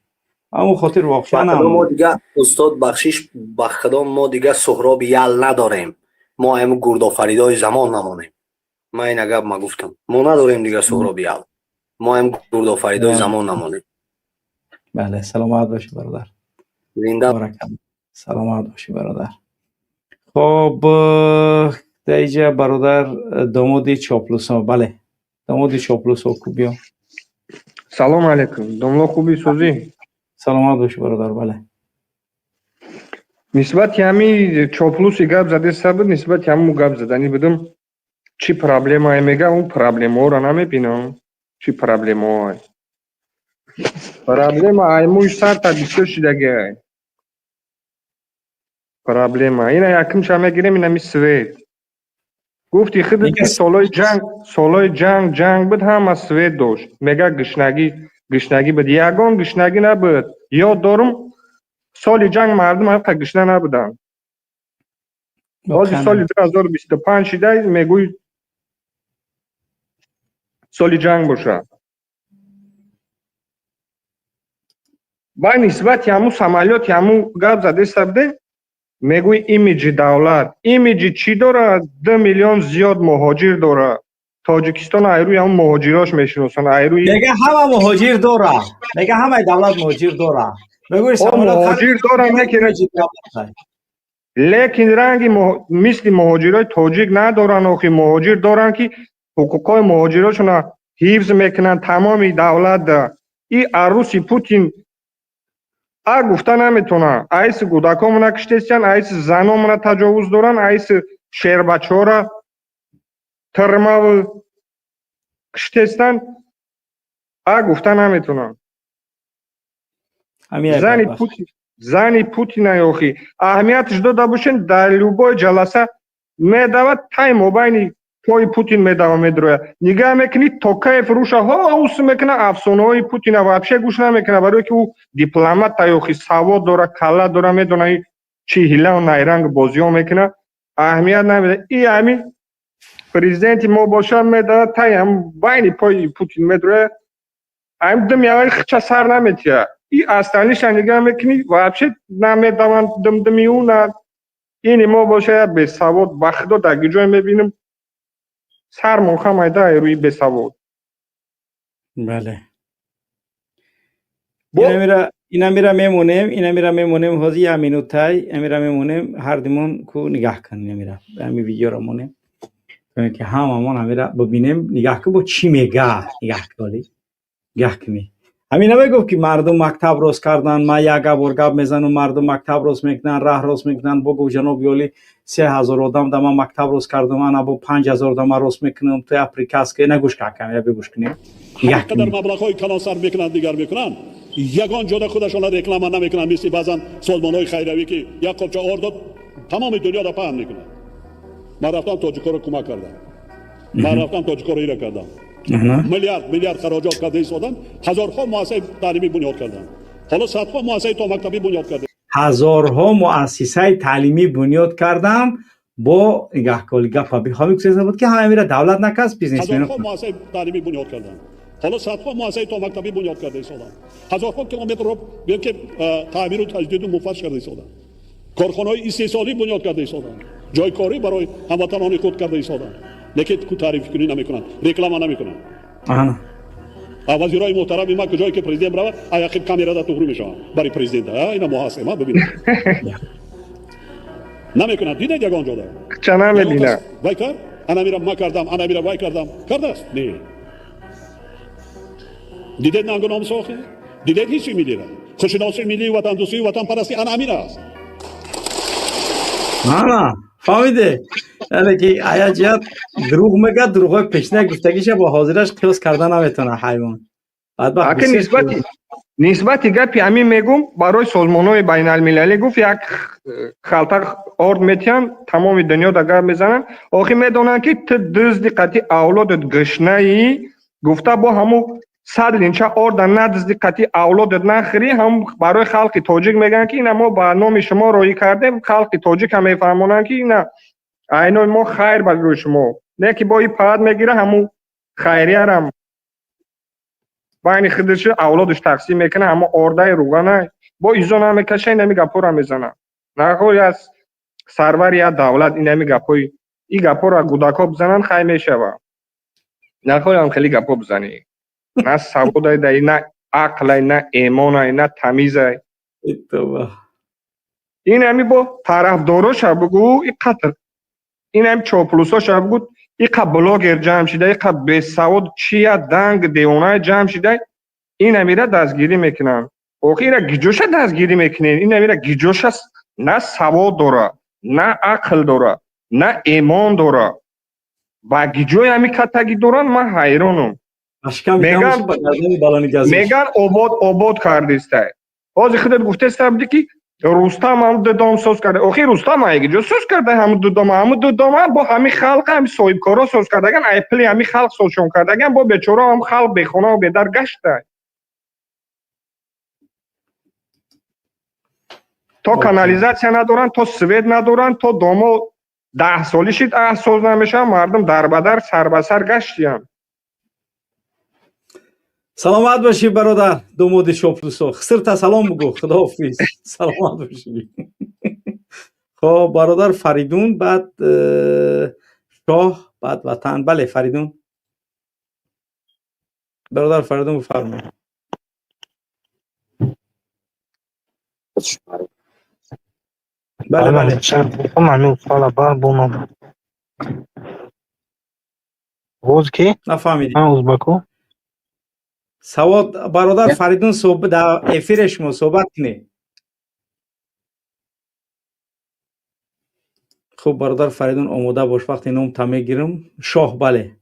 اما خاطر واقعا ما دیگه استاد بخشش با خدا ما دیگه سهراب یل نداریم ما هم گردآفریدای زمان نمانیم من این اگه ما گفتم ما نداریم دیگه سهراب یل ما هم گردآفریدای زمان نمانیم بله سلامت باشی برادر زنده سلامت باشی برادر خب دیجا برادر دامادی چاپلوسا بله دامادی چاپلوسا خوبی سلام علیکم داملا خوبی سوزی سلامت باشی برادر بله نسبت همی چاپلوسی گپ زده سبب نسبت همو گپ زدنی بدم چی پرابلم های میگه اون پرابلم ها رو نمیبینم چی پرابلم های پرابلم های موش سر تا بسیار شدگه پرابلم های اینه یکم شما گیرم اینمی سوید گفتی خودت که سالای جنگ بود هم از سوید داشت میگه گشنگی بود یگان گشنگی نبود یاد دارم سال جنگ مردم حتی گشنه نبودن بازی سال 2025 شده میگوی سال جنگ باشه با نسبت همو سمالیات همو گپ زده سبده میگوی ایمیج دولت ایمیج چی داره 2 میلیون زیاد مهاجر داره تاجیکستان ایروی هم مهاجراش میشناسن ایروی میگه همه مهاجر داره میگه همه دولت مهاجر داره میگوی مهاجر داره لیکن رنگی مثل مهاجرای تاجیک ندارن آخی مهاجر دارن که حقوقای مهاجراشون حفظ میکنن تمامی دولت ده ای عروسی پوتین گفته نمیتونه ایس گودکامون کشتستن ایس زنامون تجاوز دارن ایس شیر بچه ها را ترمو کشتستن گفته نمیتونه زنی پوتین ایوخی اهمیتش داده باشین در لوبای جلسه میدود تای مبینی پای پوتین میدروه نگاه میکنید توکای فروشه ها اوس میکنه افسانه های پوتین وابشه گوش نمیکنه برای که او دیپلمات ایوخی سواد داره کلا داره میدونه چی هیله و نیرنگ بازی ها میکنه اهمیت نمیده ای همین پریزیدنت ما باشه میدود تای هم بینی پای پوتین میدروه هم دمیاوی خچه سر نمیتیه ای اصلیش نگاه میکنی وابشه نمیدوان دمیونه این ما باشه به سواد بخدا در جای میبینیم سر موخم ایده روی به سواد بله اینا میره میمونیم حاضی امینوتای امیره میمونیم هر دیمون کو نگاه کنیم میره همین ویدیو رو مونیم که هممون همیره ببینیم نگاه که با چی میگه نگاه کنی همین نمیگفت که مردم مکتب روز کردن ما یک بار میزنم مردم مکتب روز میکنن راه روز میکنن بگو جناب یالی 3000 آدم دم مکتب روز کردم من ابو 5000 دم روز میکنم تو افریقا است که نگوش کردم بگوش کنیم قدر مبلغ‌های کلانسر میکنن دیگر میکنن یگان جدا خودشون را رکلام نمیکنن مثل بعضن سازمان‌های خیریه که یک قبچه آرد تمام دنیا را پهن میکنن من رفتم تاجیک‌ها رو کمک کردم من رفتم تاجیک‌ها رو ایره کردم میلیارد خراجات کرده ایستادن هزارها مؤسسه تعلیمی بنیاد کردن حالا صدها مؤسسه تا مکتبی بنیاد کرده هزارها مؤسسه تعلیمی بنیاد کردم با نگهکاری گپ بخوام چیزا بود که همه میره دولت نکس بیزنس مین هزارها مؤسسه تعلیمی بنیاد کردن حالا صدها مؤسسه تا مکتبی بنیاد کرده ایستادن هزارها کیلومتر رو بیان که تعمیر و تجدید و مفرش کرده ایستادن کارخانه‌های استحصالی بنیاد کرده ایستادن، جای کاری برای هموطنان خود کرده ایستادن، لیکن کو تعریف کنی نمیکنن، رکلام نمیکنن. آها وزیرای محترم ما کجایی که پرزیدنت برای آیاقی کامیرا دا توگرو میشن برای پرزیدنت اینا محاسبه ببینید نمیکنن. دیدید یگان جا داره چنان میبینم وای کرد انا میرم ما کردم انا میرم وای کردم کرده است نه دیدید نانگو نام ساخته دیدید هیچی میدیره خوشناسی ملی وطن دوستی وطن پرستی انا امیر است آها فهمیده یعنی که آیا جد دروغ میگه دروغ پیشنه گفتگیشه با حاضرش قیاس کردن نمیتونه حیوان بدبخت اگه نسبتی گپی همین میگم برای سازمان‌های بین المللی گفت یک خلطه آرد میتین تمام دنیا دا گپ میزنن آخی میدونن که تو دزدی قطعی اولادت گشنه ای گفته با همون 100 لینچه آرد ندزدی قطعی اولادت نخری هم برای خلق تاجیک میگن که اینا ما با نام شما روی کردیم خلق تاجیک هم میفهمونن که اینا اینا ما خیر بگو شما نه که با این پاد میگیره همون خیریه هم بین خودش اولادش تقسیم میکنه اما ارده روغنه با ایزون هم میکشه این گپا رو میزنه نخوری از سرور یا دولت این همی گپای این گپا رو گوداکا بزنن خیلی میشوه نخوری هم خیلی گپا بزنی نه سواد ای نه عقل نه ایمان نه تمیز این همی با طرفداراش بگو این قطر این هم چاپلوساش بگو این بلاگر جمع شده این به سواد چیه دنگ دیونه جمع شده این امیره دستگیری میکنن آخه گیجوش دستگیری میکنن این امیره گیجوش است نه سواد داره نه عقل داره نه ایمان داره با گیجوی همی کتگی دارن من حیرانم میگن آباد کردیسته بازی خودت گفته است که رستم هم دام سوز کرده آخه رستم هایی جو سوز کرده هم دو دام با همین خلق هم صاحب کارا سوز کردگن ایپلی همین خلق سوزشون کردگن با بیچاره هم خلق بخونه و بدر گشته تا کانالیزاسیون ندارن تا سوید ندارن تا دامو 10 سالی شید سوز نمیشه مردم در بدر سر به سر گشتیم سلامت باشی برادر دومود شاپلوسو خسر تا سلام بگو خداحافظ سلامت باشی خب برادر فریدون بعد شاه بعد وطن بله فریدون برادر فریدون بفرمایید بله بله ممنون سال بار بونم روز کی نفهمیدی ازبکو سواد برادر فریدون صحبت در افیر شما صحبت کنه خب برادر فریدون آماده باش وقتی نام تا میگیرم شاه بله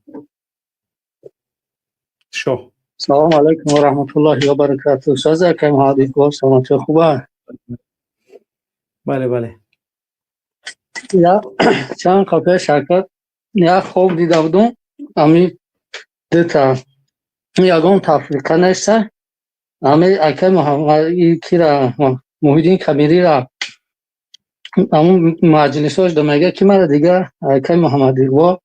شاه سلام علیکم و رحمت الله و برکاته سازه که محادی کو سلامت خوبه بله بله یا چند کپه شرکت یا خوب دیده بودم امی دیتا یگان تفریقه نیسته امی اکه محمدی کی را محیدین کمیری را امون مجلساش دمیگه که من دیگه اکه محمدی و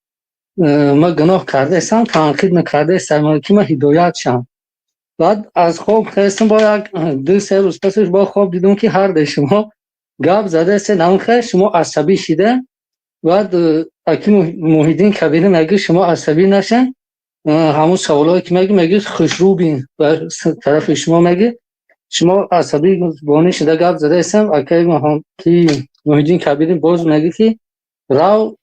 ما گناه کرده استم تنقید نکرده استم که ما هدایت شم بعد از خواب خواستم با یک 2-3 روز پسش با خواب دیدم که هر ده شما گپ زده است نمیخواد شما عصبی شده بعد اکی محیدین کبیری میگه شما عصبی نشین همون سوالایی که میگه خوشرو بین و طرف شما میگه شما عصبی بانی شده گپ زده استم اکی محیدین کبیری باز میگه که راو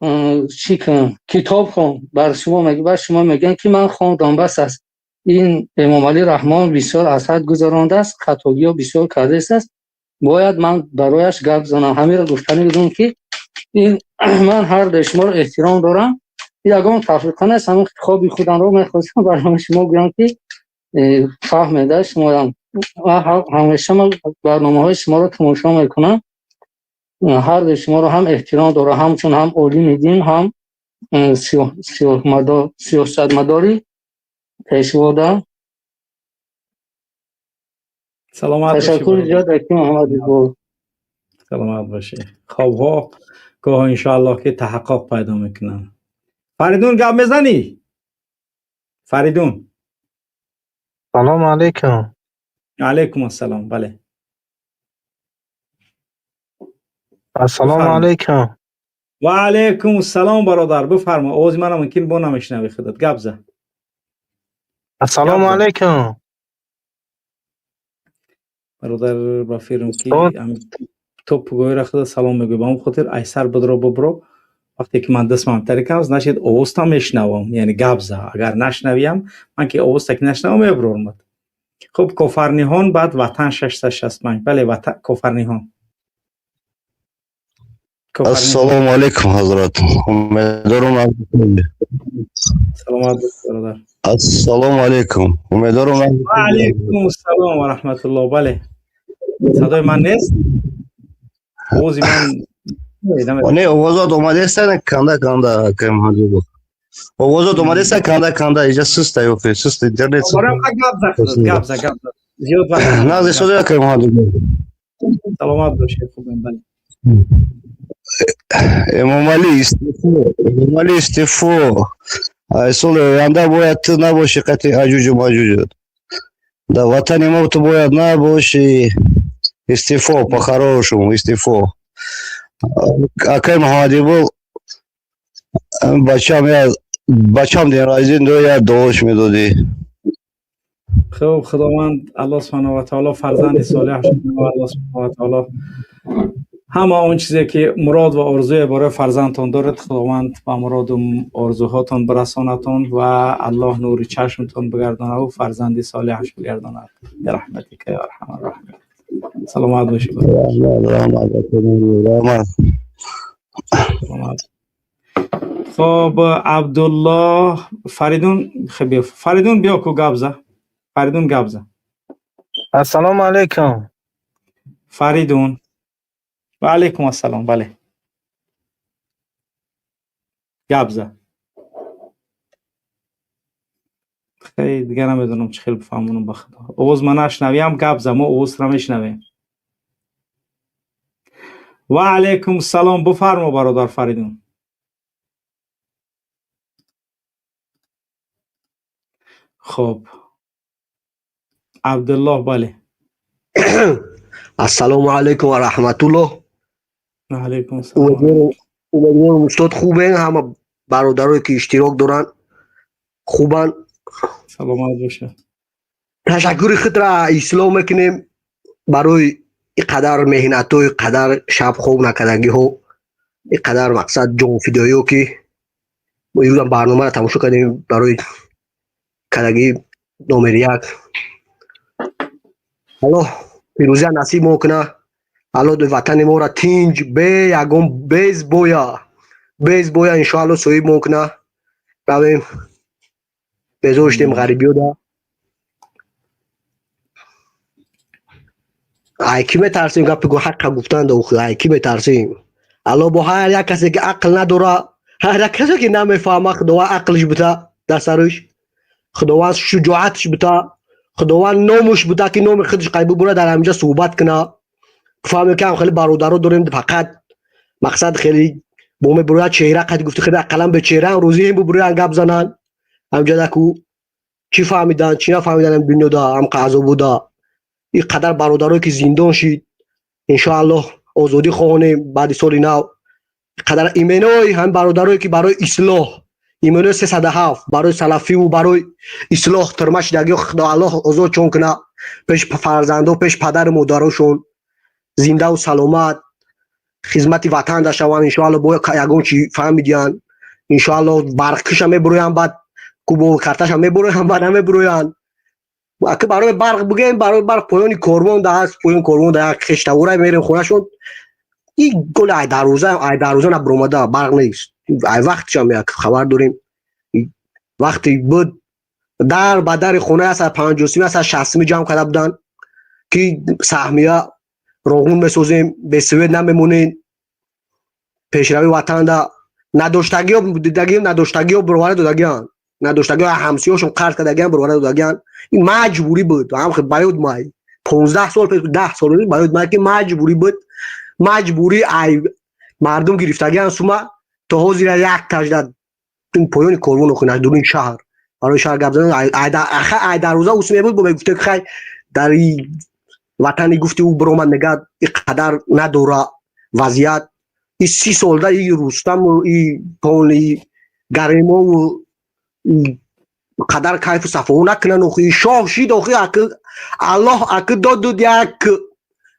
چی کن کتاب خون بر شما میگه بر شما میگن که من خواندم بس است این امام علی رحمان بسیار از حد گذرانده است خطاگی ها بسیار کرده است باید من برایش گپ زنم همین را گفتنی بدون که این من هر ده شما رو احترام دارم یگان تفریقه نیست همون خوابی خودم رو میخواستم برنامه شما بگم که فهمیده شما همیشه من برنامه های شما رو تماشا میکنم هر ده شما رو هم احترام داره همچون هم اولی میدین هم سیاست مداری پیشواده سلامت باشی تشکر زیاد اکی محمدی بود سلامت باشی خوابها گاه انشاءالله که تحقق پیدا میکنن فریدون گپ میزنی فریدون سلام علیکم علیکم السلام بله السلام بفرما. علیکم. و علیکم السلام برادر، بفرما. آواز من ممکن با نمیشنوی خودت. گبزه. السلام گبزه علیکم. برادر با فیرم استاد که توپ گوی را خود سلام میگوی. با اون خاطر ایسر بدرو ببرو. وقتی که من دستم ترکم از نشید آواز میشنوم، یعنی گبزه. اگر نشنویم من که آواز تک نشنوم میبرم. خب کفرنیهان بعد وطن 665. بله وطن کفرنیهان. السلام علیکم حضرت. امیدوارم سلامت برادر. السلام علیکم. امیدوارم و علیکم السلام و رحمت الله. بله صدای من نیست؟ آوازی من نه آوازات اومده است کنده کم حضور. آوازات اومده است کنده اینجا سست ایوفه سست اینترنت. برام گبزه زیاد وقت نه صدای کم حضور. سلامت باشید. خوبم. بله امام علی استفو اصول янда باید تو نباشی قطعی عجوج و ماجوج. در وطن ما تو باید نباشی. استفو по-хорошему استفو. اکای محمدی بود بچم دین رایزین دو یا دوش میدادی. خب خداوند الله سبحانه و تعالی فرزند صالح شد و الله سبحانه و تعالی همه اون چیزی که مراد و آرزوی برای فرزندتان دارد خداوند و مراد و آرزوهاتون برسانتون و الله نور چشمتون بگردانه و فرزند صالحش بگرداند برحمتک یا ارحم الراحمین. سلامت باشید. خب عبدالله فریدون بیا کو گبزه. فریدون گبزه. السلام علیکم. فریدون. و علیکم السلام. بله گبزه. خیلی دیگه نمیدونم چه خیلی بفهمونم بخدا. آواز من نشنویم گبزه ما آواز را میشنویم. و علیکم السلام. بفرما برادر فریدون. خب عبدالله. بله السلام علیکم و رحمت الله. و علیکم السلام. امیدوارم استاد خوبه، همه برادرایی که اشتراک دارن خوبن. سلامت باشه. تشکر خود را اسلام میکنیم برای اینقدر مهنت ها، اینقدر شب خواب نکردگی ها، اینقدر مقصد جان فدایی ها که ما امروز برنامه را تماشا کردیم برای کردگی نمره یک. الله پیروزی نصیب ما کنه. الله دو وطن ما را تینج به یگم بیز بویا انشاءالله صحیح ما کنه. رویم بزاشتیم غریبی ها دا ایکی میترسیم گپ گو حق گفتن دا ایکی میترسیم. الله با هر یک کسی که عقل نداره، هر یک کسی که نمیفهمه خداوند عقلش بده در سرش، خداوند شجاعتش بده، خداوند نامش بده که نام خودش قیبی بره در همینجا صحبت کنه. فهمی که هم خیلی برادرها داریم فقط مقصد خیلی بومه بروی چهره قد گفته خیلی قلم به چهره روزی هم بروی گپ زنن همجا دکو چی فهمیدن چی نفهمیدن هم دنیا دا هم قضا بوده. این قدر برادرهایی که زندان شید انشاءالله آزادی خواهانیم بعد سال نو. قدر ایمنای هم برادرهایی که برای اصلاح ایمنای 307 برای سلفی و برای اصلاح ترمش دگی خدا الله آزاد چون کنه پیش فرزنده و پیش پدر مادرشون زنده و سلامت خدمت وطن داشته و انشاءالله با یگان چی فهمیدین انشاءالله برقش هم میبروین بعد کوبو کارتاش هم میبروین بعد هم میبروین اگه برای برق بگیم برای برق پایانی کاروان ده است پایان کاروان ده خشته ورای میریم خونهشون. این گل ای در روزه نبرومده برق نیست. ای وقتش هم یک خبر داریم وقتی بود در بدر خونه است 50 است 60 جمع کرده بودن که سهمیه روغون میسازیم به سوید نمیمونین پیشروی وطن دا نداشتگی ها دیدگی نداشتگی ها برواره دادگیان نداشتگی ها همسی هاشون قرض کردگیان برواره دادگیان. این مجبوری بود هم خیلی باید مای 15 سال پیش 10 سال باید مای که مجبوری بود. مجبوری ای مردم گرفتگیان سوما تا ها زیر یک تجدد این پایان کارون خونه دورین شهر برای شهر گپ زدن ای در روزا اسمی بود با گفته که در وطنی گفتی او برو من نگه اینقدر نداره وضعیت این 30 سال ده این رستم و این پولی گریما و قدر کیف صفو نکنن و شاه شید و الله اک داد یک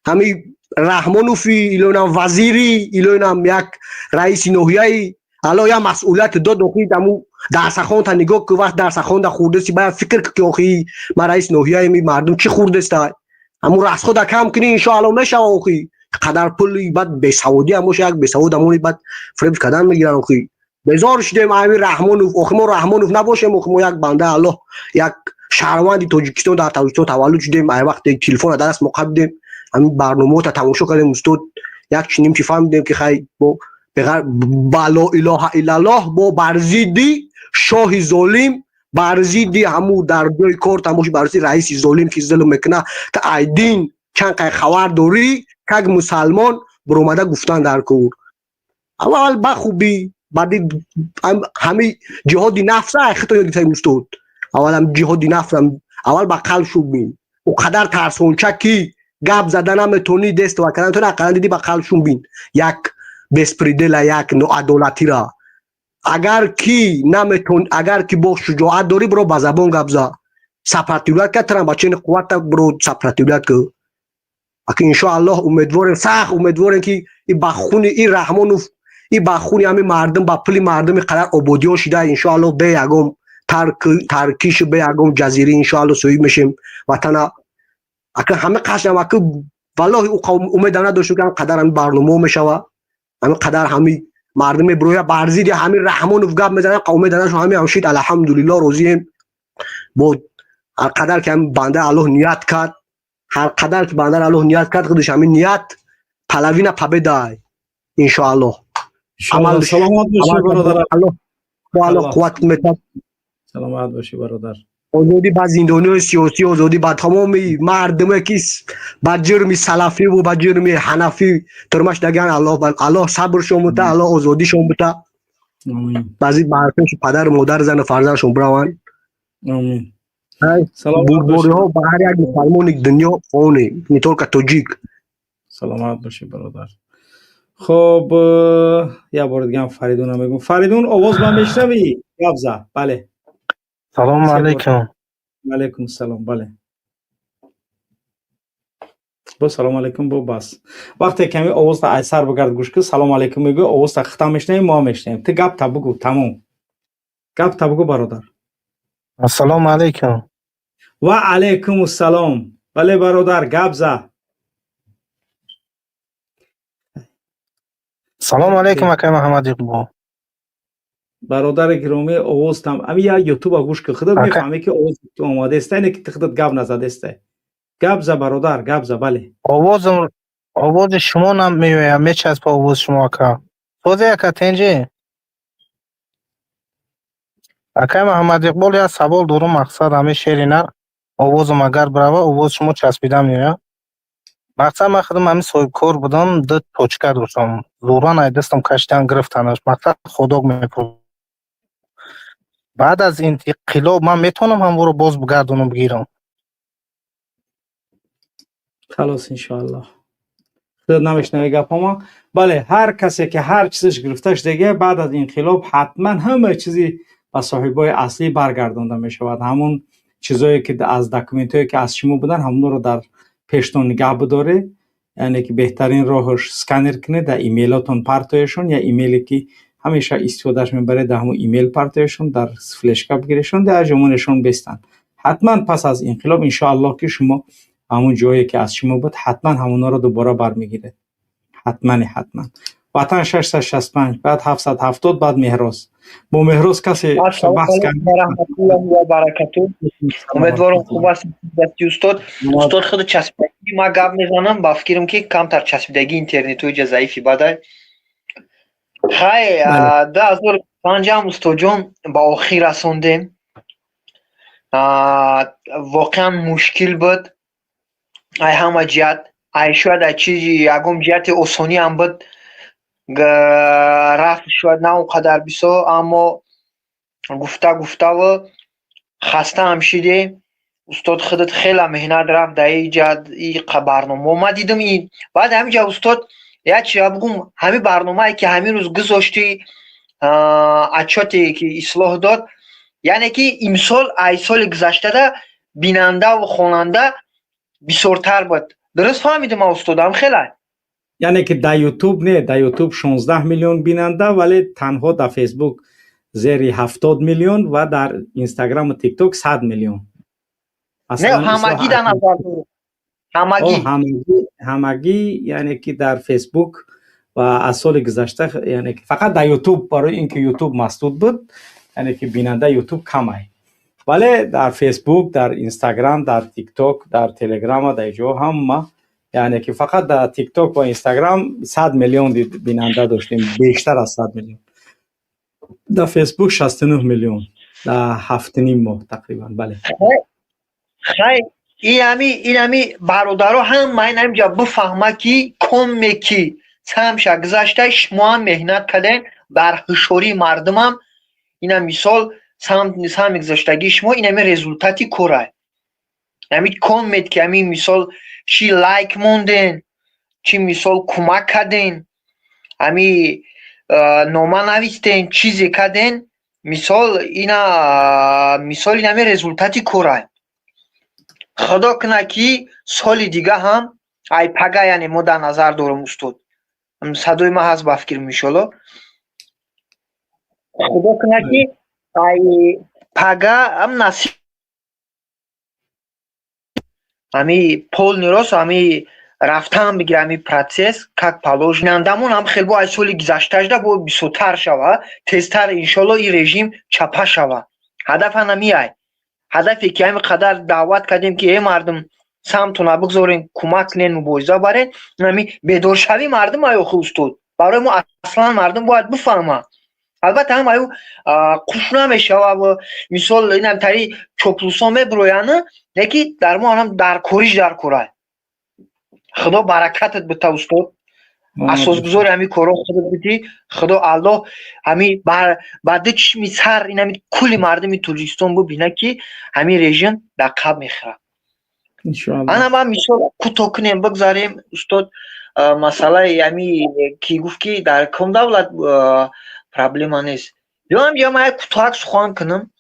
همی رحمانوفی ایلونم وزیری ایلونم یک رئیس نوحیه‌ای الله یا مسئولیت داد و دمو درس خوان تا نگاه که وقت درس خوان دا خورده سی باید فکر که اخی ما رئیس نوحیه‌ای می مردم چی خورده است همون راست خود کم کنی ان شاء الله میشه اخی قدر پولی بعد به سعودی هم باشه یک به سعود همونی بعد فریب کردن میگیرن اخی بزار شده ما رحمانوف اخی ما رحمانوف نباشه اخی ما یک بنده الله یک شهروند تاجیکستان در تاجیکستان تولد شده ما وقت تلفن درس مقدم همین برنامه تا تماشا کردیم استاد یک چنیم که فهمیدیم که خیلی با لا اله الا الله با برزیدی شاه ظالم برزیدی همو در جای کار تماش برزیدی رئیس ظالم که ظلم میکنه که ایدین چند که خبر داری که مسلمان برومده گفتن در کور اول با خوبی بعد همه جهاد نفس خطا یادی استاد اول هم جهاد نفس اول با قلب شوب بین و قدر ترسون چکی گپ زدن هم تونی دست و کردن تو نقدر دیدی با قلب شوب بین یک بسپریدل یک نوع عدالتی را اگر کی نمیتون اگر کی با شجاعت داری برو با زبان گبزا سپراتیولیت که ترم بچه قوت برو سپراتیولیت که اکی انشاءالله امیدوارم سخت امیدوارم که این بخونی این رحمانوف این بخونی همه مردم با پلی مردم قدر عبودیان شده انشاءالله به یکم ترکیش به یکم جزیره انشاءالله سوی میشیم وطن اکی همه قشنگ اکی والله امید نداشتم که قدر هم برنامه میشوه همه قدر همه مردم برویا برزیدی همه رحمانوف گپ میزنن قوم دانش همه همشید الحمدلله روزیم بود هر قدر که بنده الله نیت کرد هر قدر که بنده الله نیت کرد خودش همین نیت پلوین پبدای ان شاء الله عمل سلامت باشی برادر الله قوت میده سلامت باشی برادر آزادی با زندانی سیاسی آزادی با تمام مردم که با جرم سلفی و با جرم حنفی ترمش دگن الله صبرشون بده الله آزادیشون بده بعضی برفش پدر مادر زن فرزندشون براون آمین بوری ها با هر یک مسلمان دنیا اونه نیطور که تاجیک سلامت باشی برادر خب یا بار دیگه هم فریدون هم بگم فریدون آواز من بشنوی گبزه بله سلام علیکم علیکم السلام بله با سلام علیکم با بس وقتی کمی آواز تا ایسر بگرد گوش که سلام علیکم میگو آواز تا ختم میشنیم ما میشنیم تو گپ تا بگو تمام گپ تا بگو برادر السلام علیکم و علیکم السلام بله برادر گپ زه سلام علیکم اکای محمد اقبال برادر گرامی آواز تام امی یا یوتیوب گوش که خودت میفهمی که آواز تو آماده است نه که خودت گپ نزده است گپ ز برادر گپ ز بله آواز شما نمیویم میچسب آواز شما که توزه که تنجی اکای محمد اقبال یا سوال دارم مقصد همه شعری نه آوازم اگر برای آواز شما چسبیدم نیه مقصد من خودم همین صاحب کار بودم دو توچکه داشتم زوران ایدستم کشتن گرفتنش مقصد خدا میپرد بعد از انقلاب من میتونم هم رو باز بگردونم بگیرم خلاص انشاءالله خود نمیشنوی گپ ما بله هر کسی که هر چیزش گرفتش دیگه بعد از انقلاب حتما همه چیزی به صاحبای اصلی برگردانده میشود همون چیزایی که از داکومنت هایی که از شما بودن همون رو در پیشتون نگه بداره یعنی که بهترین راهش اسکنر کنه در ایمیلاتون پرتایشون یا ایمیلی که همیشه استفادهش میبره در همون ایمیل پرتایشون در فلشکا بگیرشون در جمونشون بستن حتما پس از انقلاب انشاءالله که شما همون جایی که از شما بود حتما همونا رو دوباره برمیگیره حتما وطن 665 بعد 770 بعد مهراز با مهراز کسی بحث کنه و برکاتو امیدوارم خوب است استاد خود چسبیدگی ما گپ میزنم با فکرم که کمتر چسبیدگی اینترنتی ضعیفی بده خیلی 2005 استاد جان با آخر رسوندیم واقعا مشکل بود ای همه جهت ای شاید چیزی یکم جهت آسانی هم بود رفت شاید نه اونقدر بسا اما گفته و خسته هم شده استاد خودت خیلی مهنت رفت در این جهت این برنامه ما دیدم این بعد همینجا استاد یا چی بگم همین برنامه‌ای که همین روز گذاشتی اچاتی که اصلاح داد، یعنی که امسال ای سال گذشته ده بیننده و خواننده بسیارتر بود. درست فهمیدم استادم؟ خیلی یعنی که در یوتیوب نه، در یوتیوب 16 میلیون بیننده، ولی تنها در فیسبوک زیر 70 میلیون و در اینستاگرام و تیک توک 100 میلیون. نه همگی در نظر دارم. همگی یعنی که در فیسبوک و از سال گذشته، یعنی که فقط در یوتیوب، برای اینکه یوتیوب مسدود بود، یعنی که بیننده یوتیوب کمه، ولی در فیسبوک، در اینستاگرام، در تیک توک، در تلگرام و در جو هم، یعنی که فقط در تیک توک و اینستاگرام 100 میلیون بیننده داشتیم، بیشتر از 100 میلیون. در فیسبوک 69 میلیون در 7.5 ماه تقریبا. بله خیلی این همی برادرها هم من همینجا بفهمه که کمکی همشه گذشته شما هم مهنت کردن بر هشوری مردم هم، این هم مثال هم گذشتگی شما این همی رزولتاتی کره همین کمت که همین مثال چی لایک موندن، چی مثال کمک کردن، همین نامه نویستن، چیزی کردن، مثال این همی رزولتاتی کره. خدا کنه که سال دیگه هم ای پگه یعنی ما در نظر دارم استاد، صدای ما هست بفکر میشالا. خدا کنه که ای پگه هم نصیب همی پول نیراست، همی رفته هم بگیره همی پروسس کک پالوش نندمون هم خیلی با ای سال گذشته ده با بیسوتر شوه، تستر انشالله این رژیم چپه شوه. هدف هنمی ای هدفی که همین قدر دعوت کردیم که ای مردم سمتون بگذارین کمک کنین مبارزه برین، همین بیدار شوی مردم ایو خوستود برای ما اصلا مردم باید بفهمه. البته هم ایو خوش نمیشه و مثال این هم تری چوپلوسا میبرویانه یکی در ما هم در کوریج در کوره. خدا برکتت بده استاد، اساس گذار همین کارا خدا بدی، خدا الله همین بعد چی میسر این همین کلی مردم توریستان ببینه که همین رژیم در قب میخوره ان شاء الله. انا هم مثال کوتاه کنیم بگذاریم استاد، مسئله همین کی گفت که در کم دولت پرابلم نیست، یا ما کوتاه سخن کنم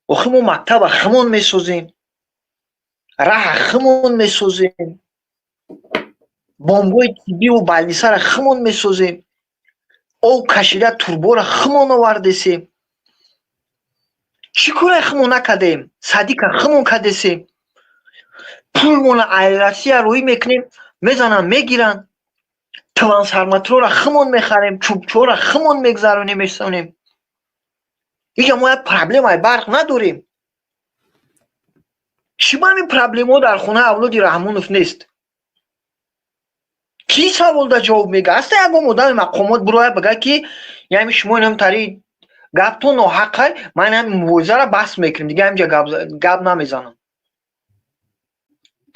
اخمون مکتب خمون میسازیم، راه خمون میسازیم، بمبوی تیبی و بالدیسه را خمون میسازیم، او کشیده توربو را خمون آوردیم، چی کاره خمون نکردیم، صدیق خمون کردیم، پولمون ایرسی روی میکنیم میزنن میگیرن، ترانسفورماتور را خمون میخریم، چوبچو را خمون میگذرونیم میسونیم. اینجا ما پرابلم های برق نداریم. چی با این پرابلم ها در خونه اولادی رحمونوف نیست؟ کی سوال دا جواب میگه؟ است اگه مدام مقامات برای بگه که یعنی شما اینم تاری گپ تو ناحقه، من هم موزه را بس میکنم دیگه همینجا گپ نمیزنم.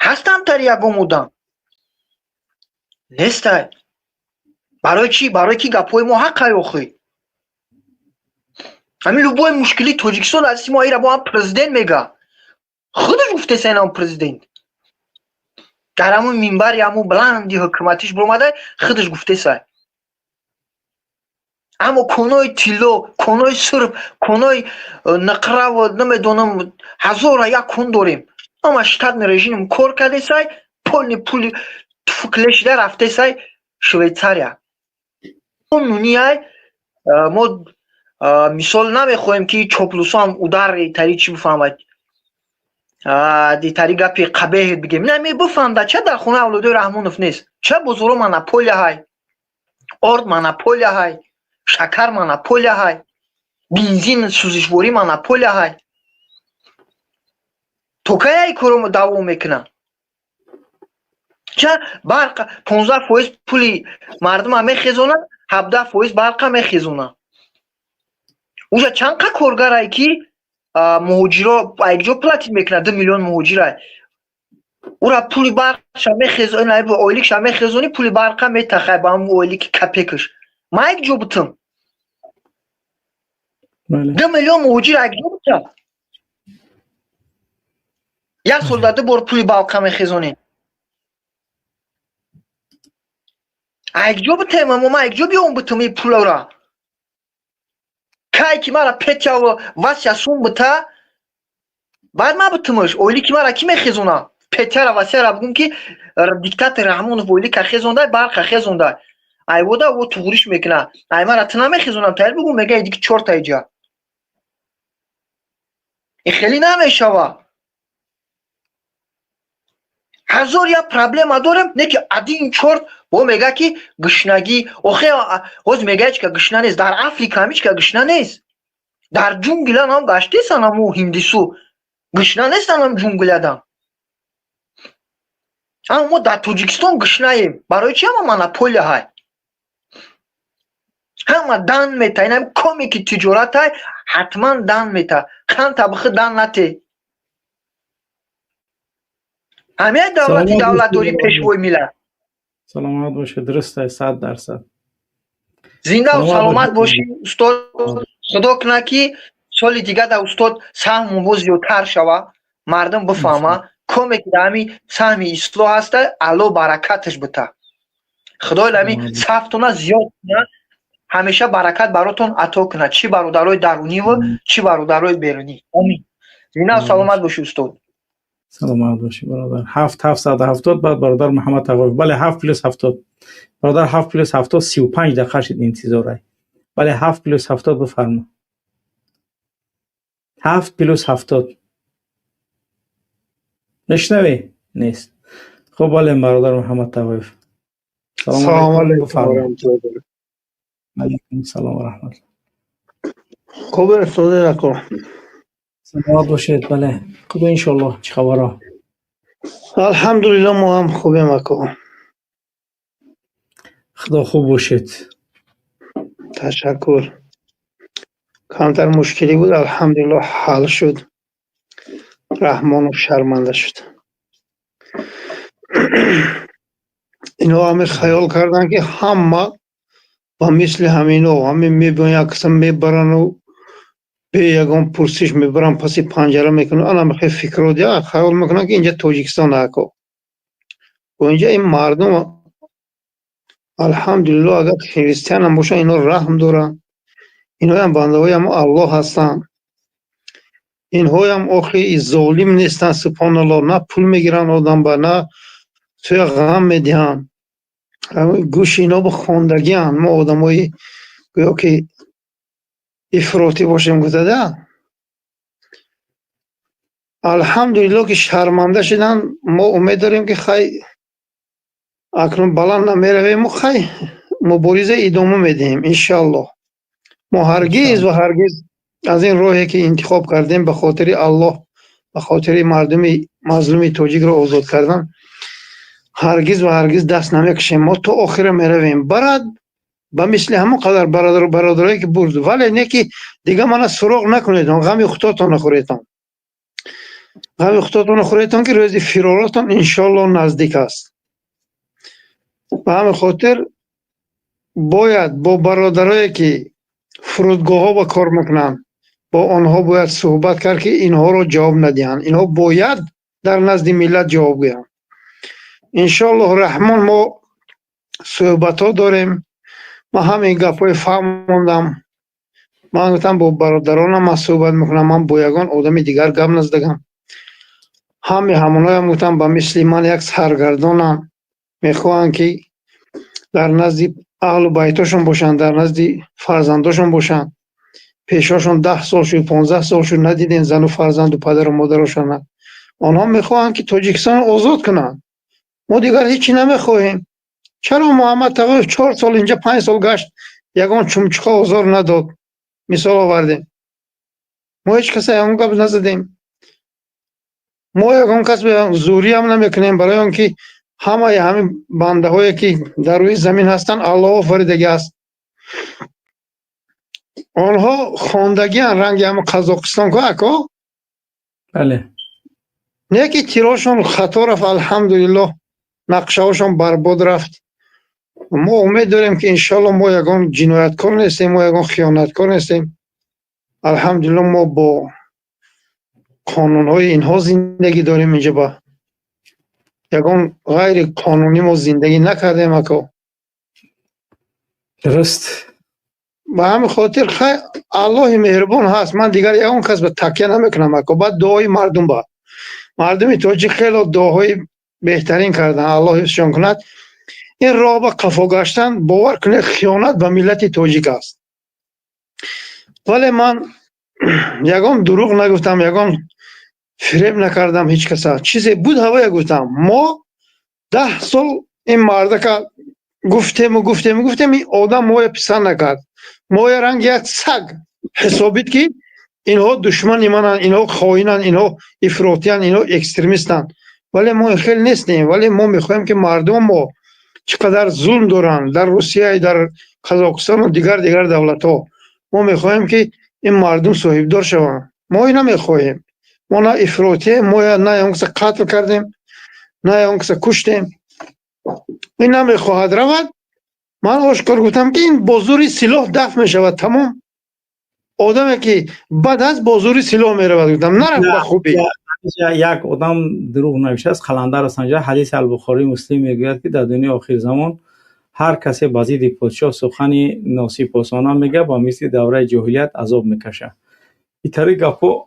هستم تاری اگه مدام نیست. برای چی؟ برای که گپای ما حقه یاخی. همین لبای مشکلی تاجیکستان از ما ایرا با هم پرزیدنت میگه، خودش گفته سینم پرزیدنت در همون منبر یا همون بلندی حکومتیش برامده خودش گفته سای. اما کنای تیلو، کنای سرب، کنای نقره و نمیدونم هزار یک کن داریم، اما شتات رژیم کار کرده سای، پول فکلش در رفته سای شویتساریا. اون نونیای ما مثال نمیخوایم که چوپلوسا هم ادار تاری چی بفهمد، دی تاری گپی قبیح بگیم، نمی بفهمد چه در خونه اولادای رحمونوف نیست، چه بزرگ مونوپولیا های، آرد مونوپولیا های، شکر مونوپولیا های، بنزین سوزشواری مونوپولیا های. تو که ای کارو دوام میکنن؟ چه برق 15% پولی مردم هم میخیزونن، 17% برق هم میخیزونن. اوجا چند که کارگر هایی که مهاجرا یک جا پلاتین میکنه، 2 میلیون مهاجر او را پولی برق شما خزونی، اویلیک شما خزونی پولی برق میتخه با هم اویلیک کپکش. ما یک جا بودم 2 میلیون مهاجر یک جا بودم، یک سال داده بار پولی برق میخزونی. айкҷо битема мо айкҷо биём битами пулора кай ки мара петя вася сум бита баъд ма битимаш ойли ки мара ки мехезона петяра васяра бигум ки диктатор раҳмонов ойли кахезондай бар кахезондай айвода во туғриш мекуна ай мара тина мехезонам тайр бигум мега иди ки 4 та иҷа ин хеле намешава ҳазор як проблема дорем не ки адин чорт бо мега ки гушнагӣ охе ҳоз мегач ка гушна нест дар африка ҳамич ка гушна нест дар ҷунгла нам гаштесана мо ҳиндису гушна нестанам ҷунглядам ама мо дар тоҷикистон гушнаем барои чи ама монополия ҳай ҳама дан мета инам коме ки тиҷорат ҳай ҳатман дан мета қан табихи дан нате ҳамаи давлати давлатдори пешвои миллат саломат бошед дуруст аст 100%. зинда саломат боши устод худо куна ки соли дигар да устод саҳму боз зиёдтар шава мардум бифаҳма коме ки ҳами саҳми ислоҳ ҳаста алло баракаташ бита худои лами сафтона зиёд куна ҳамеша баракат баротон ато куна чи бародарои даруниву чи бародарои берунӣ амин зинда саломат боши устод саломат боши бародар 770 баъд бародар муҳаммад тағоев бале 7 плюс 70 бародар 7 плюс 70 35 дақиқа шид интизорай бале 7 плюс 70 бифармо 7 плюс 70 мешнавӣ нест хуб бале бародар муҳаммад тағоев салом алейкум алейкум салом ва раҳматуллоҳ хубе устоди акром саломат бошед бале хубе иншоаллоҳ чӣ хабаро алҳамдулиллаҳ мо ҳам хубем акром худо хуб бошед ташаккур камтар мушкилӣ буд алҳамдулиллаҳ ҳал шуд раҳмонов шарманда шуд инҳо ҳаме хаёл карданд ки ҳама ба мисли ҳаминҳо ҳаме мебиён як киса мебарану бе ягон пурсиш мебаранд паси панҷара мекунанд ана мехе фикрот я хаёл мекунанд ки инҷа тоҷикистон ако ва инҷа ин мардум алҳамдулиллаҳ агар христиан ҳам бошанд инҳо раҳм доранд инҳоям бандаҳои ҳамо аллоҳ ҳастанд инҳоям охи золим нестанд субҳаналлоҳ на пул мегиранд оданба на сӯя ғам медиҳанд гӯши инҳо бо хондагианд мо одамои гӯё ки ифротӣ бошем гуфтада алҳамдулиллаҳ ки шарманда шуданд мо умед дорем ки хай акнун баланд намеравем хай мубориза идома медиҳем иншааллоҳ мо ҳаргиз ва ҳаргиз аз ин роҳе ки интихоб кардем ба хотири аллоҳ ба хотири мардуми мазлуми тоҷикро озод кардан ҳаргиз ва ҳаргиз даст намекашем мо то охира меравем барад ба мисли ҳамон қадар бародарое ки бурд вале не ки дига мана суроғ накунедон ғами худотон нахӯретон ғами худотон нахӯретон ки рӯзи фироротон иншоаллоҳ наздик аст ба ҳамин хотир бояд бо бародарое ки фурудгоҳҳо ба кор мекунанд бо онҳо бояд суҳбат кард ки инҳоро ҷавоб надиҳанд инҳо бояд дар назди миллат ҷавоб гӯянд иншоаллоҳ раҳмон мо суҳбатҳо дорем ман ҳамин гапҳои фаҳмондам ман гуфтам бо бародаронам ман суҳбат мекунам ман бо ягон одами дигар гап наздагам ҳамоноям гуфтам ба мисли ман як саргардонам мехоҳанд ки дар назди аҳлу байтошон бошанд дар назди фарзандошон бошанд пешошон 10 сол шуд 15 сол шуд надидем зану фарзанду падару модарошона онҳо мехоҳанд ки тоҷикистонро озод кунанд мо дигар ҳечӣ намехоҳем чаро муҳаммад тағоев 4 сол инҷа 5 сол гашт ягон чумчуқа озор надод мисол овардем мо ҳеҷ каса ягон гап назадем мо ягон кас зӯриам намекунем барои он ки ҳамаи ҳамин бандаҳое ки дар рӯи замин ҳастанд аллоҳ офаридагӣ аст онҳо хондагианд ранги ҳамин қазоқистон ко ако бале не ки тирошон хато рафт алҳамдулиллаҳ нақшаҳошон барбод рафт мо умед дорем ки иншоаллоҳ мо ягон ҷинояткор нестем мо ягон хиёнаткор нестем алҳамдулиллаҳ мо бо қонунҳои инҳо зиндагӣ дорем инҷа ба ягон ғайри қонунӣ мо зиндагӣ накардем ако درست. به همین خاطر الله مهربان هست. من دیگر یکم کس به تکیه نمیکنم. بعد دعای مردم با مردم تاجیک خیلی دعاهای بهترین کردن، الله حفظشون کند. این راه به قفا گشتن باور کنید خیانت به ملت تاجیک است. ولی من یگام دروغ نگفتم، یگام فریب نکردم هیچ کسا. چیزی بود هوای گفتم. ما 10 سال این مرده که گفتیم این آدم ما پسند نکرد. ما رنگ یک سگ حسابید که اینها دشمن منن، اینها خائنن، اینها افراطیان، اینها اکستریمیستن. ولی ما خیلی نیستیم. ولی ما میخوایم که مردم ما چقدر ظلم دارن در روسیه، در قزاقستان و دیگر دولت ها. ما میخوایم که این مردم صاحب دار شوند. ما اینا میخوایم. ما نه افراطی، ما نه اون کس قتل کردیم، نه اون کس کشتیم. این نمیخواهد رود. من آشکار گفتم که این بازوری سلاح دفع میشود. تمام آدمی که بعد از بازوری سلاح میرود گفتم نرفت به خوبی. یک آدم دروغ نوشته است. قلندر سنجا حدیث البخاری مسلم میگوید که در دنیا آخر زمان هر کسی بازی پادشاه سخنی ناسپاسانه میگه با مثل دوره جاهلیت عذاب میکشه. این طریق گپو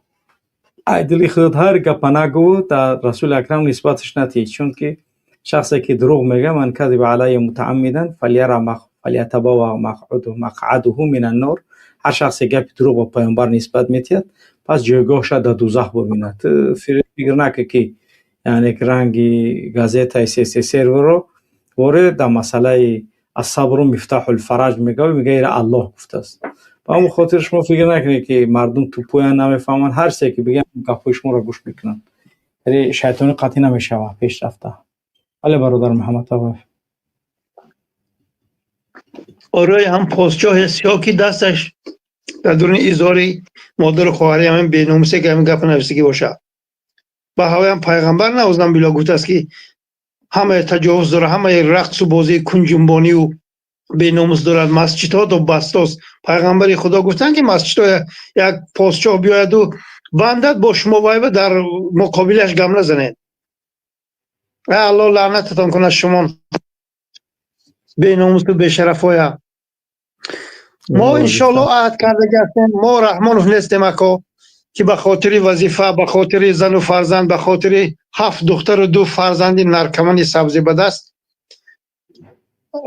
عدلی خود هر گپ نگو در رسول اکرم نسبتش نتی، چون که شخصی که دروغ میگه من کذب علی متعمدا فلیتبوا مقعده من النار. هر شخصی گپ دروغ به پیامبر نسبت میتید پس جایگاهش در دوزخ ببیند. فکر نکه که یعنی رنگی گازیت سی سرور وارد در مسئله الصبر مفتاح الفرج میگه الله گفته است. با همون خاطر شما فکر نکنید که مردم تو پویان نمیفهمن، هر چیزی که بگن گپای شما را گوش میکنن. یعنی شیطانی قطعی نمیشه پیش رفته. علی برادر محمد آقا. آره هم پاسچاه سیاکی دستش در دوران ایزاری مادر خواهری همین بیناموسه که همین گپ نویسگی باشه. با هوای هم پیغمبر نوزدن بیلا گفته است که همه تجاوز داره، همه رقص و بازی کنجنبانی و بیناموس دارد، مسجد ها دو بستاست. پیغمبری خدا گفتن که مسجد ها یک پاسچاه بیاید و بندد با شما وایبه در مقابلش گم نزنید. الله لعنتتان کنه شما بیناموس و بشرف های. ما انشالله عهد کرده گفتیم ما رحمان نیستیم اکا که به خاطر وظیفه، به خاطر زن و فرزند، به خاطر 7 دختر و 2 فرزند نرکمانی سبزی به دست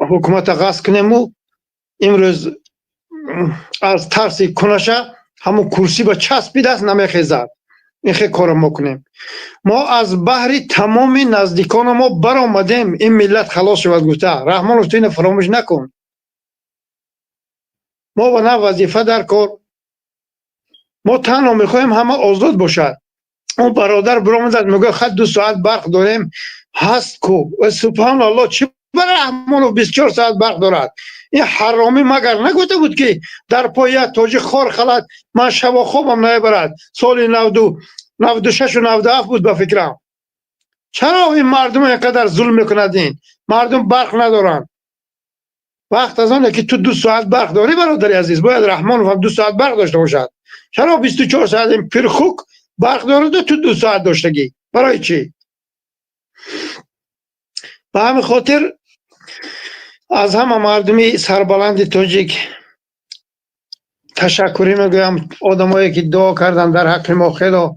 حکومت غصب کنیم و امروز از ترس کنشه همون کرسی به چسبی دست نمیخیزد. این خیلی کار ما کنیم. ما از بحر تمام نزدیکان ما برآمدیم این ملت خلاص شود گفته. رحمان تو این فراموش نکن. ما و نه وظیفه در کار، ما تنها میخوایم همه آزاد باشد. اون برادر برآمد میگه خد 2 ساعت برق داریم هست کو و سبحان الله چه رحمان و 24 ساعت برق دارد. این حرامی مگر نگفته بود که در پای تاج خار خلد من شب و خوابم نمیبرد. سال 96 و 97 بود به فکرم. چرا این مردم اینقدر ظلم میکند؟ این مردم برق ندارن. وقت از آنه که تو 2 ساعت برق داری برادری عزیز باید رحمان و 2 ساعت برق داشته باشد. چرا 24 ساعت این پرخوک برق دارد و تو 2 ساعت داشتگی؟ برای چی؟ به همین خاطر از همه مردمی سربلند تاجیک تشکری میگویم. آدمایی که دعا کردن در حق ما خیلی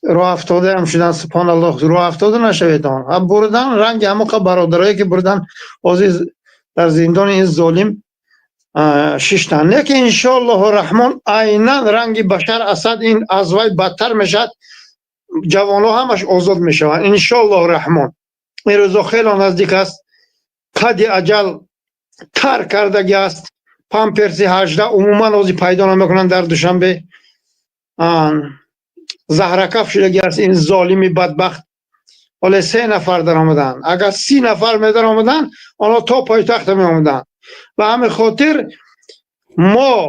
راه افتاده هم شدن. سبحان الله راه افتاده نشوید. هم بردن رنگ همه برادرایی که بردن عزیز در زندان این ظالم ششتن. لیکن انشاءالله رحمان عینا رنگ بشر اسد این از وی بدتر میشد. جوانها همش آزاد میشوند انشاءالله رحمان. این روزا خیلی نزدیک است. قد اجل تر کردگی است. پامپرسی 18 عموما روزی پیدا نمیکنن در دوشنبه. زهرکف شدگی است این ظالمی بدبخت. ولی 3 نفر در آمدن. اگر 30 نفر می در آمدن آنها تا پایتخت می آمدن. و همین خاطر ما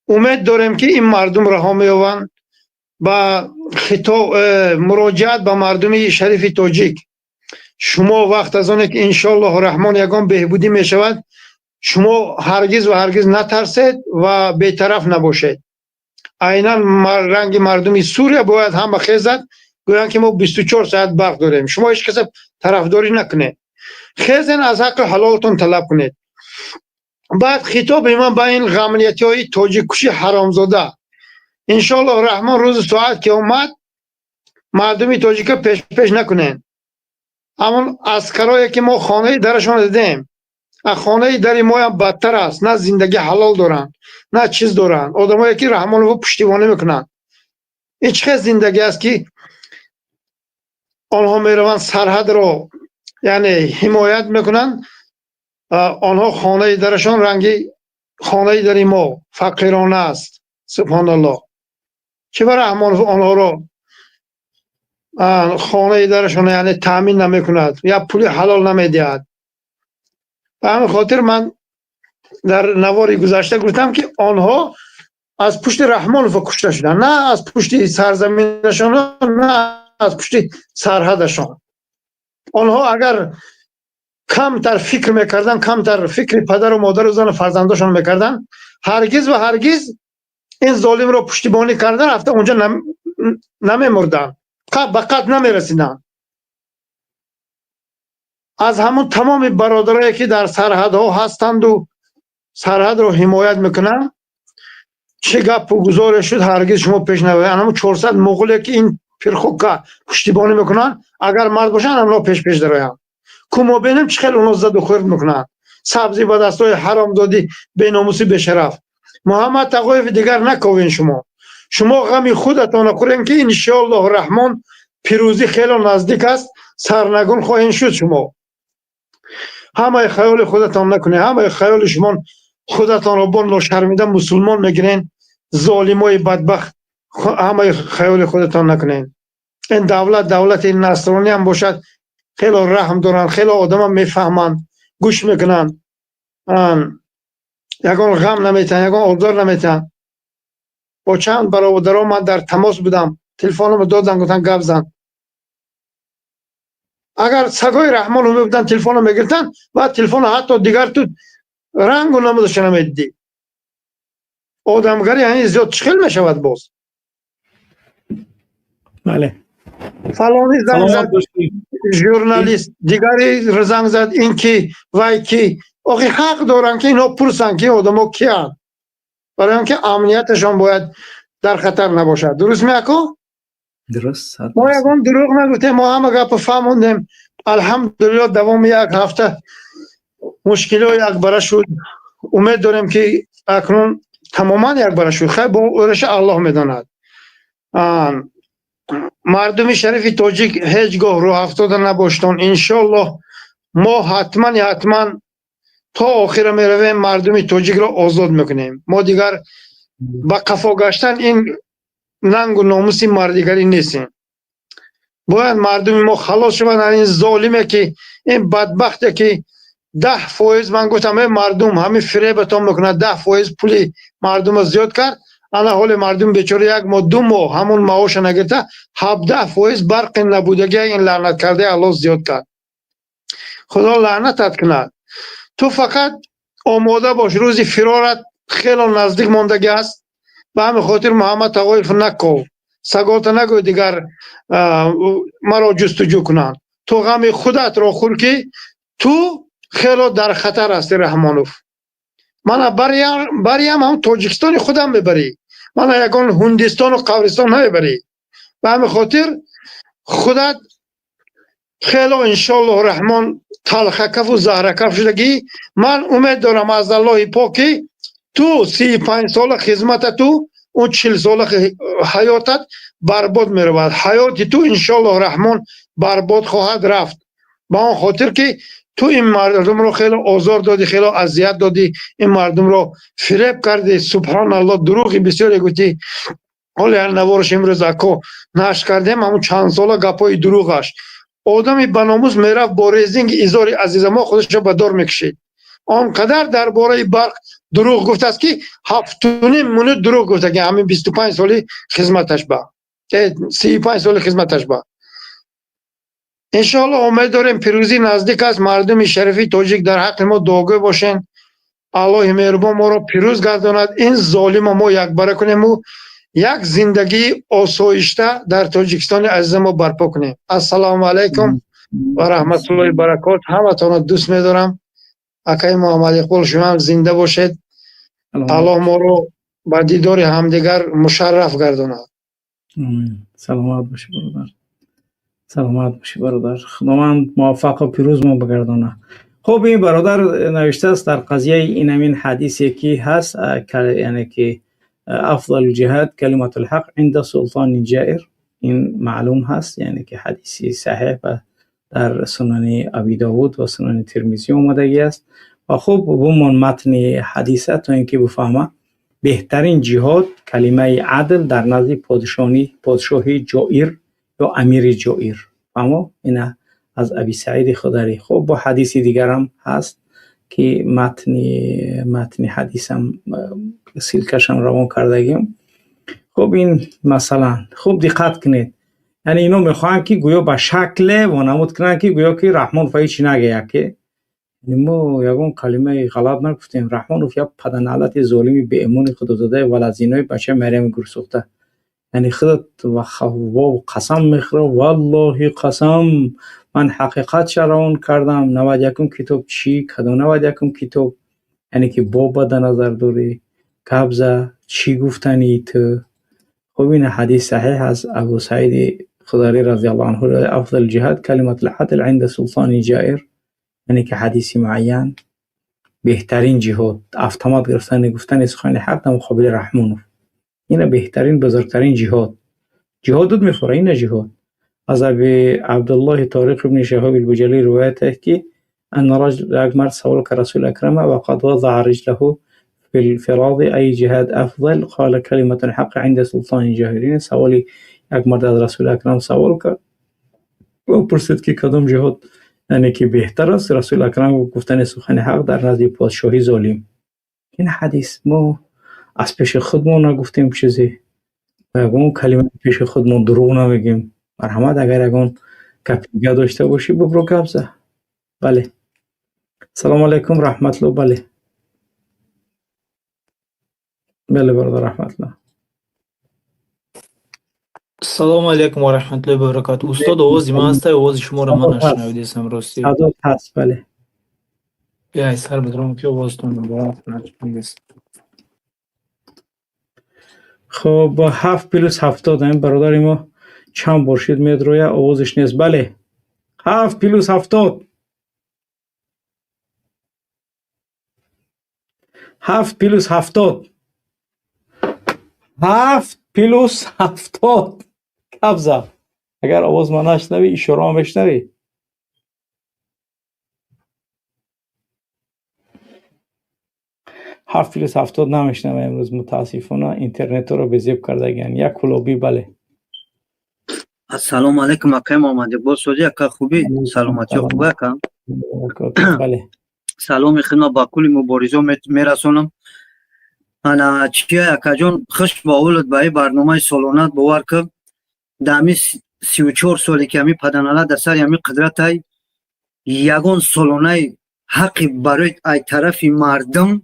امید داریم که این مردم رها می آوند. با خطاب مراجعت به مردم شریف تاجیک، شما وقت از آنه که انشاءالله رحمان یگان بهبودی می شود شما هرگز و هرگز نترسید و بی‌طرف نباشید. عینا رنگ مردمی سوریه باید هم بخیزد گویند که ما 24 ساعت برق داریم. شما هیچ کس طرفداری نکنه. خیزن از حق حلالتون طلب کنید. بعد خطاب من با این غمنیتی های توجیه کشی حرامزاده انشالله رحمان روز ساعت که اومد مردمی توجیه پیش نکنین. همون اسکرایی که ما خانه درشان دیدیم خانه دری ما هم بدتر است، نه زندگی حلال دارن نه چیز دارن. آدمایی که رحمان رو پشتیبانی میکنن این چه زندگی است که آنها میروند سرحد رو یعنی حمایت میکنن. آنها خانه درشان رنگی خانه دری ما فقیرانه است. سبحان الله. چه برای رحمان آنها رو خانه درشان یعنی تامین نمیکند یا پول حلال نمیدهد. به همین خاطر من در نواری گذشته گفتم که آنها از پشت رحمان کشته شدن، نه از پشت سرزمینشان، نه از پشت سرحدشان. آنها اگر کمتر فکر میکردن، کمتر فکر پدر و مادر و زن و فرزندشان میکردن، هرگز و هرگز این ظالم رو پشتیبانی کردن رفته اونجا نمیمردن، به قتل نمیرسیدن. از همون تمام برادرایی که در سرحدها هستند و سرحد رو حمایت میکنن چه گپ و گزارش شد هرگز شما پیش نبرید. همون 400 مغولی که این پرخوکا پشتیبانی میکنن اگر مرد باشن اونا پیش دراین که ما ببینیم چه خیلی اونا زد و خورد میکنن، سبزی به دستای حرام دادی، بی ناموسی به شرف. محمد تقایف دیگر نکوین. شما غم خودتان کنین که ان شاء الله الرحمن پیروزی خیلی نزدیک است، سرنگون خواهید شد. شما همه خیال خودتان نکنین، همه خیال شما خودتان رو با ناشرمیده مسلمان میگیرین، ظالمای بدبخت. همه خیال خودتان نکنین. این دولت این نصرانی هم باشد خیلی رحم دارن، خیلی آدم هم میفهمن، گوش میکنن، یگان غم نمیتن، یگان آزار نمیتن. با چند برادرام من در تماس بودم، تلفنم دادن گفتن گپ زن. اگر سگای رحمان رو میبودن تلفن رو میگرفتن و تلفن حتی دیگر تو رنگ و نمودش نمیدی. آدمگری یعنی زیاد چخیل میشود. باز بله فلانی زنگ زد، ژورنالیست دیگری زنگ زد، این کی وای کی. آخه حق دارن که اینا پرسن که آدم‌ها کیان، برای اینکه امنیتشان باید در خطر نباشد. درست میگم؟ درست. ما یکم دروغ نگفتیم، ما همه گپ فهموندیم. الحمدلله دوام یک هفته مشکلات یک باره شد. امید داریم که اکنون تماما یک باره شد. خیر با اورش الله میداند. مردم شریف تاجیک هیچگاه رو افتاده نباشتن. انشالله ما حتما تا آخر میرویم مردم تاجیک را آزاد میکنیم. ما دیگر با قفا گشتن این ننگ و ناموس مردگری نیستیم. باید مردم ما خلاص شوند از این ظالمه که این بدبخته که 10% من گفتم مردم همین فریبتون میکنه، 10% پول مردم زیاد کرد. انا حال مردم بیچاره یک ماه 2 ماه همون معاش نگرفته، 17% برق نبودگی این لعنت کرده الله زیاد کرد. خدا لعنتت کنه. تو فقط آماده باش، روزی فرارت خیلی نزدیک ماندگی است. به همین خاطر محمد تقایف نکو، سگات نگو دیگر مرا جستجو کنن. تو غم خودت را خور که تو خیلی در خطر هستی. رحمانوف من بریم هم تاجیکستان خودم ببری، من یکان هندستان و قبرستان نمیبری. به همین خاطر خودت خیلی انشالله رحمان تلخکف و زهرکف شدگی. من امید دارم از الله پاکی تو 35 سال خدمت تو اون 40 سال حیاتت برباد می رود. حیات تو انشالله رحمان برباد خواهد رفت. با اون خاطر که تو این مردم رو خیلی آزار دادی، خیلی اذیت دادی، این مردم رو فریب کردی. سبحان الله دروغی بسیاری گفتی. حالا نوارش امروز اکو نشر کردیم، همون چند سال گپای دروغش. آدمی بناموس میرفت با ریزینگ ایزاری عزیز ما خودش رو به دار میکشید. آنقدر درباره برق دروغ گفت است که 7.5 منوت دروغ گفته که همین 25 سالی خدمتش با 35 سالی خدمتش با. انشاءالله امید داریم پیروزی نزدیک است. مردم شریفی تاجیک در حق ما دعاگوی باشین. الله مهربان ما را پیروز گرداند. این ظالم ما یک باره کنیم و یک زندگی آسایشته در تاجیکستان عزیز ما برپا کنیم. السلام علیکم و رحمت الله برکات. همتون دوست می‌دارم. اکای محمد اقبال شما هم زنده باشید. الله ما رو با دیدار همدیگر مشرف گرداند. سلامت باشی برادر. سلامت باشی برادر. خداوند موفق و پیروز ما بگردانه. خب این برادر نوشته است در قضیه این همین حدیثی که هست، یعنی که افضل جهاد کلمت الحق عند سلطان جائر. این معلوم هست، یعنی که حدیثی صحیح و در سنن ابی داود و سنن ترمذی اومده است. و خب بمون متن حدیثه تا اینکه بفهمه بهترین جهاد کلمه عدل در نزد پادشاهی جائر یا امیر جائر. اما اینا از ابی سعید خدری. خب با حدیثی دیگر هم هست که متن حدیث هم سیلکش هم روان کردگیم. خب این مثلا خوب دقت کنید، یعنی اینو میخوان که گویا به شکل و نمود کنن که گویا که رحمان فایی چی نگه، که ما یگون کلمه غلط نگفتیم. رحمان رو یا پدنالت ظالمی به امون خدا زاده ولازینای بچه مریم گرسوخته، یعنی خودت و قسم میخوره والله قسم من حقیقت شرعون کردم 91 کتاب چی کدو 91 کتاب، یعنی که بابا در نظر داری قبضه چی گفتنی تو. خب این حدیث صحیح از ابو سعید خدری رضی الله عنه افضل جهاد کلمت العدل عند سلطان جائر، یعنی که حدیثی معین بهترین جهاد автомат گرفتن گفتن سخن حق در مقابل رحمان، این بهترین بزرگترین جهاد میخوره. این جهاد از ابی عبدالله طارق ابن شهاب البجلی روایت است که ان رجل مرد سوال که رسول اکرم و قد وضع رجله في الفراض ای جهاد افضل قال کلمت الحق عند سلطان جاهرین. سوالی یک مرد از رسول اکرم سوال کرد و پرسید که کدام جهاد یعنی که بهتر است. رسول اکرم گفتن سخن حق در نزد پادشاهی ظالم. این حدیث ما از پیش خودمون نگفتیم چیزی و اون کلمه پیش خودمون دروغ نمیگیم. مرحمت اگر اگون کپیگه داشته باشی ببرو قبضه. بله سلام علیکم رحمت الله. بله بله برادر رحمت الله. سلام علیکم و رحمت الله و برکاته. استاد آوازی من هسته؟ آواز شما را من نشنویدم راستی. صدا هست بله. یا سر بدرم که آوازتون مبارک نشنویدم. خب با 7 پلوس 70 این برادر ما چند برشید میاد روی آوازش نیست. بله 7 پلوس 70 7 پلوس 70 7 پلوس 70 قبضه. اگر آواز ما نشنوی اشاره هم بشنوی. هفت پلوس 70 نمیشنوه امروز متاسفانه اینترنت رو بزیب کرده گن. یک کلوبی. بله السلام علیکم اکای محمد اقبال سودی اکا خوبی سلامتی خوبه اکا. بله سلام خدمت با کل مبارزو میرسونم. انا چیه اکا جون خوش با اولد بای برنامه سالونات باور که دامی 34 سالی که همی پدنالا در سر همی قدرت های یگون سالونه حقی برای ای طرف مردم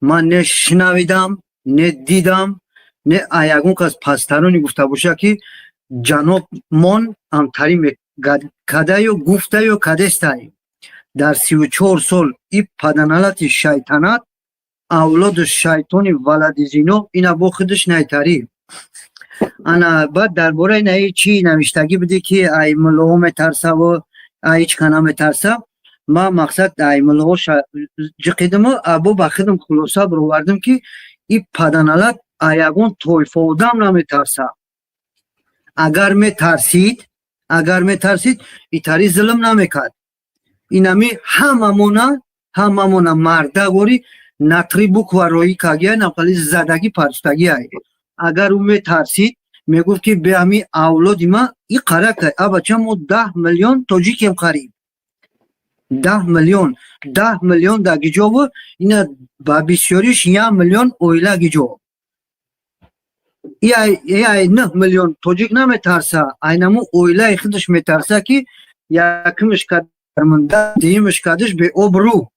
من نه شنویدم نه دیدم نه ایگون که از پسترانی گفته باشه که جناب من امتری کده و گفته و کدسته در 34 سال ای پدنالت شیطنت اولاد شیطانی ولد زینو اینا با خودش نیتری. انا بعد درباره نه چی نوشتگی بده که ای ملوم ترسه و ای چکنم ترسه. ما مقصد ای ملوم جقیدم و ابو بخیدم خلاصه بروردم که ای پدنالت ایگون تویفه بودم نمی ترسه. اگر می ترسید ایتاری ظلم نمیکرد. اینمی هممونه مرده گوری نتری بک و روی کگیه نقلی زدگی پرستگی های. اگر او می ترسید می گفت که به همی اولادی ما ای قرار که ابا چمو 10 میلیون توجیکیم قریب 10 میلیون دا گیجو و اینا با بسیاریش 1 میلیون اویلا گیجو ای 9 میلیون توجیک نمی ترسه. اینمو اویلای خودش می ترسه که یکمش کدرمنده دیمش کدش به ابرو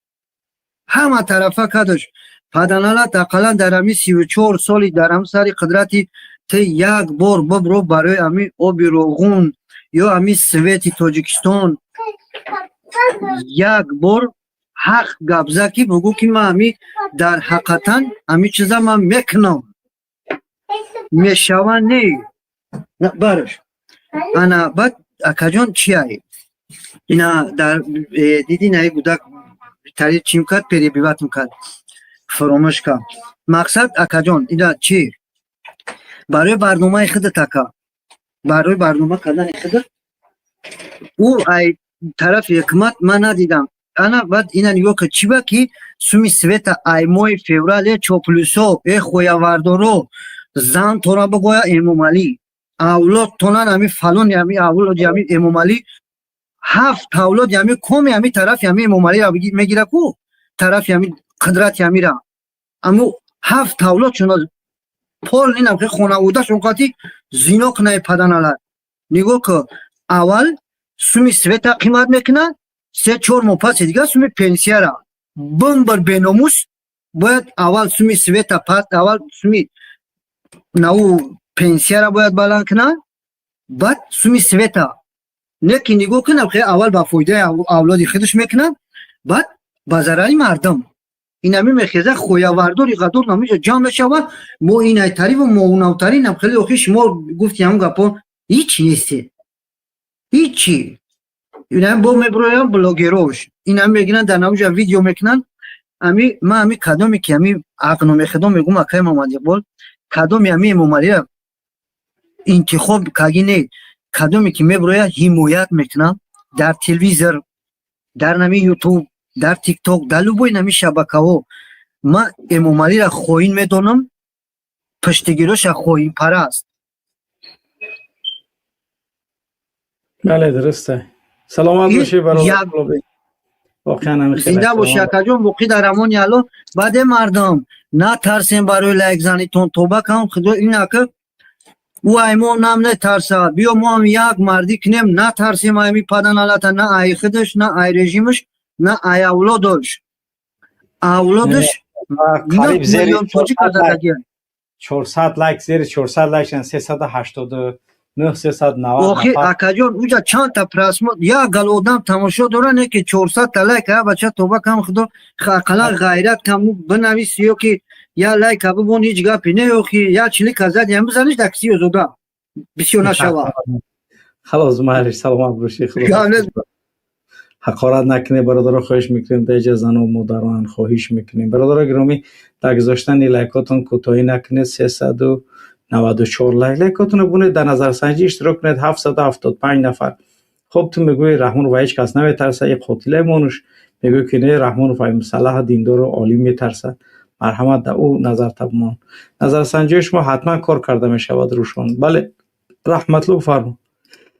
همه طرفه کدش. پدنالت اقلا در همی 34 سالی در هم سری قدرتی تی یک بار ببرو برای همی آبی روغون یا امی سویت تاجیکستان یک بار حق گبزه کی بگو که من امی در حقیقتا امی چیزا من میکنم میشوان نه برش انا بعد اکجان چی ای اینا در دیدی نه گودک تاری چیم کرد پری بیوات میکرد فراموش کرد مقصد اکجان اینا چی برای برنامه خود تکا برای برنامه کردن خود او ای طرف حکمت من ندیدم انا بعد اینا نیو که چی با کی سومی سویتا ای موی فеврале چوپلوسو ای خویا واردورو زن تو را بگویا امام علی اولاد تونن امی فلان یمی اولاد یمی امام علی 7 اولاد یمی کم یمی طرف یمی امام علی را میگیره کو طرف یمی قدرت یمی را اما 7 اولاد چون پول اینم که خانواده شون قاطی زینا کنه پدن الان نگو که اول سومی سویتا قیمت میکنن 3-4 ماه پس دیگه سومی پنسیه را بمبر بیناموس باید اول سومی سویتا پس اول سومی نو پنسیه را باید بلند کنن بعد سومی سویتا نکی نگو کنن که اول با فایده اولادی خودش میکنن بعد بازارای مردم این همی میخیزه خویاورداری قدر نمیشه جمع شوه ما این ایتاری و ما اونوتاری نبخیلی اوخی شما گفتی همون گپا هیچی نیستی هیچی این هم با میبرویم بلاگیروش این هم میگنن در نوجه ویدیو میکنن ما همی کدامی که همی اقنو میخدم میگم اکای محمد اقبال کدامی همی ممالی انتخاب کگی نه کدامی که میبرویم حمایت میکنن در تلویزر در نمی یوتیوب در تیک توک در لوبوی نمی شبکه ها ما امام علی را خوین میدونم پشتگیروش خوین پرست بله درسته سلامت باشی برادر واقعا زنده باشی اکجون بقی در امان یالو بعد مردم نه ترسیم برای لایک زنیتون توبه کن خدا این اکر او ایمو نم نه ترسه بیا ما هم یک مردی کنیم نه ترسیم ایمی پدن علتا نه ای خودش نه ای رژیمش نه ای اولادش قریب زیر 400 لایک زیر 400 لایک 389 390 آخی اکجان اوجا چند تا پرسمت یا گلودم تماشا داره نه که 400 تا لایک ها بچه توبه کم خدا اقلا غیرت کم بنویسی یا که یا لایک ها ببون هیچ گپی نه یا که یا چلی کزد یا بزنش دکسی و زوده بسیار نشوه خلاص مهرش سلامت باشی حقارت نکنه برادر خواهش میکنیم در ایجا زن و مادران خواهش میکنیم برادر گرامی در گذاشتن لایکاتون کوتاهی نکنه 394 لایکاتون بونه در نظرسنجی اشتراک کنید 775 نفر خب تو میگوی رحمان و هیچ کس نمیترسه یک قاتله مونش میگوی که نه رحمان و مسلح دیندار و عالی میترسه مرحمت در او نظر تبمان نظرسنجی شما حتما کار کرده میشود روشون بله رحمت الله فرمون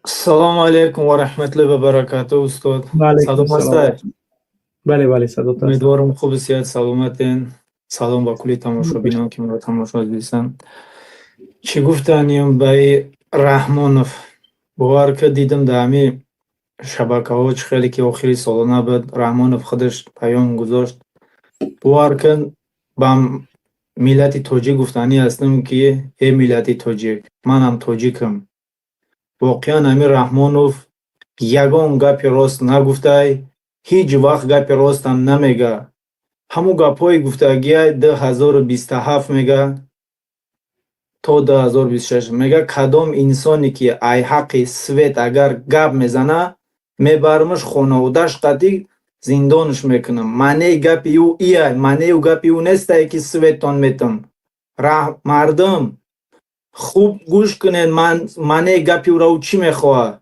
سلام علیکم و رحمت الله و برکاته استاد سلام است بله بله صدات امیدوارم خوب صحت سلامتین سلام با کلی تماشابینان که ما تماشا دیدن چی گفتنیم به رحمانوف باور که دیدم در همین شبکه ها خیلی که آخری سالانه بود رحمانوف خودش پیام گذاشت باور که با ملت تاجیک گفتنی هستم که ای ملت تاجیک منم تاجیکم واقعا همین رحمانوف یگان گپی راست نگفته هیچ وقت گپی راست هم نمیگه همون گپای گفتگی 2027 میگه تا 2026 میگه کدام انسانی که ای حق سویت اگر گپ میزنه میبرمش خانوادهش قطعی زندانش میکنم منه گپی او ایه منه او گپی او نیسته که سویتان میتم مردم خوب گوش کنین منه گپی او را چی میخواه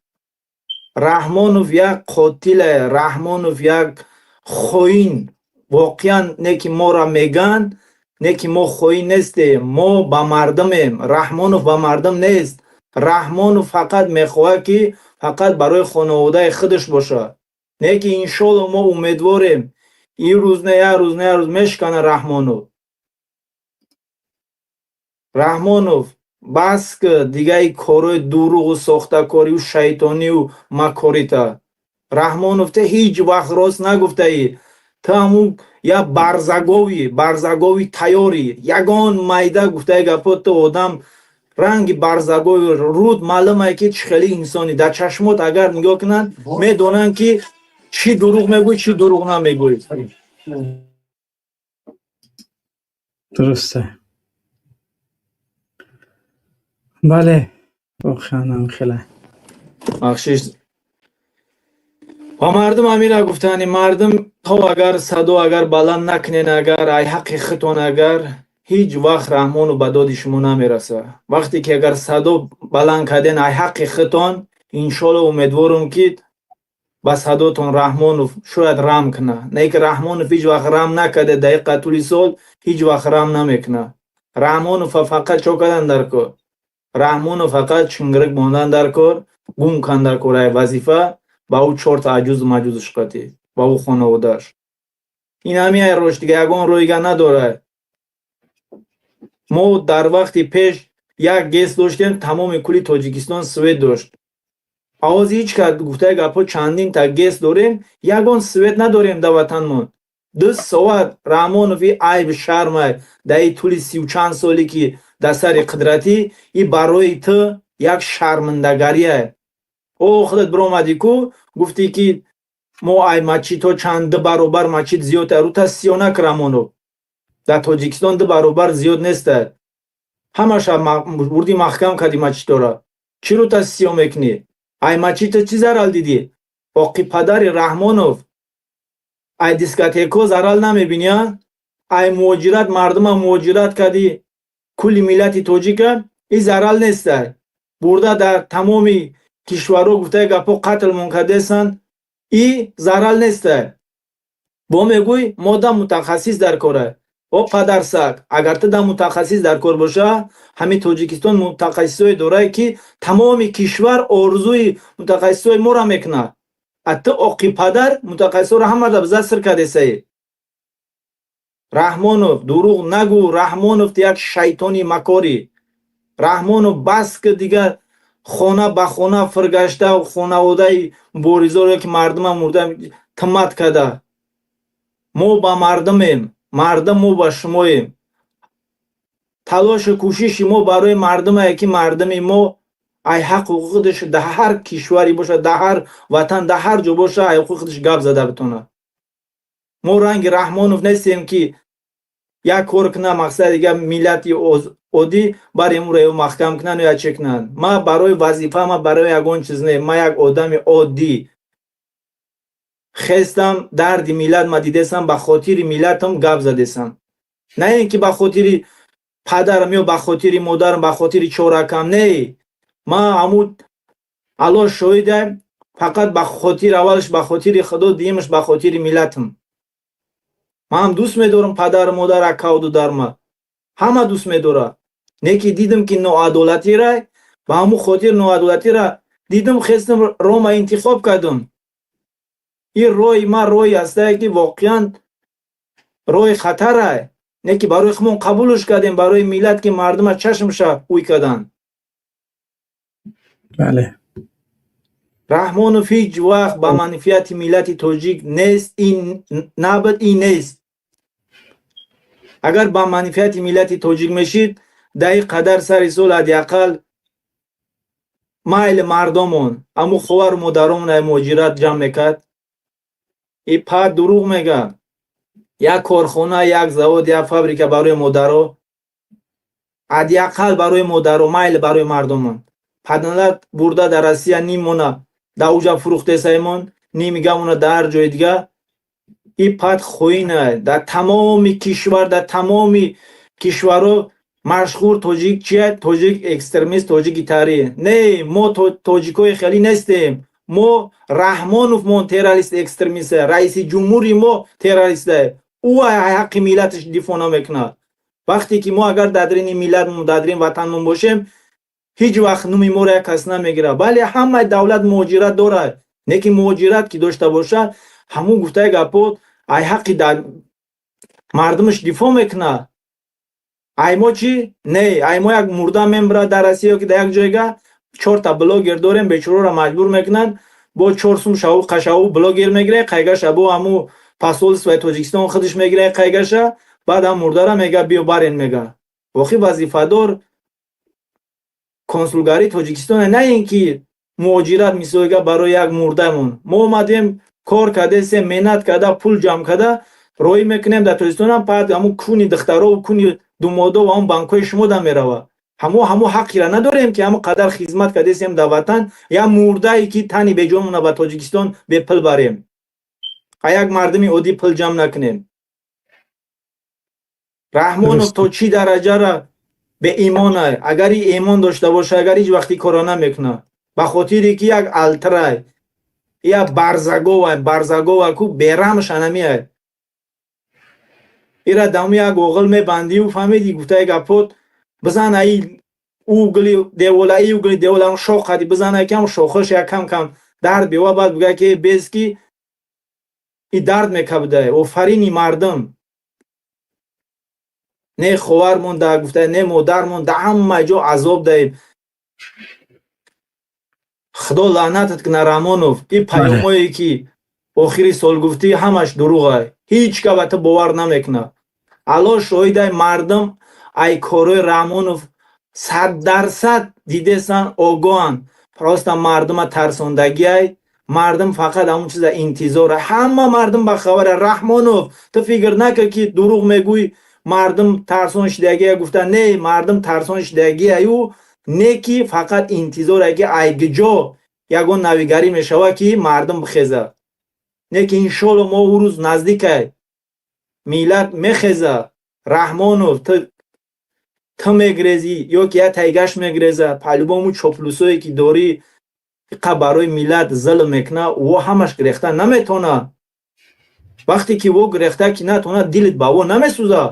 رحمانوف یک قاتل رحمانوف یک خوین واقعا نکی ما را میگن نکی ما خوین نیستیم ما با مردمیم رحمانوف با مردم نیست رحمانوف فقط میخواه که فقط برای خانواده خودش باشه نکی انشالله ما امیدواریم این روز نه یه روز میشکنه رحمانوف بس که دیگه ای کارای دروغ و ساخته کاری و شیطانی و مکاری تا رحمانوف ته هیچ وقت راست نگفته ای تا همون یا برزگاوی تیاری یگان مایده گفته ای گفت تو آدم ранги барзагои руд маълуме ки чӣ хели инсонӣ. Дар чашмот агар нигоҳ кунанд медонанд ки чӣ дурӯғ мегӯӣ, чӣ дурӯғ намегӯӣ. درسته. بله واقعا هم خیلی бахшиш ва мардум амира гуфтани мардум то агар садо агар баланд накунен, агар ай ҳаққи хитон агар ҳеҷ вақт раҳмону ба доди шумо намераса. вақте ки агар садо баланд карден ай ҳаққи хитон, иншоалло умедворум ки ба садотон раҳмонов шояд рам куна. не ки раҳмонов ҳеҷ вақт рам накарда дақиқа тӯли сол ҳеҷ вақт рам намекуна. раҳмонов фақат чо кардан дар кор, раҳмонов фақат чунгирик мондан дар кор, гум кан дар кораи вазифа ба ӯ чорта аҷузу маҷузуш қатӣ ба ӯ хонаводааш. ин ҳамин рош дига ягон рӯйга надорад. мо дар вақти пеш як гес доштем, тамоми кули Тоҷикистон свет дошт. авози ҳеҷ кас гуфтаи гапҳо чандин та гес дорем, ягон свет надорем дар ватанмон. 2 соат Раҳмонови айб шармай дар ин тӯли 30 чанд соле ки дар сари қудратӣ, и барои ту як шармандагария. худат биромадӣ ку гуфтӣ ки мо ай мачидҳо чанд 2 баробар мачид зиёд рута сиёнак Раҳмонов дар Тоҷикистон 2 баробар зиёд нестад. ҳамаша бурди маҳкам кардӣ мачидҳоро. чӣ рута сиё мекунӣ? ай мачидто чӣ зарал дидӣ? оқи падари Раҳмонов ай дискотекаҳо зарал намебинӣ? ай муҳоҷират мардума муҳоҷират кардӣ кулли миллати тоҷика, ин зарал нестад. бурда дар тамоми кишварҳо гуфтаи гапҳо қатлмон кардесанд, ин зарал нестад. бо мегӯй мо да мутахассис дар кора. о падарсак, агар ту да мутахассис дар кор боша, ҳамин Тоҷикистон мутахассисое дорад ки тамоми кишвар орзуи мутахассисои моро мекунад. а ту оқи падар мутахассисоро ҳамаро заср кардесаи. Раҳмонов дурӯғ нагӯ. Раҳмонов як шайтони макорӣ. Раҳмонов бас ки дигар хона ба хона фиргашта хонаводаи муборизоро ки мардума мурда тимат карда. мо ба мардумем, мардум мо ба шумоем. талошу кӯшиши мо барои мардумае ки мардуми мо ай ҳаққу худаш дар ҳар кишвари боша, дар ҳар ватан, дар ҳар ҷо боша ай ҳуқуқи худаш гап зада битонад. мо ранги Раҳмонов нестем ки як кор кунам мақсади дига миллати оддӣ барем ӯро маҳкам кунан ё чӣ кунанд. ман барои вазифа, ман барои ягон чиз не, ман як одами оддӣ хестам дарди миллат ма дидесам, ба хотири миллатам гап задесам. не ин ки ба хотири падарам ё ба хотири модарам, ба хотири чоракам. не, ман ҳамун алло шоҳида фақат ба хотири аввалш ба хотири худо, дуюмаш ба хотири миллатам. ман ҳам дӯст медорам падару модар, акавду дарма ҳама дӯст медорам. не ки дидам ки ноадолатира, ба ҳамун хотир ноадолатира дидам, хестам роҳма интихоб кардам. ин роҳи ман роҳи астае ки воқеан роҳи хатара. не ки барои худмон қабулш кардем, барои миллат ки мардума чашмша ӯй карданд. بله Раҳмонов ҳеҷ вақт ба манфиати миллати тоҷик нест. ин набуд, ин нест. агар ба манфиати миллати тоҷик мешид, дар ин қадар сари сол ҳадиақал майли мардомон аму ховару модаромон муҳоҷират ҷамъ мекард. ин пад дурӯғ мегӯяд. як корхона, як завод, як фабрика барои модаро, ҳадиақал барои модаро, майли барои мардомон. падналат бурда дар Россия ним мона дар уҷа фурӯхтесаймон, ними гамона дар ҳар ҷои дига. ин пад хоина дар тамоми кишвар, дар тамоми кишварҳо машҳур тоҷик чия? тоҷик экстремист, тоҷик итарӣ. не, мо тоҷикои хелӣ нестем. мо Раҳмонов мо террорист экстремист, раиси ҷумҳури мо террорист. ӯ ҳаққи миллаташ дифоъ намекунад. вақте ки мо агар дар дирини миллатмон, дар дирини ватанмон бошем, ҳеҷ вақт нуми моро як кас намегирад. бале ҳамаи давлат муҳоҷират дорад. не ки муҳоҷират ки дошта бошад, ҳамун гуфтаи гапҳо ай ҳаққи мардумаш дифоъ мекунад. ай мо чӣ? Не, ай мо як мурда мембарад дар Россия ки дар як ҷойга 4 блогер дорем, бечораро маҷбур мекунанд, бо 4 сум қашаву блогер мегирад, қайгаша бо ҳамун посольствои Тоҷикистон худаш мегирад, қайгаша баъд ҳам мурдара мега биё барен мега. вохи вазифадор консулгари Тоҷикистон не инки муҳоҷират мисолга барои як мурдамон мо омадем кор кардесем меҳнат карда пул ҷамъ карда роҳӣ мекунем дар Тоҷикистонам пад ҳамун куни духтарову куни думодо ва ҳамун банкҳои шумода мерава ҳамун ҳаққира надорем ки ҳамун қадар хизмат кардесем дар ватан я мурдае ки тани беҷон мона ба Тоҷикистон бепул барем як мардами оддӣ пул ҷамъ накунем. Раҳмонов то чӣ дараҷара беимонай агар имон дошта боша агар ҳеҷ вақти коро намекуна ба хотире ки як алтрай я барзагова ку берамшанамиай ира даму як оғил мебандию фаҳмиди гуфтаи гапот бизан аи угли девола аи угли девола шоқ хади бизан якам шохаш як кам дард бева баъд буга ки без ки и дард мекабудай офарини мардам не ховар монда гуфта не модар монда ҳама ҷо азоб даем худо лаънатат куна Рамонов ин паёмое ки охири сол гуфтӣ ҳамаш дуруғай ҳеҷ ка ба ту бовар намекуна алло шоҳидай мардам ай корои Рамонов 100% дидесан огоҳанд просто мардума тарсондагиай мардум фақат ҳамун чиза интизора ҳама мардум ба хабара Раҳмонов ту фикр накар ки дурӯғ мегӯй мардум тарсон шидагия гуфта не мардум тарсон шидагиаю не ки фақат интизоре ки айгиҷо ягон навигарӣ мешава ки мардум бихеза не ки иншоалло мо ӯ рӯз наздикай миллат мехеза Раҳмонов ту мегрезӣ ё ки я тайгаш мегреза палубому чоплусое ки дорӣ иқа барои миллат зулм мекуна во ҳамаш гирехта наметона вақте ки во гирехта ки натона дилит ба во намесӯза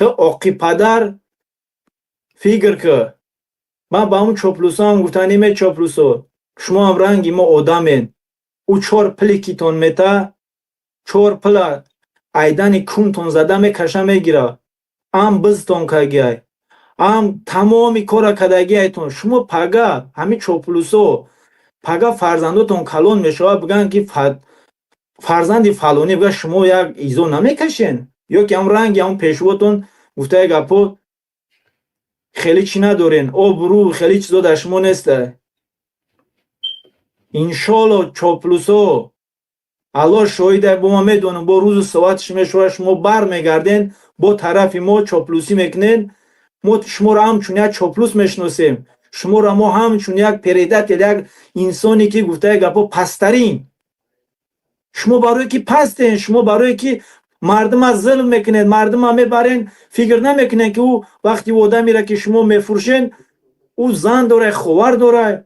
ту оқи падар фикр кар ман ба ҳамун чоплусоам гуфтам ниме чоплусо шумоам ранги мо одамен ӯ 4 пили китон мета 4 пила айдани кунтон зада мекаша мегира ам бизтон кагиай ам тамоми кора кадагиайтон шумо пага ҳамин чоплусо пага фарзандотон калон мешава биган ки фарзанди фалони биган шумо як изо намекашен ё ки ҳам ранги ҳам пешвотон гуфтаи гапо хеле чӣ надорен обрӯ хеле чизо дар шумо нестай иншоалло чоплусо алло шоҳидай бо ма медонам бо рӯзу соати мешава шумо бармегарден бо тарафи мо чоплусӣ мекунен мо шуморо ҳамчун як чоплус мешиносем шуморо мо ҳамчун як передател як инсоне ки гуфтаи гапо пасттарин шумо барое ки пастен шумо барое ки мардума зулм мекунед мардума мебарен фикр намекунед ки ӯ вақти вода мира ки шумо мефурӯшен ӯ зан дорад ховар дорад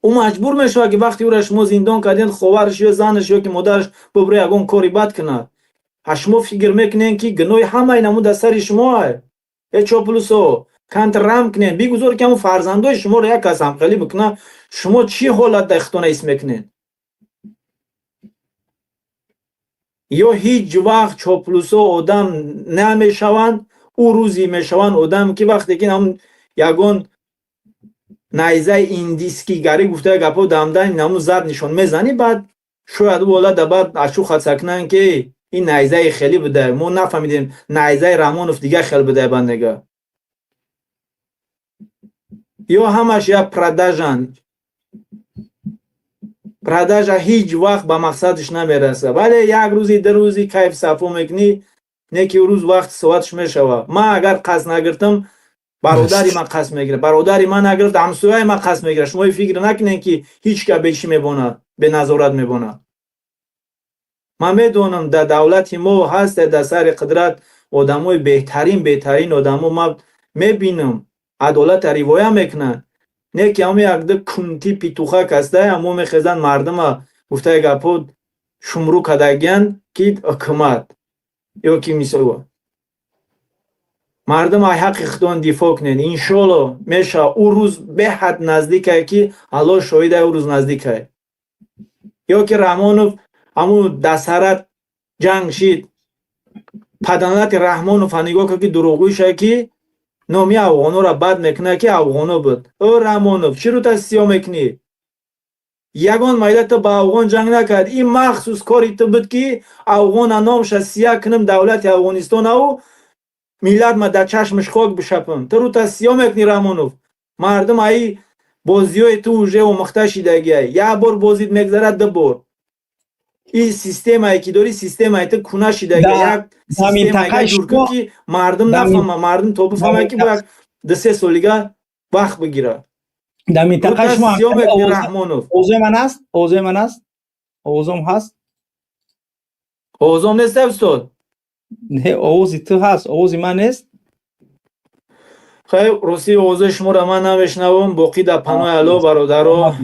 ӯ маҷбур мешавад ки вақти ӯро шумо зиндон карден ховараш ё занаш ё ки модараш бубра ягон кори бад кунад а шумо фикр мекунед ки гуноҳи ҳамаи намуд аз сари шумоай чоплусо кантрам кунед бигузор ки ҳамун фарзандои шуморо як кас ҳамқилӣ бикуна шумо чӣ ҳолат дар ихтона ҳис мекунед ё ҳеҷ вақт чоплусо одам намешаванд ӯ рӯзи мешаванд одам ки вақте ки ҳамун ягон найзаи индискигарӣ гуфта гапо дамдани наму зад нишон мезани баъд шояд ӯ ҳолат баъд ашу хатсакнан ки ин найзаи хелӣ буда мо нафаҳмидем найзаи Рамонов дига хел буда бандага ё ҳамаш як продажа ҳеҷ вақт ба мақсадиш намераса вале як рӯзи ду рӯзи кайф сафо мекунӣ не ки рӯз вақт соатш мешава ман агар қасд нагиртам бародари ман қасд мегира бародари ман нагирифт ҳамсояи ман қасд мегира шумо фикр накунед ки ҳеҷ ка бечӣ мебонад беназорат мебонад ман медонам дар давлати мо ҳасте дар сари қудрат одамои беҳтарин одамо ман мебинам адолата ривоя мекунанд не ки ҳамон якду кунти петухак ҳастай ҳамо мехезанд мардума гуфтаи гапо шумрӯ кадагиянд ки ҳукумат ё ки мисол мардум ай ҳаққи худон дифоъ кунед иншоалло мешавад ӯ рӯз беҳад наздикай ки алло шоҳидай ӯ рӯз наздикай ё ки Раҳмонов ҳамун дасарат ҷанг шид паданати Раҳмонов нигоҳ кар ки дурӯғгӯйша ки номи афғонҳоро бад мекуна ки афғоно буд ӯ Раҳмонов чиро та сиё мекунӣ ягон майда ту ба афғон ҷанг накард ин махсус кори ту буд ки афғона номша сия кунам давлати Афғонистонаву ملت ما در چشمش خاک بشپم تو رو تصیا میکنی رحمانوف مردم ای بازیای تو اوژه و مخته شیدگی یک بار بازید میگذره دو بار این سیستم ای که داری سیستم ای تو کنه شیدگی یک سیستم ای جور که مردم نفهمه مردم تو بفهمه که باید 2-3 سالگه وقت بگیره در منطقه شما رحمانوف اوضاع من است اوضاع هست اوضاع نیست استاد نه اوضاع تو هست اوضاع من نیست خیلی روسی اوضاع شما را من نمیشنوم باقی در پناه اعلی برادرها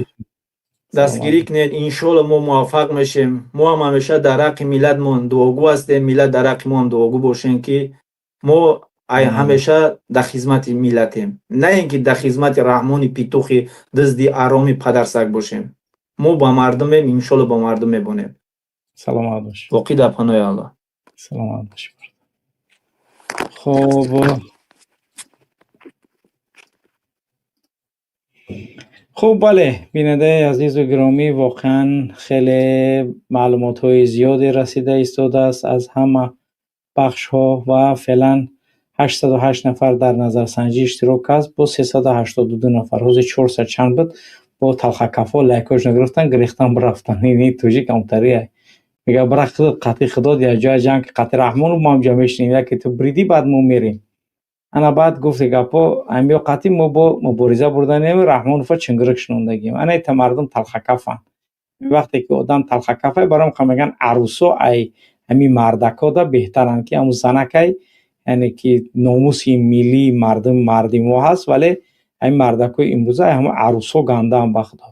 دستگیری کنید انشالله ما موفق میشیم ما هم همیشه در حق ملت من دعاگو هستیم ملت در حق ما هم دعاگو باشین که ما همیشه در خدمت ملتیم نه اینکه در خدمت رحمان پیتوخ دزدی آرامی پدرسگ باشیم ما با مردمیم انشالله با مردم میبونیم سلامت باش باقی در پناه الله سلامت باش خب خب بله بیننده عزیز و گرامی واقعا خیلی معلومات های زیادی رسیده ایستاده است از همه بخش ها و فعلا 808 نفر در نظرسنجی اشتراک است با 382 نفر روز 400 چند بود با تلخ کفا لایکاش نگرفتن گریختن برفتن اینی توجی کمتریه میگه برای قطعی خدا یا جای جنگ قطعی رحمان رو ما هم جمع شنیم که تو بریدی بعد ما میریم انا بعد گفت گپا امیو قطعی ما با مبارزه بردنیم رحمان فا چنگرک شنوندگیم انا ایتا مردم تلخ کفن وقتی که آدم تلخ کفه برام میگن عروسا ای همی مردکا دا بهترن که همون زنکای یعنی که ناموسی ملی مردی ما هست ولی این مردکای امروزه همون عروسا گنده هم بخدا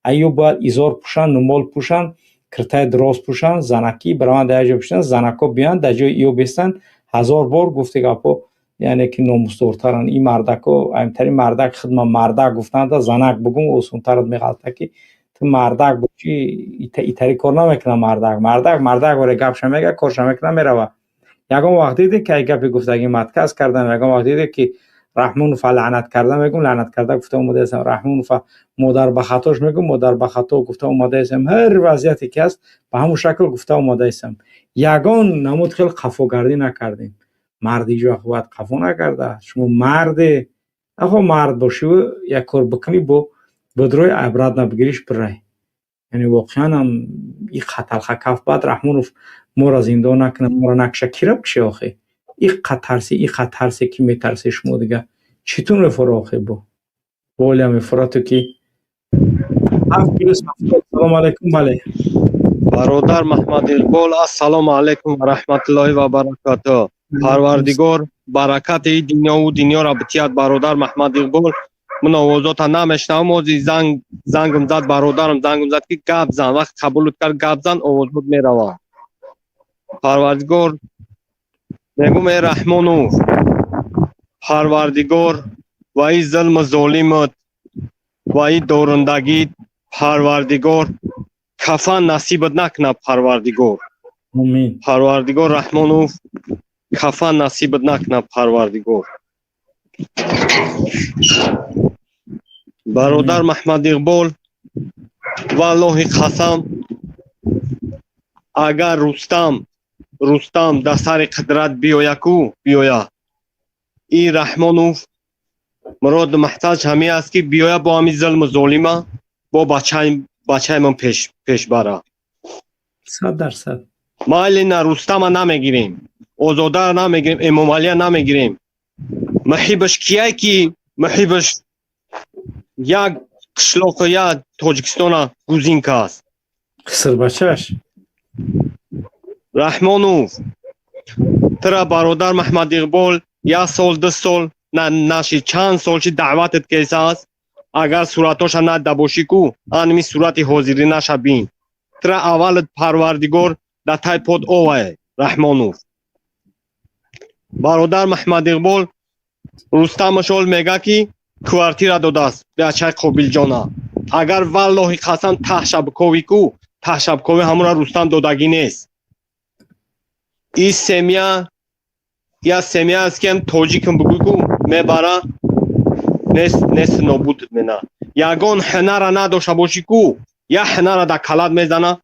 ایو باید ایزار پوشن نمال پوشن کرتای دراز پوشن زنکی برای من دیجا پوشن زنکا بیان در جای ایو بستن 1000 بار گفته گپا یعنی که نامستورترن این مردکا ایمتری مردک خدمت مردک گفتن دا زنک بگم اوسونترد میغلطه که تو مردک بچی ایتری کار نمیکنه مردک وره گپش میگه کارش میکنه میره یگان وقتی دیده که گپی گفتگی مدکس کردم یگان وقتی دیده که رحمون فا لعنت کردم میگم لعنت کرده گفته اومده اسم رحمون فا مادر به خطاش میگم مادر به خطا گفته اومده اسم هر وضعیتی که است به همون شکل گفته اومده اسم یگان نمود خیلی قفوگردی نکردیم مردی جو اخوات قفو نکرده شما مرد اخو مرد باشی و یک کار بکنی با بدروی عبرت نبگیریش برای یعنی واقعا هم این خطر خکف بعد رحمون ما را زندان نکنه ما را نکشه کیره بکشه آخه این خطرسی که میترسی شما دیگه چیتون رفاره آخه با بولی هم افرا تو که سلام علیکم بله برادر محمد اقبال السلام علیکم و رحمت الله و برکاته پروردگار برکت این دنیا و دنیا را بتیاد برادر محمد اقبال من آوازات نمیشنم موزی زنگم زد برادرم زنگم زد که گپ زن وقت قبول کرد گپ زن آوازات میروم پروردگار میگم ای رحمانو پروردگار و این ظلم ظالمت و این دورندگی پروردگار کفن نصیبت نکنه پروردگار پروردگار رحمانو کفن نصیبت نکنه پروردگار برادر محمد اقبال والله قسم اگر رستم در سر قدرت بیاید کو بیاید این رحمانوف مراد محتاج همی است که بیاید با همین ظلم ظالمه با بچه من پیش بره 100% ما نه رستم نمیگیریم آزاده نمیگیریم امام علی نمیگیریم محبش کیه که محبش یک قشلاق یک تاجیکستان گوزینک است قصر بچهش رحمانوف ترا برادر محمد اقبال 1 سال 2 سال نشی چند سال چی دعوتت کیسه است اگر صورتاش ندیده باشی کو انمی صورت حاضری نشه بین ترا اول پروردگار در تای پاد اوه رحمانوف برادر محمد اقبال رستم شال میگه که کوارتیر داده است به چای قابل جانا اگر والله قسم ته شب کوی کو ته شب کوی همون رستم دادگی نیست این سمیا یا سمیا است که هم تاجیکم بگوی کو میبره نیست نابود منه یگان هنر نداشته باشی کو یا هنر در کلد میزنه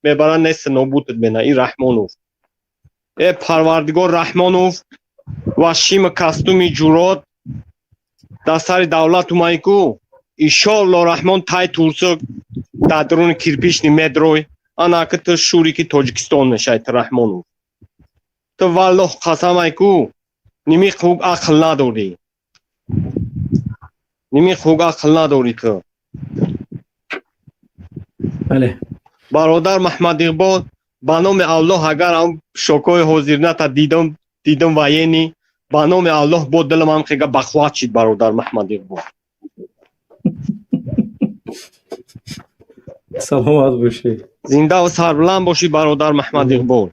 میبره نیست نابود منه این رحمانوف ای پروردگار رحمانوف ва шима кастуми ҷурот дар сари давлат умаи ку иншоалло раҳмон тай турсо дар дуруни кирпични медрой анаки ту шури ки тоҷикистон мешай ту раҳмону ту валлоҳ қасамай ку ними худ ақл надорӣ ними худ ақл надорӣ ту бале бародар маҳмад иқбол ба номи аллоҳ агар ам шокои ҳозирната дидам военӣ ба номи аллоҳ бо дилам ам хега бахват шид бародар маҳмад иқбол саломат бошӣ зиндаву сарбуланд бошӣ бародар маҳмад иқбол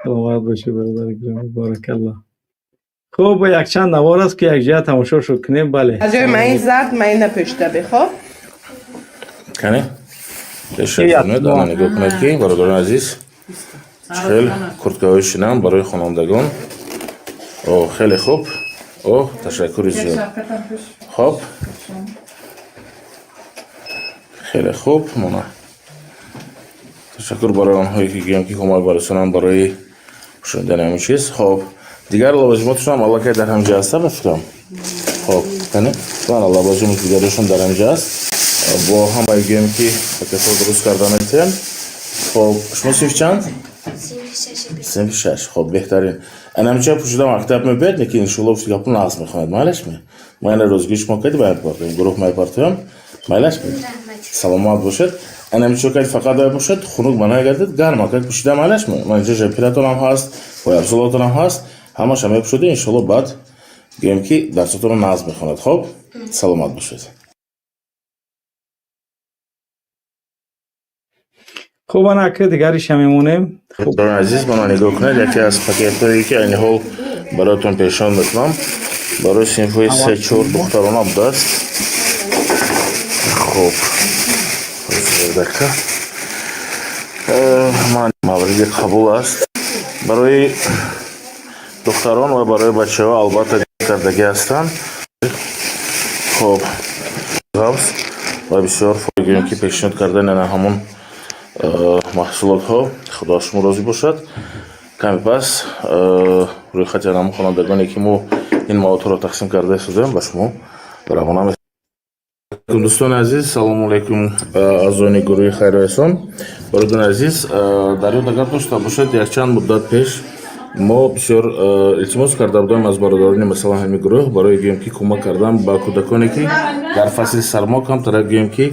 саломат бошӣ бародари гиромӣ баракаллоҳ хуб якчанд навор аст ки якҷоя тамошошо кунем бале از جای من زرد من نپشته بخواب کنه تشکر انا نگاه کنید که برادران عزیز خیلی کورتکه‌های شنم برای خوانندگان اوه خیلی خوب اوه تشکر زیاد خوب خیلی خوب مانا تشکر برای آنهایی که گیم که کمک برسونن برای شنیدن همین چیز خب دیگر لوازماتشون هم الله که در همجا هسته بفکرم خب کنه من لوازمات دیگرشون در همجا هست با هم گیم که پاکت‌ها درست کردن ایتیم خب شما صنف چند؟ صنف 6 خب بهترین انا همجا پوشیدم مکتب میبرد لیکن انشالله افتی کپون ناز میخواند مالش می ما این روزگیش مکدی باید پارتیم گروه مای پارتیم مالش می سلامت باشد انا همجا که فقط باید باشد خنک منای گردید گرم مکد پوشیدم مالش می من اینجا جمپیراتون هم هست و افزالاتون هم هست همش هم پوشیده انشالله بعد گیم که درستون رو ناز میخواند خب سلامت باشد خوب که دیگرش هم میمونیم برای عزیز من نگاه کنید یکی از پاکت‌هایی که این حال براتون پیشان میکنم برای صنف‌های 3-4 دخترانه بوده است خب من مورد قبول است برای دختران و برای بچه ها البته کردگی هستند خب و بسیار فایده که پیشنهاد کردن این همون محصولات ها خدا شما راضی باشد کمی پس روی خط نام خوانندگانی که ما این مواد را تقسیم کرده شدیم به شما روانه می‌کنم دوستان عزیز سلام علیکم از آن گروه خیر و احسان برادران عزیز در یاد اگر داشته باشد یک چند مدت پیش ما بسیار التماس کرده بودیم از برادران مثلا همین گروه برای گیم که کمک کردن با کودکانی که در فصل سرما کم تر گیم که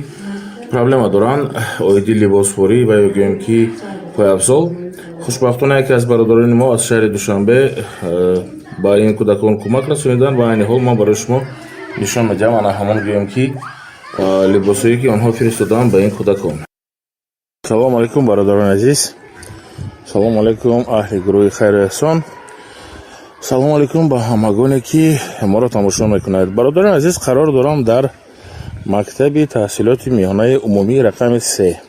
проблема доранд оиди либосфурӣ ва ё гӯем ки пойафзол хушбахтона яке аз бародарони мо аз шаҳри душанбе ба ин кӯдакон кӯмак расонидан ва айни ҳол ман барои шумо нишон медиҳам ана ҳамон гӯем ки либосҳое ки онҳо фиристоданд ба ин кӯдакон салому алайкум бародарони азиз салому алайкум аҳли гурӯҳи хайру эҳсон салому алайкум ба ҳамагоне ки моро тамошо мекунанд бародарони азиз қарор дорам дар مکتب تحصیلات میانه عمومی رقم 3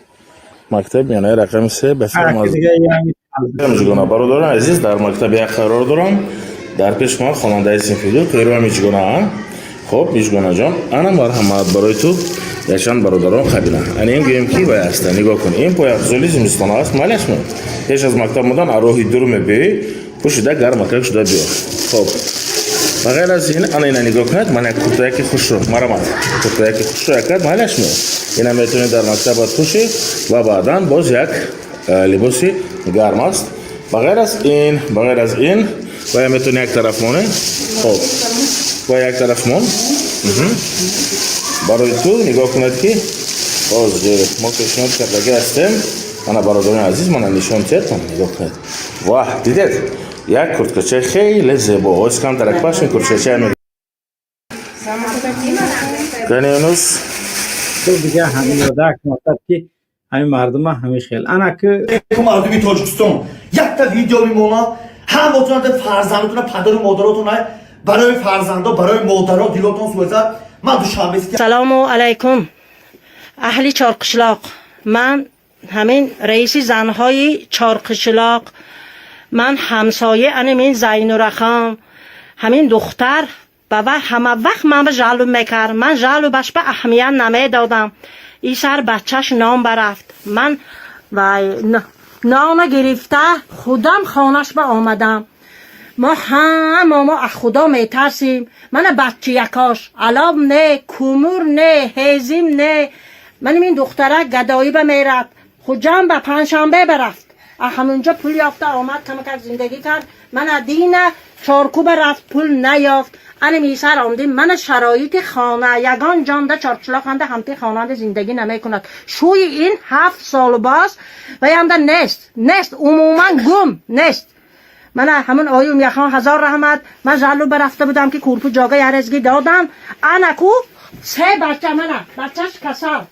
مکتب میانه رقم 3 به فرم از میجگونه برادران عزیز در مکتب یک قرار دارم در پیش ما خواننده صنف 2 پیرو میجگونه خب میجگونه جان انا مرحمت برای تو یکشان برادران قبیله انا این گیم کی باید است نگاه کن این پای افضلی زمستان است مالش می پیش از مکتب مدن اروحی درو میبی پوشیده گرم مکتب شده بیا خب بغیر از این انا اینا نگاه کنید من یک کورتکی خوش رو مرامت کورتکی خوش رو کرد مالش می اینا میتونید در مکتب پوشید و بعداً باز یک لباسی گرم است بغیر از این و میتونید یک طرف مونه خب و یک طرف مون برای تو نگاه کنید که باز ما پیشنهاد کردگی هستیم انا برادران عزیز من نشان تیتم نگاه کنید واه دیدید یک کورتکچه خیلی زیبا از کم ترک پاش این کورتکچه میگه کنیونوس تو دیگه همین یادک مطلب که همین مردم همین خیلی انا که مردمی تاجیکستان یک تا ویدیو میمونه هم بتونن فرزندتون پدر و مادراتون برای فرزندا برای مادرها دیلاتون سوزد من دوشنبه سلام علیکم اهل چارقشلاق من همین رئیس زنهای چارقشلاق من همسایه این زینورخان همین دختر و همه وقت من به جالب میکرد من جالبش به اهمیت نمیدادم این سر بچهش نام برفت من و نام گرفته خودم خانش به آمدم ما از خدا میترسیم. من بچه یکاش علاب نه، کومور نه، هیزیم نه. من این دختره گدایی به میرد خود جمع به پنجشنبه برفت، همونجا پول یافته آمد کم کرد زندگی کرد. من دین چارکوب رفت پول نیافت. انا میسر آمدیم. من شرایط خانه یگان جانده چارچلاق خانده همتی خانه زندگی نمی کند. شوی این 7 سال باز و یعنده نیست عموما گم نیست. من همون آیوم یخان 1000 رحمت من جلو برفته بودم که کورپو جاگه یرزگی دادم. انا کو 3 بچه بچهش کسر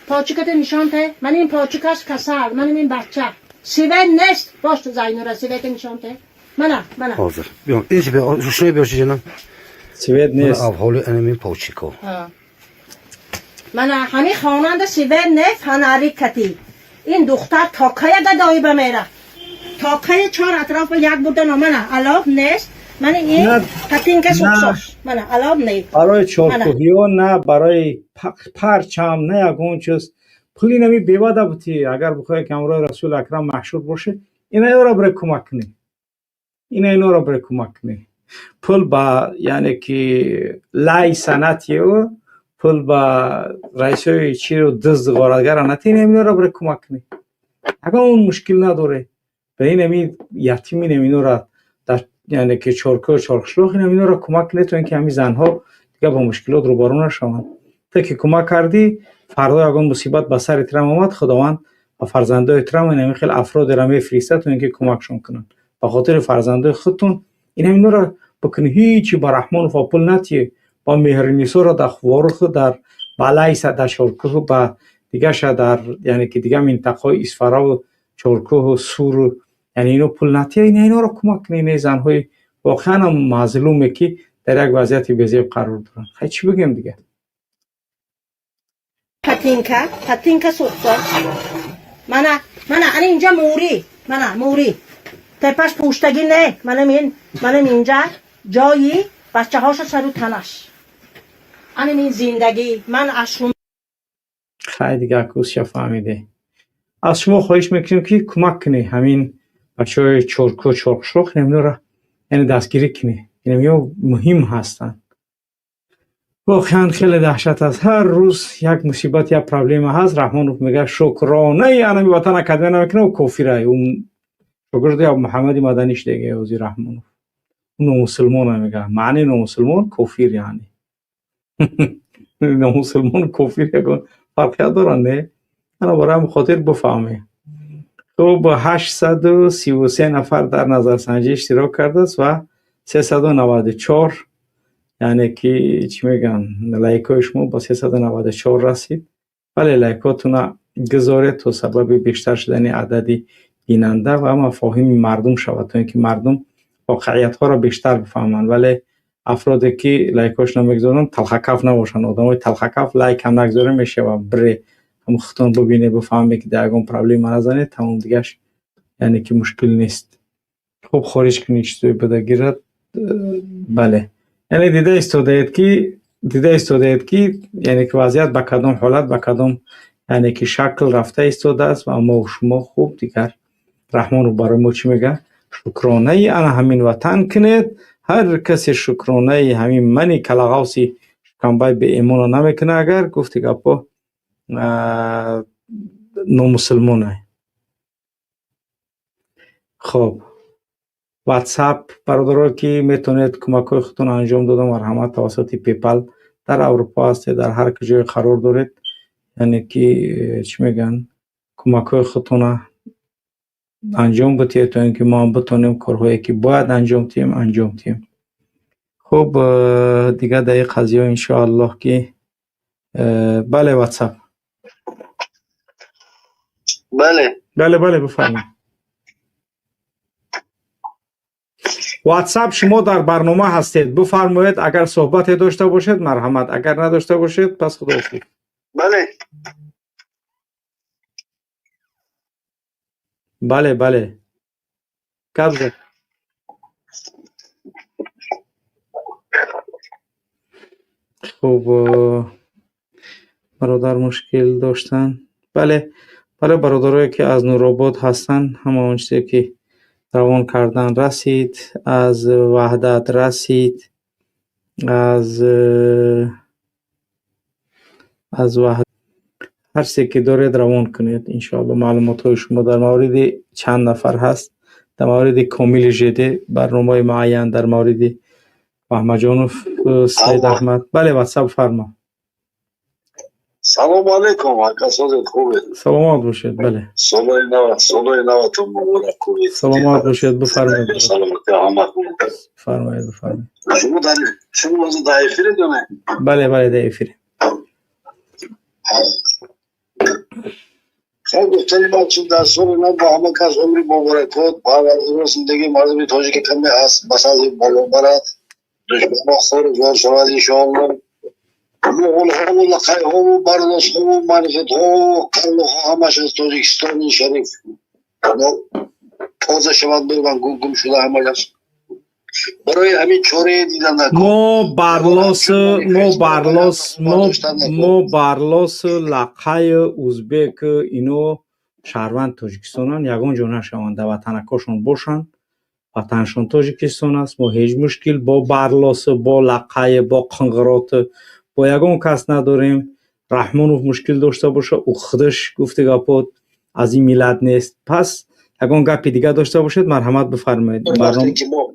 پاچکت نشانته من این پاچکش کسر من این بچه سیوه نیست باش تو زینورا سیوه نشانته من حاضر بیام ایش به شوی بیاشی جنم سیوه نیست من حالی انمی پاچیکو من همین خواننده سیوه نیست هنری کتی. این دختر تاکه گدایی بمیره تاکه 4 اطراف یک بودن و من علاب نیست. من این کتین که سوکساش من علاب نیست برای چارکوهی ها نه برای پرچم نه یکون چیز پولی نمی بیواده بودی. اگر بخوای که امروز رسول اکرم محشور باشه اینا را برای کمک کنی اینا را برای کمک کنی. پول با یعنی که لای سنتی و پول با رئیسای چی رو دزد غارتگر نتین اینا را برای کمک کنی. اگر اون مشکل نداره به این امی یتیمین اینا را در یعنی که چارکو چارخشلوخ اینا را کمک کنی تو اینکه همین زنها دیگه با مشکلات روبرو نشوند. تا که کمک کردی فردا اگر مصیبت به سر ترم اومد خداوند و فرزندای ترم این خیلی افراد را میفرسته تو اینکه کمکشون کنن. به خاطر فرزندای خودتون اینا را بکنی هیچی با رحمان و پول نتی با مهرنیسو را در خوار خود در بالای در چارکوه با دیگه شد در یعنی که دیگه منطقه اصفرا و چارکوه و سور یعنی اینو پول نتی اینا را کمک کنی. این زنهای واقعا مظلومه که در یک وضعیت بی‌زیب قرار دارن. خیلی چی بگم دیگه. پتینکا سوکسا من اینجا موری تپش پوشتگی نه. من اینجا جایی بچه هاشو سرو تنش این زندگی من اشون خیلی دیگه کوسیا فهمیده. از شما خواهش میکنیم که کمک کنی همین بچه های چرکو چرخشلوخ نمیدو را یعنی دستگیری کنی. این مهم هستن. واقعا خیلی دهشت است. هر روز یک مصیبت یا پرابلم هست رحمان میگه شکرانه انمی وطن اکادمی نمیکنه و کافره. اون شکر دیگه محمد مدنیش دیگه وزیر رحمان اون مسلمان میگه معنی مسلمان کافر یعنی مسلمان کافر یکون فرقیت دارن نه. انا برای خاطر بفهمه. خب 833 نفر در نظرسنجی اشتراک کرده است و 394 یعنی که چی میگن لایکای شما با 394 رسید. ولی لایکاتون گذارید تا سبب بیشتر شدن عددی بیننده و مفاهیم مردم شود تا اینکه مردم واقعیت ها را بیشتر بفهمند. ولی افرادی که لایکاش نمیگذارن تلخکف نباشن. آدمای تلخکف لایک هم نگذاره میشه و بره هم خودتون ببینه بفهمه که در اون پرابلم نزنه تمام دیگهش یعنی که مشکل نیست. خب خارج کنید چطوری بده گیرد. بله یعنی دیده استودید که یعنی که وضعیت به کدام حالت به کدام یعنی که شکل رفته استوده است و اما شما خوب دیگر رحمان رو برای ما چی میگه شکرانه انا همین وطن کنید. هر کسی شکرانه همین منی کلاغاوسی شکنبای به ایمان نمیکنه اگر گفتی گپا نامسلمانه. خب واتساپ برادرها که میتونید کمک های خودتون انجام دادم مرحمت توسط پیپل در اروپا هست در هر کجای قرار دارید یعنی که چی میگن کمک های خودتون انجام بدید تا اینکه ما بتونیم کارهایی که باید انجام تیم. خب دیگه در این قضیه انشاءالله که بله واتساپ بله بفرمایید. واتساپ شما در برنامه هستید بفرمایید. اگر صحبت داشته باشید مرحمت اگر نداشته باشید پس خداحافظ. بله کبزه خب برادر مشکل داشتن. بله برادرایی که از نورآباد هستن همه اونچه که روان کردن رسید، از وحدت رسید، از وحدت هر چیزی که دارید روان کنید. انشاءالله معلومات های شما در مورد چند نفر هست، در مورد کامل جده برنامه معین، در مورد محمد جانوف سید احمد. بله واتساپ فرما. سلام علیکم آقا صادق خوبه؟ سلامات باشید. بله سالای نوتون مبارک کنید. سلامات باشید. بفرمایید. سلامتی آمد. بفرمایید. شما از دایفیره دونه؟ بله دایفیره. خیلی گفتنی من چون در سال نو با همه کس عمری مبارکات با همه زندگی مردمی تاجیک کمی هست بس از این بالا برد دشمن خور جوار شود انشاءالله. مغول ها و لقای ها و برداس ها و منفت ها و کرلو ها همش از تاجیکستان شریف تازه شود برون گم شده همه هست. برای همین چوره دیدن نکن. ما بارلاس لقای اوزبک اینو شهروند تاجیکستانن، یگان جا نشوند، وطنکاشون باشن، وطنشون تاجیکستان است. ما هیچ مشکل با بارلاس، با لقای، با قنقرات، با یگان کس نداریم. رحمانوف مشکل داشته باشه او خودش گفته گپات از این میلاد نیست. پس یگان گپی دیگه داشته باشید مرحمت بفرمایید. وقتی که ما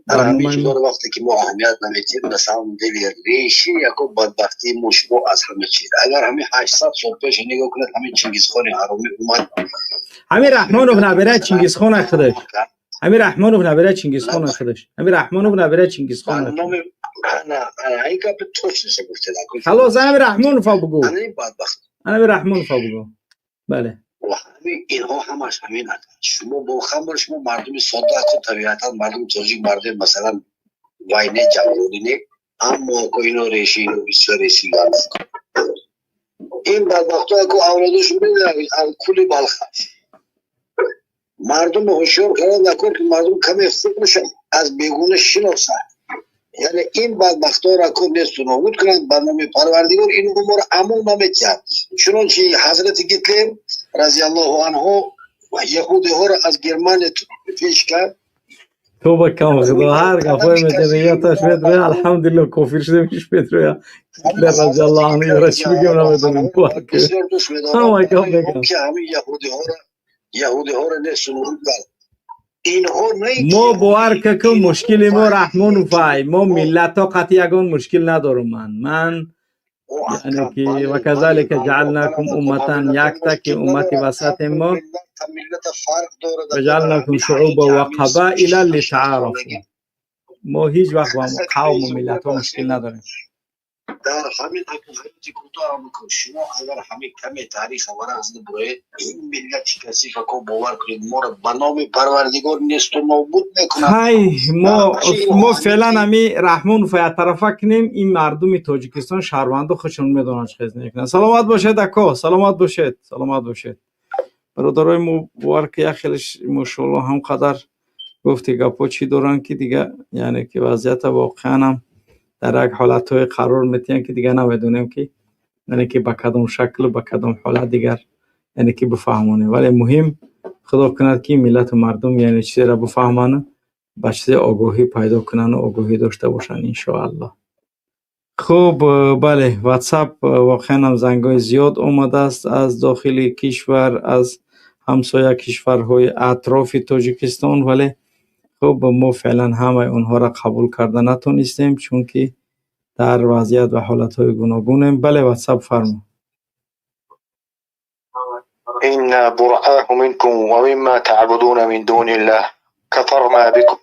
وقتی که ما اهمیت نمیدیم مثلا دل ریشی یکو بدبختی مشبوع از همه چیز. اگر همین 800 سال پیش نگاه کنید همین چنگیزخان هرومی اومد، همین رحمانوف نبره چنگیزخان خودش، همین رحمانوف نبره چنگیزخان خودش، همین رحمانوف نبره چنگیزخان نه این گپ توش گفته نکن. خلاص همین رحمانوف بگو، همین رحمانوف بگو. بله اینها همش همین هست. شما با خبر شما مردم ساده هستید، طبیعتا مردم تاجیک مردم مثلا واینه جمهوری نه، اما که اینا ریشی اینو بسیار ریشی هست. این بدبخت ها که اولادش میدونن کلی بلخ هست. مردم هوشیار کردن نکن که مردم کمی فکرشن از بیگونه شناسن. یعنی این بدبخت ها را که نیست نابود کنند برنامه پروردگار این امور عمل نمی‌کرد. چنانچه حضرت گیتلر رضی الله عنه یهودی ها را از گرمانیا پیش کرد. تو با کم خدا هر گفای مدنیاتش بدره الحمدلله کافر شده میش بدره گیتلر رضی الله عنه را چی بگم نمیدونم. بسیار دوست می‌دارم که همین یهودی ها را نیست نابود کرد. ما باور که مشکل ما رحمانوفای ما ملت ها قطعی یگان مشکل ندارم. من یعنی که و کذالک جعلناکم امتا یکتا که امتی وسط ما و جعلناکم شعوبا و قبائل لتعارفوا. ما هیچ وقت با قوم و ملت ها مشکل نداریم. در همین حکومتی کوتاه میکنم شما اگر همین کمی تاریخ ورا از برای این ملت کسی که باور کنید ما را به نام پروردگار نیست و نابود میکنه. های ما فعلا همی رحمان فیات طرفه کنیم این مردم تاجیکستان شهروند خودشون میدونن چه خیز نکنن. سلامت باشید اکا، سلامت باشید، سلامت باشید. برادرای مبارک یک خیلیش ماشاءالله هم قدر گفتی گپا چی دارن که دیگه یعنی که وضعیت واقعا هم در یک حالتهای قرار میتین که دیگه نمیدونیم که یعنی که با کدام شکل و با کدام حالت دیگر یعنی که بفهمونه. ولی مهم خدا کند که ملت و مردم یعنی چیزی را بفهمانه، با چیز آگاهی پیدا کنن و آگاهی داشته باشن انشاءالله. خب بله واتساپ واقعا هم زنگای زیاد آمده است از داخل کشور، از همسایه کشورهای اطراف تاجیکستان، ولی خب ما فعلا همه اونها را قبول کرده نتونستیم چون که در وضعیت و حالتهای گوناگونیم. بله واتساپ فرما. إنا براء منكم ومما تعبدون من دون الله كفرنا بكم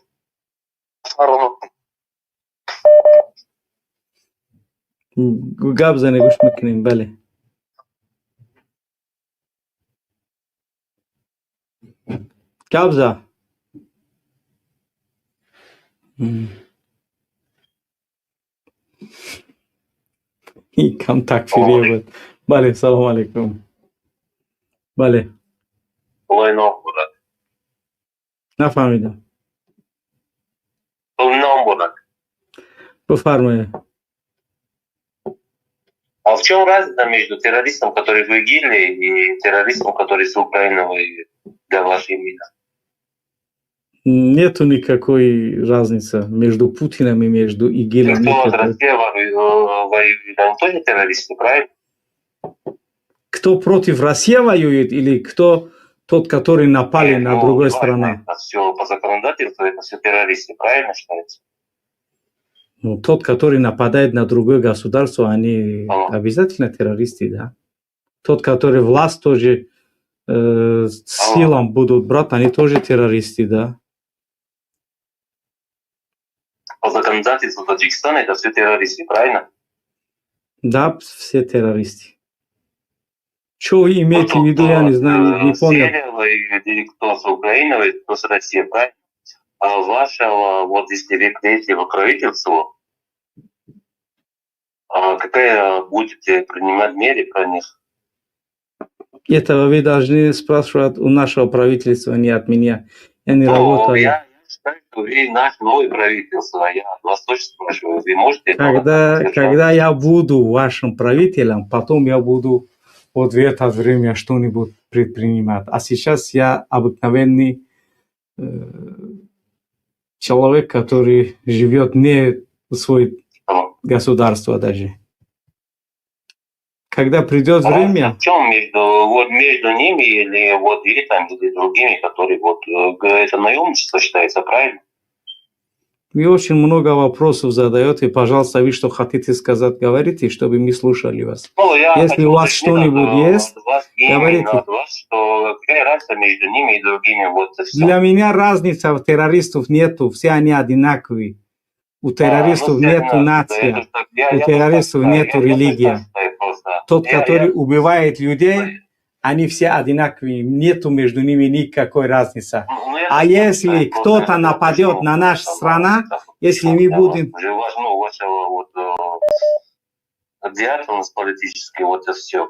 گپ زنی گوش میکنیم. بله گپ زن این کم تکفیریه بود. بله سلام علیکم. بله والله نام بودن نفهمیدم. نام بودن بفرمایید. А в чем разница между террористом, который в ИГИЛе, и террористом, который с Украины для вашей имени? Нету никакой разницы между Путиным и между ИГИЛом. Те, кто от России воюют, они тоже террористы, правильно? Кто против России воюет или кто тот, который напали на другую страну? Это все по законодательству, это все террористы, правильно считается? Ну, тот, который нападает на другое государство, они обязательно террористы, да. Тот, который власть тоже силам будут брать, они тоже террористы, да. По законодательству Таджикистана это все террористы, правильно? Да, все террористы. Что вы имеете в виду, я не знаю, не понял. Или кто с Украины, или кто с России, правильно? А вашего, вот если вы приедете в правительство, какая будете принимать меры про них? Это вы должны спрашивать у нашего правительства, не от меня. Я не работаю. Я считаю, что вы наше новое правительство, я вас тоже спрашиваю, вы можете... Когда я буду вашим правителем, потом я буду вот в это время что-нибудь предпринимать. А сейчас я обыкновенный человек, который живет не в свое государство даже. Когда придет время... В чем между ними или вот и там, или другими, которые вот это наемничество считается, правильно? Вы очень много вопросов задаете, и, пожалуйста, вы что хотите сказать, говорите, чтобы мы слушали вас. Если у вас что-нибудь есть, говорите. Что какая разница между ними и другими? Вот Для меня разницы в террористов нету, все они одинаковые. У террористов нету нации, у террористов нету религии. Тот, который убивает людей, они все одинаковые, нету между ними никакой разницы. А если кто-то нападет на нашу страну, если мы будем... Диагноз политический, вот это все.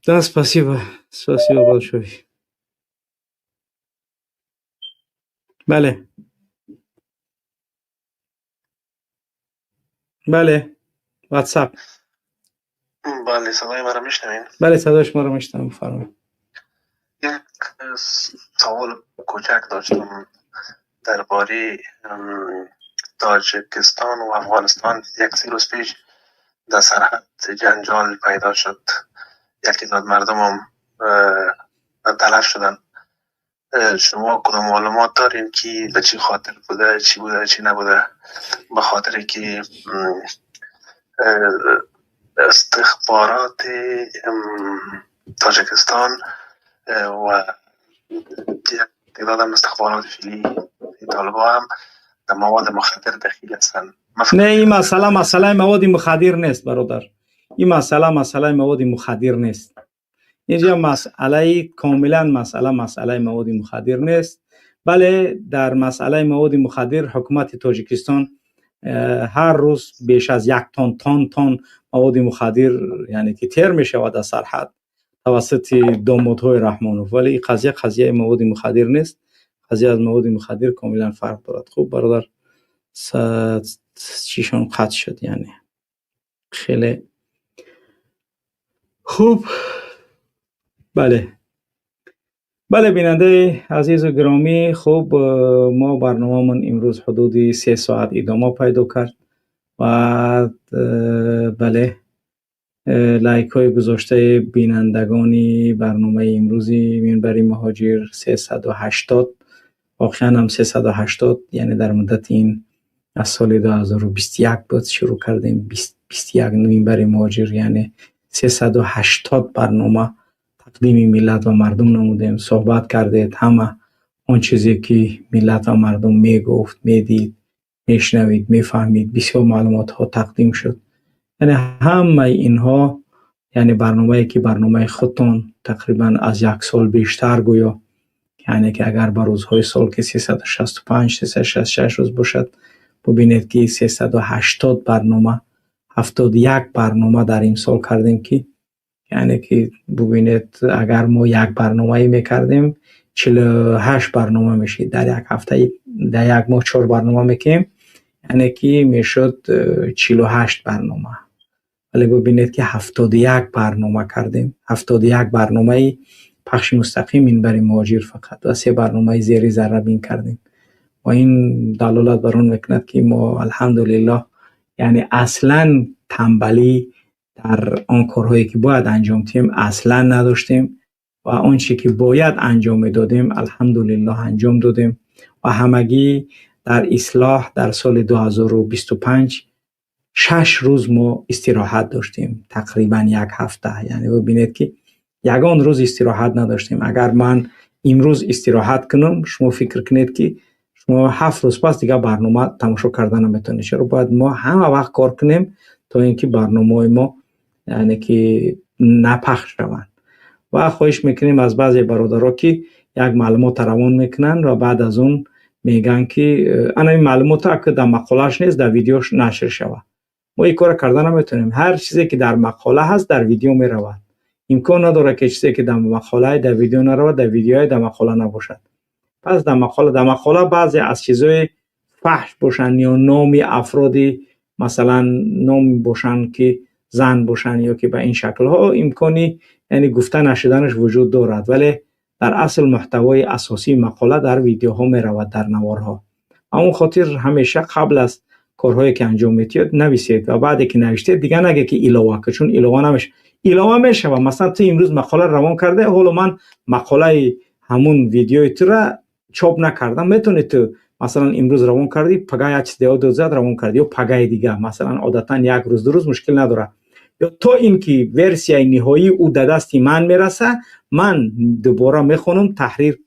Да, спасибо. Спасибо большое. Бале. Бале. WhatsApp. بله صدای مرا میشنوین؟ بله صدای شما رو میشنوم، فرمایید. یک سوال کوچک داشتم درباره تاجیکستان و افغانستان. یک 3 روز پیش در سرحد جنجال پیدا شد، یکی تعداد مردم هم تلف شدن. شما کدام معلومات دارین که به چی خاطر بوده، چی بوده، چی نبوده؟ به خاطر که استخبارات تاجیکستان و تعداد استخبارات فعلی طالبان هم در مواد مخدر دخیل هستند. نه این مسئله مواد مخدر نیست برادر. این مسئله مواد مخدر نیست. اینجا مسئله کاملا مسئله مواد مخدر نیست. بله در مسئله مواد مخدر حکومت تاجیکستان هر روز بیش از 1 تن مواد مخدر یعنی که تر می شود در سرحد توسط دامادهای رحمانوف. ولی این قضیه مواد مخدر نیست. قضیه از مواد مخدر کاملا فرق دارد. خوب برادر چیشون قطع شد، یعنی خیلی خوب. بله بیننده عزیز و گرامی، خوب ما برنامه‌مون امروز حدود 3 ساعت ادامه پیدا کرد و بله لایک های گذاشته بینندگانی برنامه امروزی منبر مهاجر 380 واقعا هم 380 یعنی در مدت این از سال 2021 بود شروع کردیم 21 منبر مهاجر، یعنی 380 برنامه تقدیم ملت و مردم نمودیم، صحبت کردید، همه اون چیزی که ملت و مردم میگفت، میدید، میشنوید، میفهمید، بسیار معلومات ها تقدیم شد. یعنی همه اینها یعنی برنامه‌ای که برنامه خودتون تقریبا از 1 سال بیشتر گویا، یعنی که اگر به روزهای سال که 365 366 روز باشد ببینید که 380 برنامه 71 برنامه در این سال کردیم که یعنی که ببینید اگر ما یک برنامه میکردیم 48 برنامه میشید، در یک هفته در یک ماه 4 برنامه میکنیم یعنی که میشد 48 برنامه. ولی ببینید که 71 برنامه کردیم، 71 برنامه پخش مستقیم منبر مهاجر فقط و 3 برنامه زیر ذره بین کردیم و این دلالت بر اون میکند که ما الحمدلله یعنی اصلا تنبلی در آن کارهایی که باید انجام دهیم اصلا نداشتیم و اون چی که باید انجام میدادیم الحمدلله انجام دادیم و همگی در اصلاح در سال 2025 6 روز ما استراحت داشتیم، تقریبا 1 هفته. یعنی ببینید که یگان روز استراحت نداشتیم. اگر من امروز استراحت کنم شما فکر کنید که شما 7 روز پس دیگه برنامه تماشا کردن نمیتونید. چرا باید ما همه وقت کار کنیم تا اینکه برنامه ما یعنی که نپخش شوند. و خواهش میکنیم از بعضی برادرها که یک معلومات روان میکنن و بعد از اون میگن که انا این معلومات که در مقالهش نیست در ویدیوش نشر شود. ما این کار کردن نمیتونیم. هر چیزی که در مقاله هست در ویدیو میرود. امکان نداره که چیزی که در مقاله در ویدیو نرود در ویدیوهای در مقاله نباشد. پس در مقاله بعضی از چیزای فحش باشن یا نامی افرادی مثلا نام باشن که زن باشن یا که به این شکل ها امکانی یعنی گفته نشدنش وجود دارد، ولی در اصل محتوای اساسی مقاله در ویدیوها می رود، در نوارها. اون خاطر همیشه قبل از کارهایی که انجام میدید نویسید و بعد که نوشتید دیگه نگه که علاوه، که چون علاوه نمیشه. علاوه میشه و مثلا تو امروز مقاله روان کرده، حالا من مقاله همون ویدیوی تو را چاپ نکردم، میتونی تو مثلا امروز روان کردی پگاه یک چیز دیگه روان کردی یا پگاه دیگه مثلا عادتا 1 روز 2 روز مشکل نداره، یا تا اینکه ورسیای نهایی او در دست من میرسه من دوباره میخونم تحریر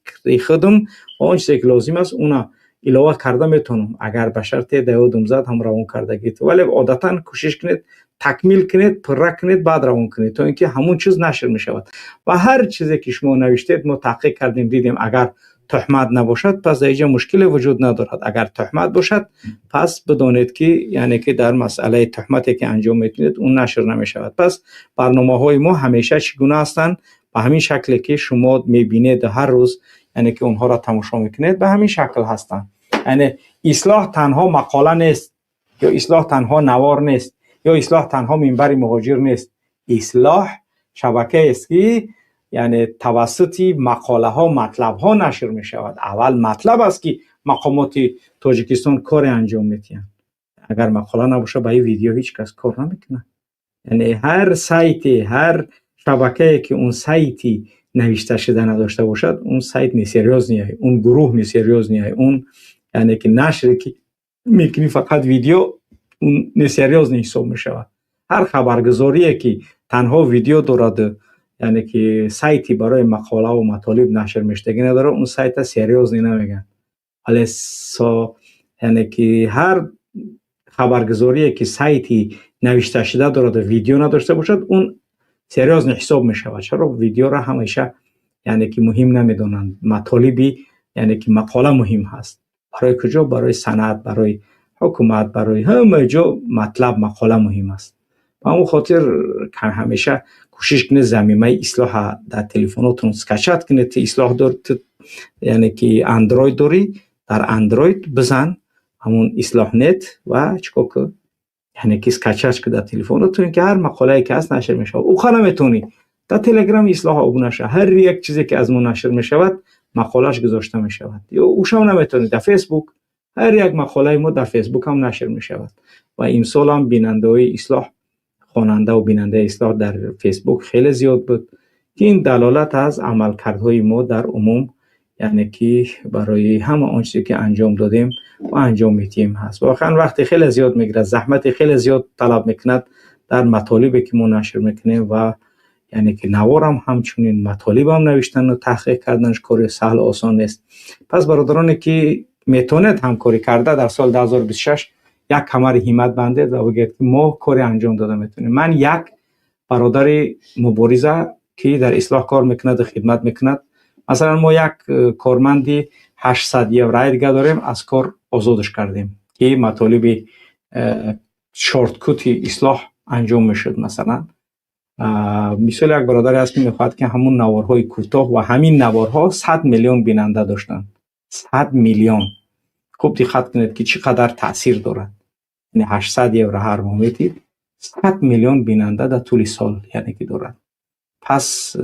خودم و اون چیزی که لازم است اونا علاوه کرده میتونم اگر به شرط دیادم زد هم روان کردگی تو، ولی عادتا کوشش کنید تکمیل کنید، پر کنید، بعد روان کنید تا اینکه همون چیز نشر میشود. و هر چیزی که شما نوشتید ما تحقیق کردیم دیدیم اگر تهمت نباشد پس در اینجا مشکل وجود ندارد. اگر تهمت باشد پس بدانید که یعنی که در مسئله تهمتی که انجام میدید اون نشر نمیشود. پس برنامه‌های ما همیشه چگونه هستند؟ به همین شکلی که شما میبینید هر روز یعنی که اونها را تماشا میکنید به همین شکل هستند. یعنی اصلاح تنها مقاله نیست یا اصلاح تنها نوار نیست یا اصلاح تنها منبر مهاجر نیست. اصلاح شبکه است که یعنی توسط مقاله ها مطلب ها نشر می شود. اول مطلب است که مقامات تاجیکستان کار انجام میدن. اگر مقاله نباشه به این ویدیو هیچ کس کار نمیکنه. یعنی هر سایت، هر شبکه‌ای که اون سایتی نوشته شده نداشته باشد اون سایت نسریاز نیه، اون گروه نسریاز نیه، اون یعنی که نشر که میکنی فقط ویدیو اون نسریاز حساب می شود. هر خبرگزاری که تنها ویدیو دارد یعنی که سایتی برای مقاله و مطالب نشر میشدگی نداره اون سایت سریاز نمیگن. ولی یعنی که هر خبرگزاری که سایتی نوشته شده دارد ویدیو نداشته باشد اون سریاز حساب می شود. چرا ویدیو را همیشه یعنی که مهم نمیدونند، مطالبی یعنی که مقاله مهم هست. برای کجا؟ برای سند، برای حکومت، برای همه جا مطلب مقاله مهم است. با اون خاطر که همیشه کوشش کنید زمینه اصلاح در تلفناتون سکچت کنید. اصلاح دارید یعنی که اندروید داری در اندروید بزن همون اصلاح نت و چیکار کن یعنی که سکچت کنید در تلفناتون که هر مقاله که هست نشر میشه. او خانه میتونی در تلگرام اصلاح ابونه شه، هر یک چیزی که از ما نشر میشود مقالهش گذاشته میشود. یا اوشم نمیتونی در فیسبوک هر یک مقاله ما در فیسبوک هم نشر میشود. و امسال هم بیننده های اصلاح، خواننده و بیننده اصلاح در فیسبوک خیلی زیاد بود که این دلالت از عملکردهای ما در عموم یعنی که برای همه آن چیزی که انجام دادیم و انجام میدیم هست. واقعا وقتی خیلی زیاد میگیره، زحمت خیلی زیاد طلب میکند در مطالبی که ما نشر میکنیم و یعنی که نوارم همچنین مطالب هم نوشتن و تحقیق کردنش کار سهل و آسان نیست. پس برادرانی که میتونید همکاری کرده در سال 2026 یک کمر همت بندید و بگید که ما کاری انجام داده میتونیم. من یک برادر مبارزه که در اصلاح کار میکند، خدمت میکند، مثلا ما یک کارمندی 800 یورو دیگه داریم از کار آزادش کردیم که مطالب شورتکت اصلاح انجام میشد. مثلا مثال یک برادری هست که میخواد که همون نوارهای کوتاه و همین نوارها 100 میلیون بیننده داشتن. 100 میلیون. خوب دقت کنید که چقدر تاثیر دارد. یعنی 800 یورو هر ماه میدید 100 میلیون بیننده در طول سال یعنی که دارد. پس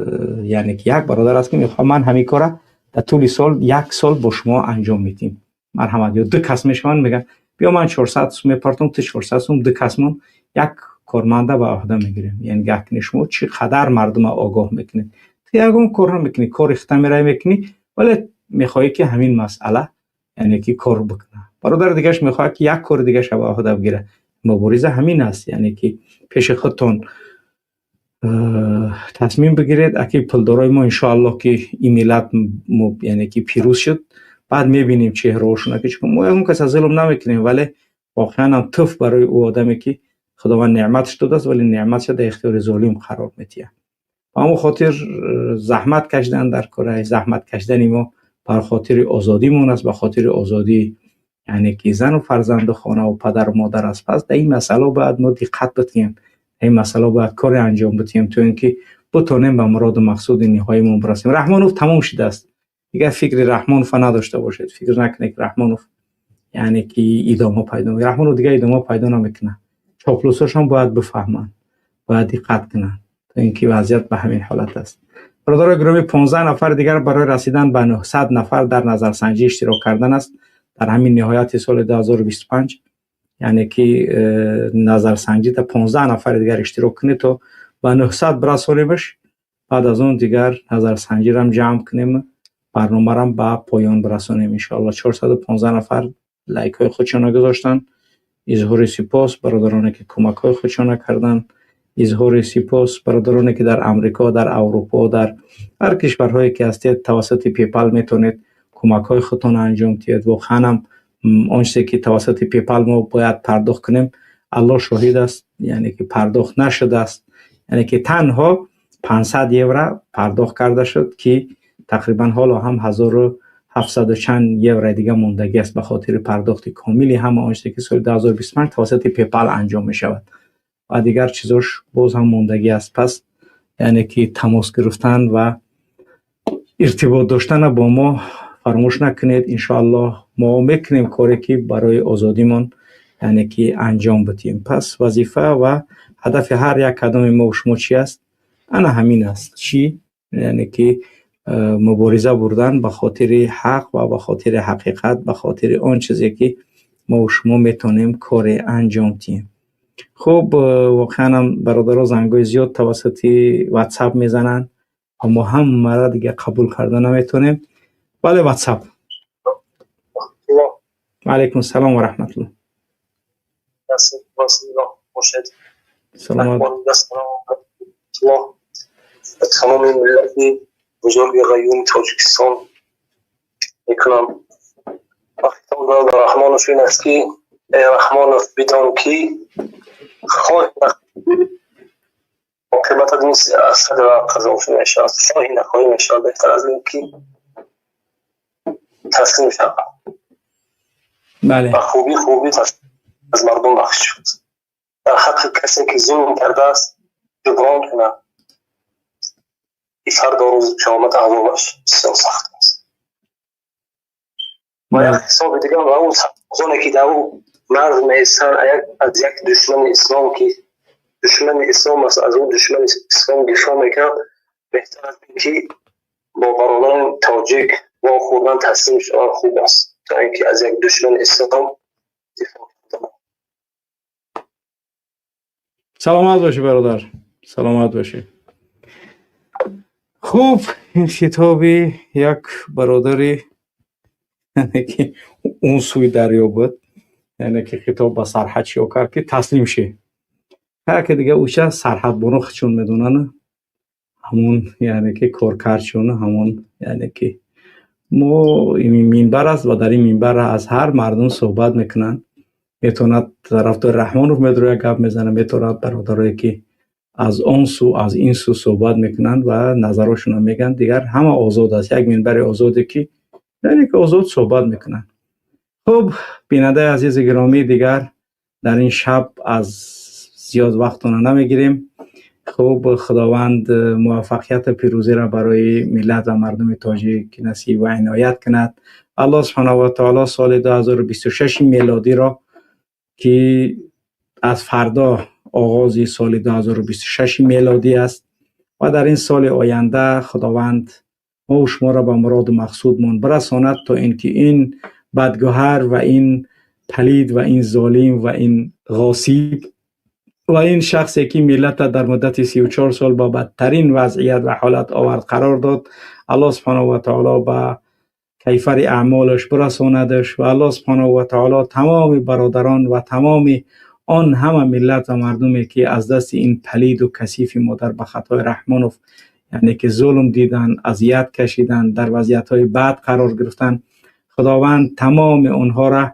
یعنی که یک برادر است که میخوام من همین کار در طول سال 1 سال با شما انجام میدیم مرحمت. یا 2 کس میشون میگن بیا من 400 سوم میپرتم تو 400 سوم 2 کسمون یک کارمنده به عهده میگیریم. یعنی گهکنی شما چقدر مردم آگاه میکنید تو یگون کار میکنی کار اختمیرای میکنی ولی میخوایی که همین مسئله یعنی که کار بکنه. برادر دیگهش میخواد که یک کار دیگه شب عهده بگیره. مبارزه همین است یعنی که پیش خودتون تصمیم بگیرید اگه پلدارای ما انشاءالله که این ملت یعنی که پیروز شد بعد میبینیم چهرهاشون که چون ما اون کس از ظلم نمیکنیم ولی واقعا هم تف برای او آدمی که خداوند نعمتش داده است ولی نعمتش در اختیار ظالم قرار میتیه. اما خاطر زحمت کشیدن در کار زحمت کشیدن ما بر خاطر آزادی مون است، به خاطر آزادی یعنی که زن و فرزند خانه و پدر و مادر است. پس در این مسئله باید ما دقت بتیم، این مسئله باید کار انجام بدیم تا اینکه بتونیم به مراد و مقصود نهاییمون برسیم. رحمانوف تمام شده است دیگه، فکر رحمانوف نداشته باشید، فکر نکنید رحمانوف یعنی که ادامه پیدا میکنه. رحمانوف دیگه ادامه پیدا نمیکنه. چاپلوساش هم باید بفهمن، باید دقت کنن تا اینکه وضعیت به همین حالت است. برادران گرامی 15 نفر دیگر برای رسیدن به 900 نفر در نظرسنجی اشتراک کردن است در همین نهایت سال 2025. یعنی که نظرسنجی تا 15 نفر دیگر اشتراک کنه تا به 900 برسانیمش. بعد از اون دیگر نظرسنجی را هم جمع کنیم، برنامه را به پایان برسانیم ان شاء الله. 415 نفر لایک های خودشان گذاشتن. اظهار سپاس برادرانی که کمک های خودشان کردن. اظهار سپاس برادرانی که در امریکا، در اروپا، در هر کشورهایی که هستید توسط پیپال میتونید کمک های خودتان انجام دهید. واقعا هم آنچه که توسط پیپال ما باید پرداخت کنیم الله شاهد است، یعنی که پرداخت نشده است. یعنی که تنها 500 یورو پرداخت کرده شد که تقریبا حالا هم 1700 چند یورو دیگه موندگی است به خاطر پرداخت کاملی هم آنچه که سال 2025 توسط پیپال انجام می شود و دیگر چیزاش باز هم موندگی است. پس یعنی که تماس گرفتن و ارتباط داشتن با ما فراموش نکنید. انشاءالله ما میکنیم کاری که برای آزادیمون یعنی که انجام بدیم. پس وظیفه و هدف هر یک کدام ما و شما چی است؟ انا همین است. چی؟ یعنی که مبارزه بردن به خاطر حق و به خاطر حقیقت، به خاطر آن چیزی که ما و شما میتونیم کار انجام دهیم. خب واقعا هم برادرها زنگای زیاد توسط واتساپ میزنن اما هم مرا دیگه قبول کردن نمیتونیم. بله واتساپ. علیکم السلام و رحمت الله. سلام تمام ملت بزرگ قیوم تاجیکستان میکنم. خطاب دارم به رحمانوف این است که ای رحمانوف بدان که خواهی عاقبت نیست اصد و قضاوت میشه، خواهی نخواهی میشه، بهتر از این که تسلیم شد. بله. و خوبی از مردم بخش شد. در حق کسی که ظلم کرده است جبران کنه. این فردا روز قیامت عذابش بسیار سخت است. و یک حساب دیگه و اون زنی که در او مرد میستن از یک دشمن اسلام که دشمن اسلام است، از اون دشمن اسلام دفاع میکرد، بهتر از اینکه با برادران تاجیک با خوردن تسلیم شدن خوب است تا اینکه از یک دشمن اسلام دفاع کنند. سلامت باشی برادر، سلامت باشی. خوب این خطابی یک برادری یعنی که اون سوی دریا بود، یعنی که خطاب با سرحد شو کرد که تسلیم شه. هر که دیگه اوشه سرحد بانو چون میدونن همون یعنی که کار کرد چون همون یعنی که ما این منبر است و در این منبر از هر مردم صحبت میکنن. میتوند طرفدار رحمانوف میدروی گپ میزنه، میتوند برادرایی که از اون سو از این سو صحبت میکنن و نظرشون میگن. دیگر همه آزاد است، یک منبر آزاده که یعنی که آزاد صحبت میکنن. خب بیننده عزیز گرامی دیگر در این شب از زیاد وقتون نمیگیریم. خب خداوند موفقیت پیروزی را برای ملت و مردم تاجیک نصیب و عنایت کند. الله سبحانه و تعالی سال 2026 میلادی را که از فردا آغاز سال 2026 میلادی است، و در این سال آینده خداوند ما و شما را به مراد مقصودمون برساند تا اینکه این بدگوهر و این پلید و این ظالم و این غاصب و این شخصی که ملت در مدت 34 سال با بدترین وضعیت و حالت آورد قرار داد، الله سبحانه و تعالی به کیفر اعمالش برساندش و الله سبحانه و تعالی تمام برادران و تمام آن همه ملت و مردمی که از دست این پلید و کثیف مادر به خطای رحمانوف، یعنی که ظلم دیدن، اذیت کشیدن، در وضعیت‌های بد قرار گرفتن، خداوند تمام اونها را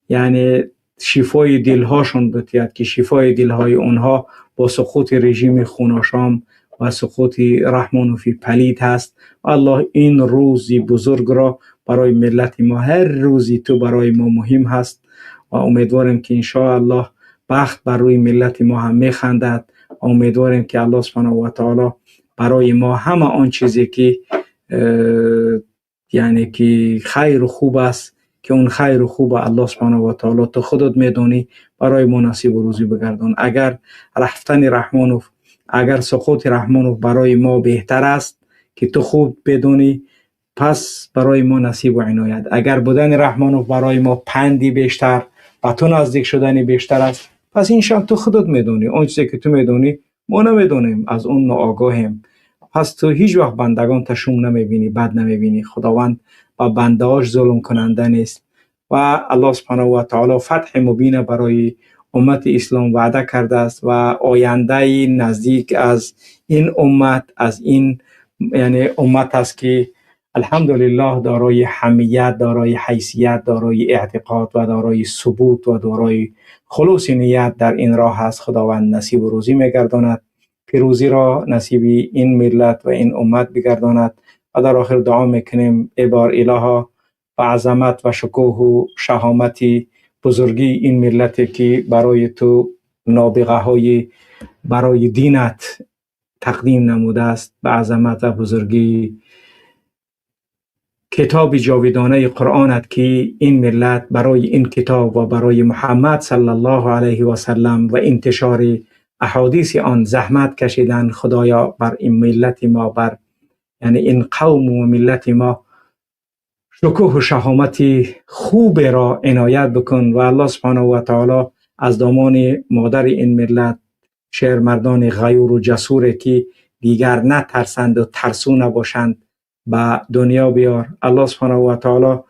یعنی شفای دلهاشون بتید که شفای دلهای اونها با سقوط رژیم خوناشام و سقوط رحمانوفی پلید هست. الله این روزی بزرگ را برای ملت ما، هر روزی تو برای ما مهم هست و امیدواریم که انشاءالله بخت بر روی ملت ما هم میخندد. امیدواریم که الله سبحانه و تعالی برای ما همه آن چیزی که یعنی که خیر و خوب است، که اون خیر و خوب الله سبحانه و تعالی تو خودت میدونی، برای ما نصیب و روزی بگردان. اگر رفتن رحمانوف، اگر سقوط رحمانوف برای ما بهتر است که تو خوب بدونی، پس برای ما نصیب و عنایت. اگر بودن رحمانوف برای ما پندی بیشتر و تو نزدیک شدنی بیشتر است، پس اینشان تو خودت میدونی. اون چیزی که تو میدونی ما نمیدونیم، از اون ناآگاهیم. پس تو هیچ وقت بندگان تشوم نمیبینی، بد نمیبینی. خداوند با بندهاش ظلم کننده نیست و الله سبحانه و تعالی فتح مبین برای امت اسلام وعده کرده است و آینده نزدیک از این امت، از این یعنی امت است که الحمدلله دارای حمیت، دارای حیثیت، دارای اعتقاد و دارای ثبوت و دارای خلوص نیت در این راه است. خداوند نصیب و روزی میگرداند، پیروزی را نصیب این ملت و این امت بگرداند. و در آخر دعا میکنیم ای بار الها و عظمت و شکوه و شهامتی بزرگی این ملتی که برای تو نابغه های برای دینت تقدیم نموده است، به عظمت و بزرگی کتاب جاودانه قرآنت که این ملت برای این کتاب و برای محمد صلی الله علیه و سلم و انتشار احادیث آن زحمت کشیدن. خدایا بر این ملت ما، بر یعنی این قوم و ملت ما شکوه و شهامتی خوب را عنایت بکن و الله سبحانه و تعالی از دامان مادر این ملت شهرمردان غیور و جسور که دیگر نترسند و ترسو نباشند به دنیا بیار. الله سبحانه و تعالی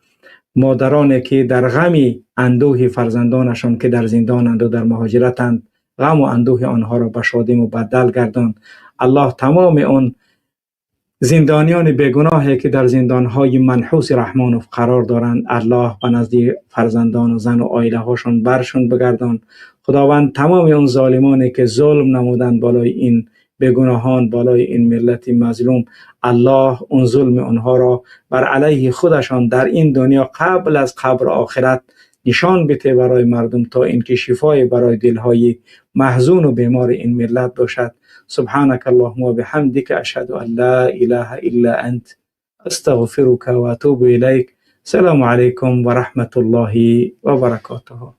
مادرانی که در غم اندوه فرزندانشان که در زندانند و در مهاجرتند، غم و اندوه آنها را به شادی مبدل گردان. الله تمام اون زندانیان بیگناهی که در زندانهای منحوس رحمانوف قرار دارند، الله به نزد فرزندان و زن و عائله هاشون برشون بگردان. خداوند تمام اون ظالمانی که ظلم نمودند بالای این بیگناهان، بالای این ملت مظلوم، الله اون ظلم اونها را بر علیه خودشان در این دنیا قبل از قبر آخرت نشان بده برای مردم، تا اینکه شفای برای دلهای محزون و بیمار این ملت باشد. سبحانك اللهم وبحمدك اشهد ان لا اله الا انت استغفرك واتوب اليك. السلام عليكم ورحمة الله وبركاته.